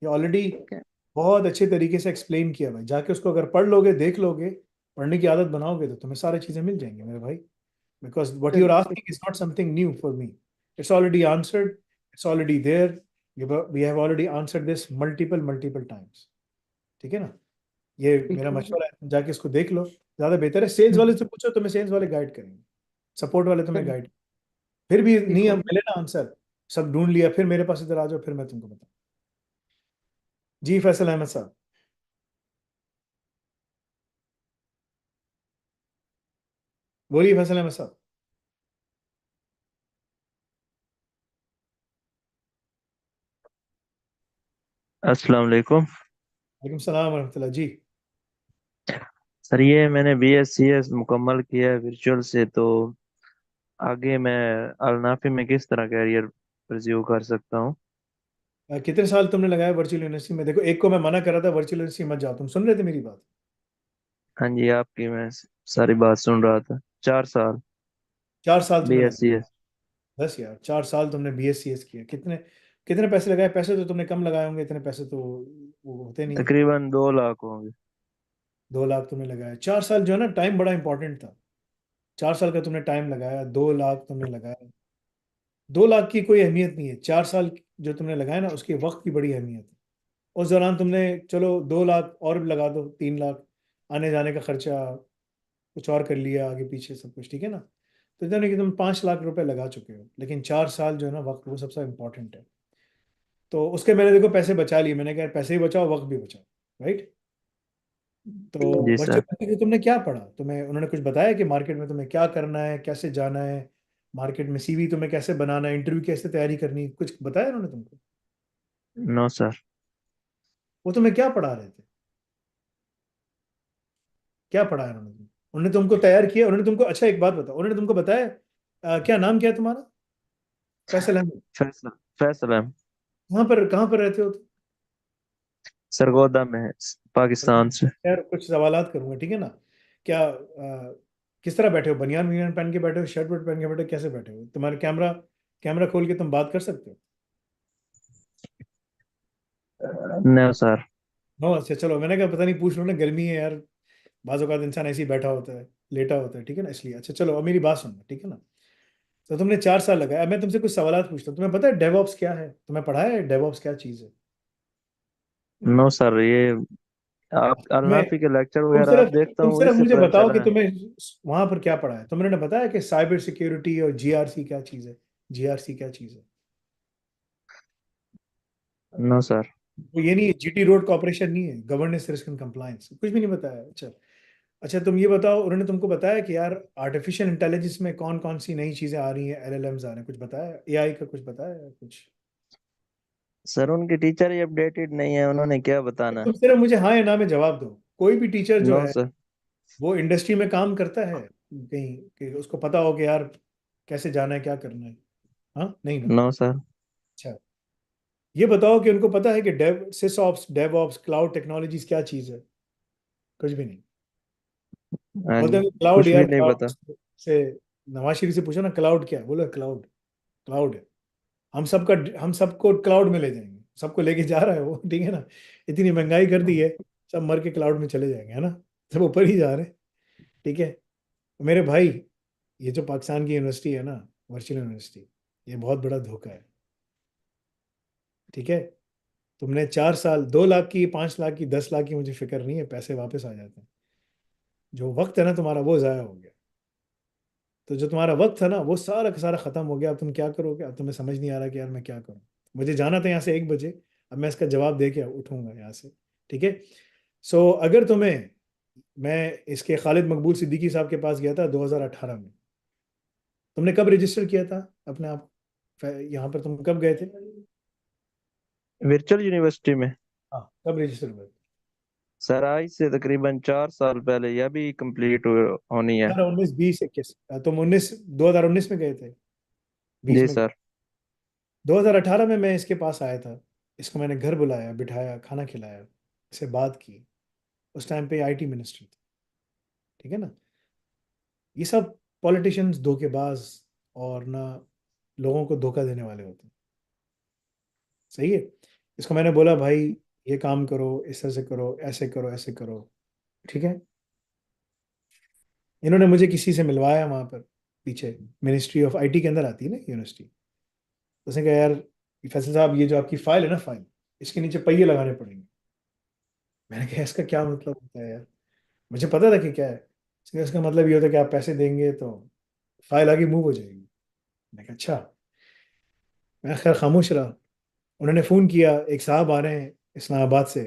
ये ऑलरेडी ठीक है। बहुत अच्छे तरीके से एक्सप्लेन किया हुआ है। जाके उसको अगर पढ़ लोगे, देख लोगे, पढ़ने की आदत बनाओगे तो तुम्हें सारी चीज़ें मिल जाएंगी मेरे भाई। बिकॉज वट यू आर चलिए asking is not something new for me, it's already answered, it's already there, we have already answered this multiple times. ठीक है ना, ये ठीक मेरा है। मशवरा है, तुम जाके इसको देख लो, ज़्यादा बेहतर है। सेल्स वाले से पूछो, तुम्हें सेल्स वाले गाइड करेंगे, सपोर्ट वाले तुम्हें चलिए, गाइड। फिर भी ठीक नहीं हो हम मिले ना आंसर, सब ढूंढ लिया, फिर मेरे पास इधर आ जाओ, फिर मैं तुमको बताऊँ। जी फैसल अहमद साहब। बोलिए फैसल अहमद साहब। अस्सलाम वालेकुम वालेकुम सलाम वरहमतुल्लाह जी। सर। ये मैंने BScs मुकम्मल किया है वर्चुअल से, तो आगे मैं अलनाफी में किस तरह कैरियर परस्यू कर सकता हूँ? कितने साल तुमने लगाया वर्चुअल यूनिवर्सिटी में? देखो, एक को मैं मना कर रहा था वर्चुअल यूनिवर्सिटी मत जाओ, तुम सुन रहे थे मेरी बात? हाँ जी, आपकी मैं सारी बात सुन रहा था। 4 साल 4 साल तुमने लगाया? BScs। बस यार, 4 साल तुमने BScs किया, कितने कितने पैसे लगाए? पैसे तो तुमने कम लगाए होंगे, इतने पैसे तो वो होते नहीं है। तकरीबन 2 लाख होंगे। 2 लाख तुमने लगाया, 4 साल जो है ना, टाइम बड़ा इंपॉर्टेंट था। 4 साल का तुमने टाइम लगाया, 2 लाख तुमने लगाया। 2 लाख की कोई अहमियत नहीं है, 4 साल जो तुमने लगाया ना, उसके वक्त की बड़ी अहमियत है। उस दौरान तुमने, चलो 2 लाख और भी लगा दो, 3 लाख आने जाने का खर्चा, कुछ और कर लिया आगे पीछे सब कुछ, ठीक है ना, तो इतना नहीं कि तुम 5 लाख रुपए लगा चुके हो, लेकिन 4 साल जो है ना वक्त, वो सबसे इम्पोर्टेंट है। तो उसके मैंने देखो पैसे बचा लिए, मैंने कहा पैसे भी बचाओ, वक्त भी बचाओ, राइट। तो जी बच्चों सर। को तुमने क्या पढ़ा? तुम्हें उन्होंने कुछ बताया कि मार्केट में तुम्हें क्या करना है, कैसे जाना है, मार्केट में CV तुम्हें कैसे बनाना है, इंटरव्यू कैसे तैयारी करनी है, कुछ बताया उन्होंने तुमको? No sir. वो तुम्हें क्या पढ़ा रहे थे? क्या पढ़ाया उन्होंने तुमको? उन्होंने तुमको तैयार किया? उन्होंने तुमको, अच्छा एक बात बताओ, उन्होंने तुमको बताया क्या नाम क्या है तुम्हारा? फैसल अहमद। फैसल फैसल है। कहाँ पर रहते हो तुम? सरगोदा में है, पाकिस्तान से। यार कुछ सवालात करूंगा, ठीक है ना। क्या किस तरह बैठे हो? बनियान वनियान पहन के बैठे हो, शर्ट वर्ट पहन के बैठे हो, कैसे बैठे हो? तुम्हारे कैमरा कैमरा खोल के तुम बात कर सकते हो? No sir. नो, अच्छा चलो, मैंने कहा पता नहीं, पूछ लो ना, गर्मी है यार, बाज़ औक़ात इंसान ऐसे ही बैठा होता है, लेटा होता है, ठीक है ना, इसलिए। अच्छा चलो, अब मेरी बात सुनना, ठीक है ना। तो तुमने 4 साल लगाया, अब मैं तुमसे कुछ सवालात पूछता हूँ। तुम्हें पता है डेवऑप्स क्या है? तुम्हें पढ़ाया है डेवऑप्स क्या चीज़ है? नो सर, ये आप तुम्हें अलनाफी के लेक्चर तुम वगैरह आप सिर्फ देखता तुम हूँ, सिर्फ इससे मुझे पता बताओ चला कि है। तुम्हें वहां पर क्या पढ़ा है। तुमने बताया कि साइबर सिक्योरिटी और GRC क्या चीज़ है, GRC क्या चीज़ है? No sir. वो ये नहीं है, GT रोड कॉर्पोरेशन नहीं है, गवर्नेंस रिस्क एंड कंप्लायंस, कुछ भी नहीं बताया। अच्छा, अच्छा तुम ये बताओ, उन्होंने तुमको बताया कि यार आर्टिफिशियल इंटेलिजेंस में कौन कौन सी नई चीजें आ रही हैं, LLMs आ रहे हैं, कुछ बताया? AI का कुछ बताया कुछ? सर उनके टीचर ही अपडेटेड नहीं है, उन्होंने क्या बताना है। तुम सिर्फ मुझे हाँ या ना में जवाब दो। कोई भी टीचर जो नो है सर। वो इंडस्ट्री में काम करता है कहीं, कि उसको पता हो कि यार कैसे जाना है, क्या करना है? हाँ, नहीं ना। No sir. अच्छा, ये बताओ कि उनको पता है कि dev sysops, DevOps, cloud technologies क्या चीज़ है? कुछ भी नहीं। हाँ बोलते जी, हैं क्लाउड, कुछ भी यार नहीं क्लाउड पता। से। नवाज शरीफ से पूछो ना क्लाउड क्या है, बोलो क्लाउड। क्लाउड है। हम सबको क्लाउड में ले जाएंगे, सबको लेके जा रहा है वो, ठीक है ना। इतनी महंगाई कर दी है, सब मर के क्लाउड में चले जाएंगे, है ना। सब ऊपर ही जा रहे हैं, ठीक है। तो मेरे भाई, ये जो पाकिस्तान की यूनिवर्सिटी है ना, वर्चुअल यूनिवर्सिटी, ये बहुत बड़ा धोखा है, ठीक है। तुमने 4 साल, 2 लाख की, 5 लाख की, 10 लाख की, मुझे फिक्र नहीं है, पैसे वापस आ जाते हैं। जो वक्त है ना तुम्हारा, वो ज़ाया हो गया। तो जो तुम्हारा वक्त था ना, वो सारा का सारा खत्म हो गया। अब तुम क्या करोगे? अब तुम्हें समझ नहीं आ रहा कि यार मैं क्या करूं। मुझे जाना था यहाँ से 1 बजे, अब मैं इसका जवाब दे के उठूंगा यहाँ से, ठीक है। सो अगर तुम्हें, मैं इसके खालिद मकबूल सिद्दीकी साहब के पास गया था 2018 में। तुमने कब रजिस्टर किया था अपने आप यहाँ पर? तुम कब गए थे? वर्चुअल यूनिवर्सिटी में हाँ, कब रजिस्टर हुए? सर आज से तकरीबन 4 साल पहले, यह भी कंप्लीट होनी है। 2019, 20, 21। तुम 2019 में गए थे? बीस जी में गए? सर। 2018 में मैं इसके पास आया था। इसको मैंने घर बुलाया, बिठाया, खाना खिलाया, इससे बात की। उस टाइम पे आईटी मिनिस्टर थे, ठीक है ना। ये सब पॉलिटिशियंस धोखेबाज और ना लोगों को धोखा देने वाले होते हैं, सही है। इसको मैंने बोला भाई, ये काम करो, इस तरह से करो, ऐसे करो, ऐसे करो, ठीक है। इन्होंने मुझे किसी से मिलवाया वहाँ पर, पीछे मिनिस्ट्री ऑफ आईटी के अंदर आती है ना यूनिवर्सिटी। उसने कहा यार फैसल साहब, ये जो आपकी फाइल है ना, फाइल, इसके नीचे पहिए लगाने पड़ेंगे। मैंने कहा इसका क्या मतलब होता है यार? मुझे पता था कि क्या है। इसका मतलब ये होता है कि आप पैसे देंगे तो फाइल आगे मूव हो जाएगी। मैंने कहा अच्छा। मैं खैर खामोश रहा। उन्होंने फ़ोन किया, एक साहब आ रहे हैं इस्लामाबाद से,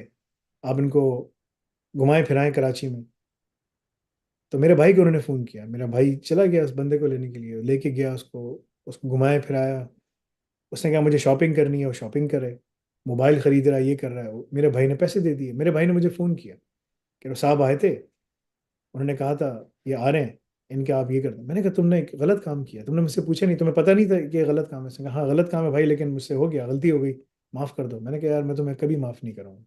आप इनको घुमाएं फिराएं कराची में। तो मेरे भाई को उन्होंने फ़ोन किया, मेरा भाई चला गया उस बंदे को लेने के लिए, लेके गया उसको, उसको घुमाया फिराया। उसने कहा मुझे शॉपिंग करनी है, वो शॉपिंग करे, मोबाइल खरीद रहा है, ये कर रहा है वो। मेरे भाई ने पैसे दे दिए। मेरे भाई ने मुझे फ़ोन किया कि वो साहब आए थे, उन्होंने कहा था ये आ रहे हैं, इनके आप ये कर दो। मैंने कहा तुमने एक गलत काम किया, तुमने मुझसे पूछा नहीं, तुम्हें पता नहीं था कि ये गलत काम है? उसने कहा हाँ गलत काम है भाई, लेकिन मुझसे हो गया, गलती हो गई, माफ़ कर दो। मैंने कहा यार मैं तुम्हें कभी माफ़ नहीं करूँगा,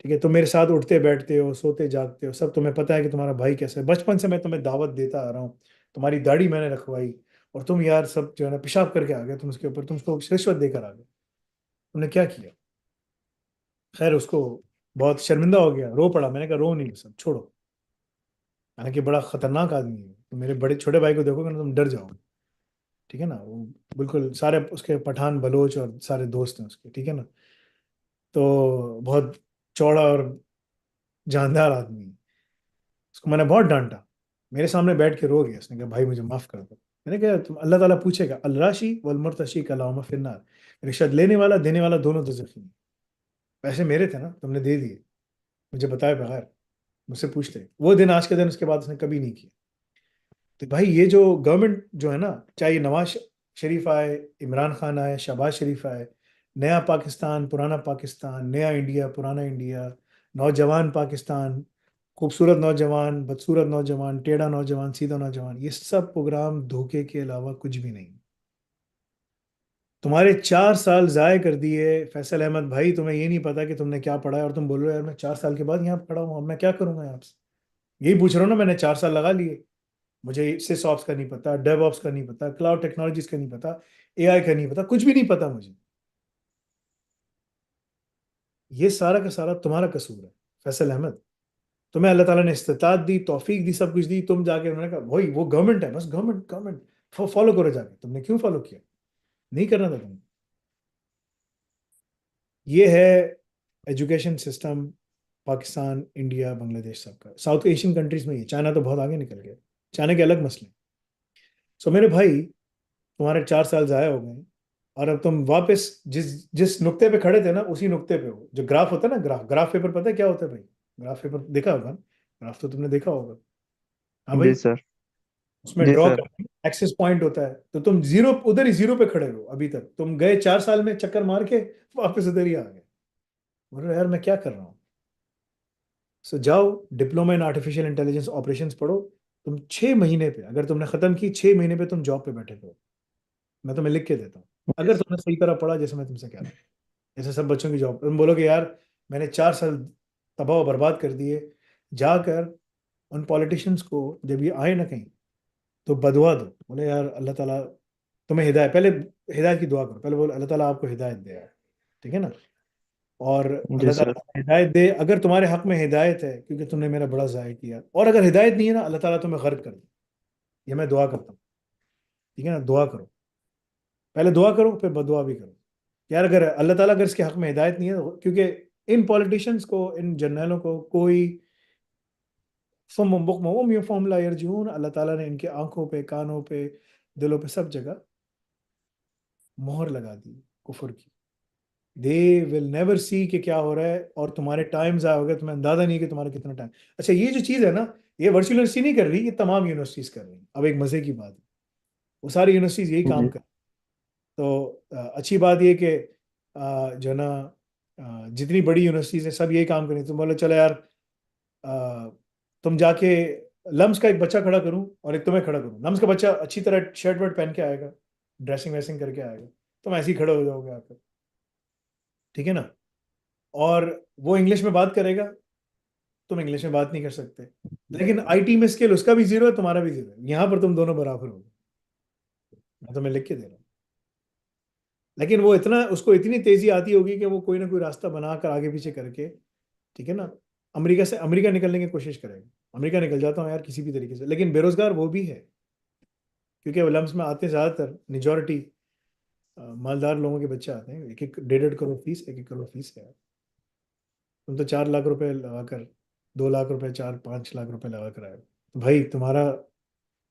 ठीक है। तुम मेरे साथ उठते बैठते हो, सोते जागते हो, सब तुम्हें पता है कि तुम्हारा भाई कैसा है। बचपन से मैं तुम्हें दावत देता आ रहा हूँ, तुम्हारी दाढ़ी मैंने रखवाई, और तुम यार सब जो है ना पेशाब करके आ गए, तुम उसके ऊपर, तुम उसको रिश्वत देकर आ गए। तुमने क्या किया? खैर उसको बहुत शर्मिंदा हो गया, रो पड़ा। मैंने कहा रो नहीं, सब छोड़ो, हालांकि बड़ा खतरनाक आदमी है। तो मेरे बड़े छोटे भाई को देखोगे ना तुम डर जाओगे, ठीक है ना। वो बिल्कुल सारे उसके पठान बलोच और सारे दोस्त हैं उसके, ठीक है ना। तो बहुत चौड़ा और जानदार आदमी है। उसको मैंने बहुत डांटा, मेरे सामने बैठ के रो गया। उसने कहा भाई मुझे माफ कर दो। मैंने कहा तुम, अल्लाह ताला पूछेगा अल-राशि वल मुर्तशी कलामा फिन्नार। रिश्वत लेने वाला देने वाला दोनों दोज़ख में। पैसे मेरे थे ना, तुमने दे दिए मुझे बताए बगैर, मुझसे पूछते। वो दिन आज के दिन, उसके बाद उसने कभी नहीं किया। तो भाई ये जो गवर्नमेंट जो है ना, चाहे ये नवाज शरीफ आए, इमरान खान आए, शहबाज शरीफ आए, नया पाकिस्तान पुराना पाकिस्तान, नया इंडिया पुराना इंडिया, नौजवान पाकिस्तान, खूबसूरत नौजवान, बदसूरत नौजवान, टेढ़ा नौजवान, सीधा नौजवान, ये सब प्रोग्राम धोखे के अलावा कुछ भी नहीं। तुम्हारे 4 साल जाय कर दिए फैसल अहमद भाई। तुम्हें ये नहीं पता कि तुमने क्या पढ़ा है, और तुम बोल रहे हो यार मैं 4 साल के बाद यहाँ पढ़ा हूँ, अब मैं क्या करूंगा यहाँ से। यही पूछ रहा हूँ ना, मैंने 4 साल लगा लिए। मुझे सिस ऑप्स का नहीं पता, डेव ऑप्स का नहीं पता, क्लाउड टेक्नोलॉजीज का नहीं पता, एआई का नहीं पता, कुछ भी नहीं पता मुझे। ये सारा का सारा तुम्हारा कसूर है फैसल अहमद। तुम्हें अल्लाह ताला ने इस्तिताअत दी, तौफीक दी, सब कुछ दी। तुम जाके, उन्होंने कहा वही वो गवर्नमेंट है, बस गवर्नमेंट गवर्नमेंट फॉलो करो जाके। तुमने क्यों फॉलो किया? नहीं करना था तुम्हें। ये है education system Pakistan, India, Bangladesh सबका। साउथ एशियन कंट्रीज में ये, चाइना तो बहुत आगे निकल गया, चाइना के अलग मसले। सो मेरे भाई, तुम्हारे 4 साल जाया हो गए, और अब तुम वापस जिस जिस नुक्ते पे खड़े थे ना, उसी नुक्ते पे हो। जो ग्राफ होता है ना, ग्राफ, ग्राफ पेपर पता है क्या होता है भाई? ग्राफ पेपर देखा होगा, ग्राफ तो तुमने देखा होगा, हाँ भाई। जी सर। उसमें जी ड्रॉ सर। करना एक्सेस पॉइंट होता है, तो तुम जीरो, उधर ही जीरो पे खड़े हो अभी तक। तुम गए 4 साल में चक्कर मार के वापस उधर ही आ गए। बोल रहे यार मैं क्या कर रहा हूँ। सो जाओ, diploma in artificial intelligence operations पढ़ो। तुम 6 महीने पे, अगर तुमने खत्म की, 6 महीने पे तुम जॉब पे बैठे हो। मैं तुम्हें लिख के देता हूँ, अगर तुमने सही तरह पढ़ा, जैसे मैं तुमसे कह रहा हूँ। जैसे सब बच्चों की जॉब, तुम बोलोगे यार मैंने 4 साल तबाह और बर्बाद कर दिए, जाकर उन पॉलिटिशियंस को जब ये आए ना कहीं तो बदुआ दो, बोले यार अल्लाह ताला तुम्हें हिदायत, पहले हिदायत की दुआ करो, पहले बोलो अल्लाह ताला आपको हिदायत दे यार, ठीक है ना। और जी अल्लाह ताला सर। हिदायत दे, अगर तुम्हारे हक में हिदायत है क्योंकि तुमने मेरा बड़ा ज़ाया किया, और अगर हिदायत नहीं है ना अल्लाह ताला तुम्हें गर्क कर दे, ये मैं दुआ करता हूँ, ठीक है ना। दुआ करो, पहले दुआ करो फिर बदुआ भी करो। यार अगर अल्लाह ताला अगर इसके हक में हिदायत नहीं है क्योंकि इन पॉलिटिशियंस को, इन जर्नलों को कोई अल्लाह ताला ने इनके आंखों पे, कानों पे, दिलों पे, सब जगह मोहर लगा दी कुफर की। दे विल नेवर सी कि क्या हो रहा है, और तुम्हारे टाइम ज़ाया हो गया, तुम्हें अंदाजा नहीं कि तुम्हारा कितना टाइम। अच्छा ये जो चीज़ है ना, ये वर्चुअल यूनिवर्सिटी नहीं कर रही, ये तमाम यूनिवर्सिटीज कर रही हैं। अब एक मज़े की बात है, वो सारी यूनिवर्सिटीज यही काम जी कर, तो अच्छी बात ये कि जो है ना जितनी बड़ी यूनिवर्सिटीज है सब यही काम करें। तुम बोले चलो यार तुम जाके लम्स का एक बच्चा खड़ा करूं और एक तुम्हें खड़ा करूं, लम्स का बच्चा अच्छी तरह शर्ट वर्ट पहन के आएगा, ड्रेसिंग वेसिंग करके आएगा, तुम ऐसे ही खड़े हो जाओगे आकर, ठीक है ना। और वो इंग्लिश में बात करेगा, तुम इंग्लिश में बात नहीं कर सकते, लेकिन आईटी में स्किल उसका भी जीरो है, तुम्हारा भी जीरो है, यहाँ पर तुम दोनों बराबर हो। मैं तुम्हें लिख के दे रहा हूँ। लेकिन वो इतना, उसको इतनी तेजी आती होगी कि वो कोई ना कोई रास्ता बनाकर आगे पीछे करके, ठीक है ना, अमेरिका निकलने की कोशिश करेगा। अमेरिका निकल जाता हूँ यार किसी भी तरीके से, लेकिन बेरोजगार वो भी है, क्योंकि वो लम्स में आते हैं ज़्यादातर मेजोरिटी मालदार लोगों के बच्चे आते हैं, 1-1.5 करोड़ फीस, 1-1 करोड़ फीस है। तुम तो 4 लाख रुपए लगाकर, 2 लाख रुपए, 4-5 लाख रुपए लगा कर आए हो। तो भाई तुम्हारा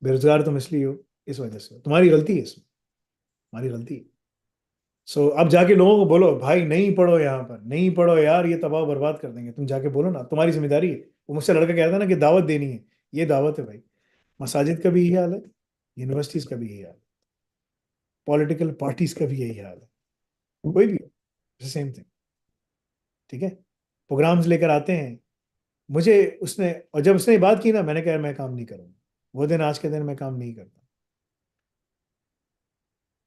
बेरोजगार तुम इसलिए हो, इस वजह से तुम्हारी गलती है, इसमें तुम्हारी गलती है। सो अब जाके लोगों को बोलो भाई नहीं पढ़ो, यहाँ पर नहीं पढ़ो यार, ये तबाह बर्बाद कर देंगे, तुम जाके बोलो ना, तुम्हारी जिम्मेदारी है। वो मुझसे लड़का कहता है ना कि दावत देनी है, ये दावत है भाई। मसाजिद का भी यही हाल है, यूनिवर्सिटीज का भी यही हाल है, पॉलिटिकल पार्टीज का भी यही हाल है, कोई भी सेम थिंग, ठीक है। प्रोग्राम्स लेकर आते हैं मुझे, उसने, और जब उसने बात की ना मैंने कहा मैं काम नहीं करूंगा, वो दिन आज के दिन मैं काम नहीं करता।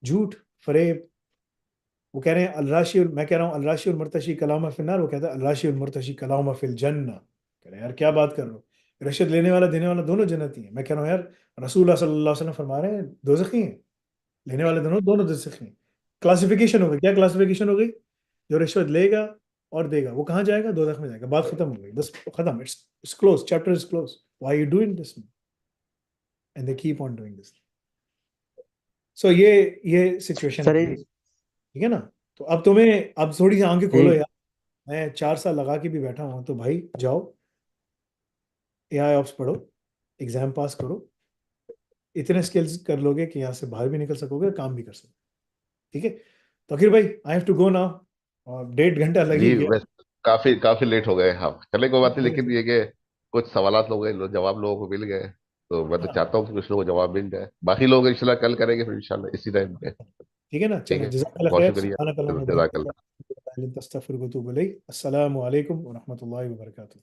झूठ, फरेब। वो कह रहे हैं अलराशी, मैं कह रहा हूँ अलराशी और मुर्तशी कलामा फिन्नार, वो कहता है अलराशी और मुर्तशी कलामा फिल जन्ना। कह रहे हैं यार क्या बात कर रहे हो, रिश्वत लेने वाला देने वाला दोनों जन्नती हैं। मैं कह रहा हूँ यार रसूलुल्लाह सल्लल्लाहु अलैहि वसल्लम फरमा रहे हैं दोज़खी हैं, लेने वाले दोनों दोनों दोज़खी हैं। क्लासिफिकेशन हो गई, क्या क्लासिफिकेशन हो गई, जो रिश्वत लेगा और देगा वो कहाँ जाएगा, दोज़ख में जाएगा, बात खत्म हो गई, बस खत्म, it's close, chapter is close. Why you doing this and they keep on doing this. So ये सिचुएशन सर है, ठीक है ना। तो अब तुम्हें, अब थोड़ी सी आंखें खोलो यार, मैं 4 साल लगा के भी बैठा हूँ, तो भाई जाओ एआई ऑप्स पढ़ो, एग्जाम पास करो, इतने स्किल्स कर लोगे कि यहाँ से बाहर भी निकल सकोगे, काम भी कर सकोगे, ठीक है। तो आखिर भाई I have to go now, और 1.5 घंटा लग ही जी गया। बस, काफी काफी लेट हो गए हाँ, चले कोई बात नहीं, लेकिन ये कि कुछ सवालात हो गए, जवाब लोगों को मिल गए, तो मैं तो हाँ, चाहता हूँ कि कुछ लोगों को जवाब मिल जाए। बाकी लोग इंशाल्लाह कल करेंगे फिर इंशाल्लाह इसी टाइम पे। ठीक है ना, ठीक चलो है, जज़ाकल्लाह बहुत खैर, शुक्रिया। सुब्हानक अल्लाहुम्मा व जज़ाकल्लाह। बिहम्दिका, अशहदु अन ला इलाहा इल्ला अंता, अस्तगफिरुका व अतूबु इलैक। अस्सलामु अलैकुम व रहमतुल्लाहि व बरकातुहू।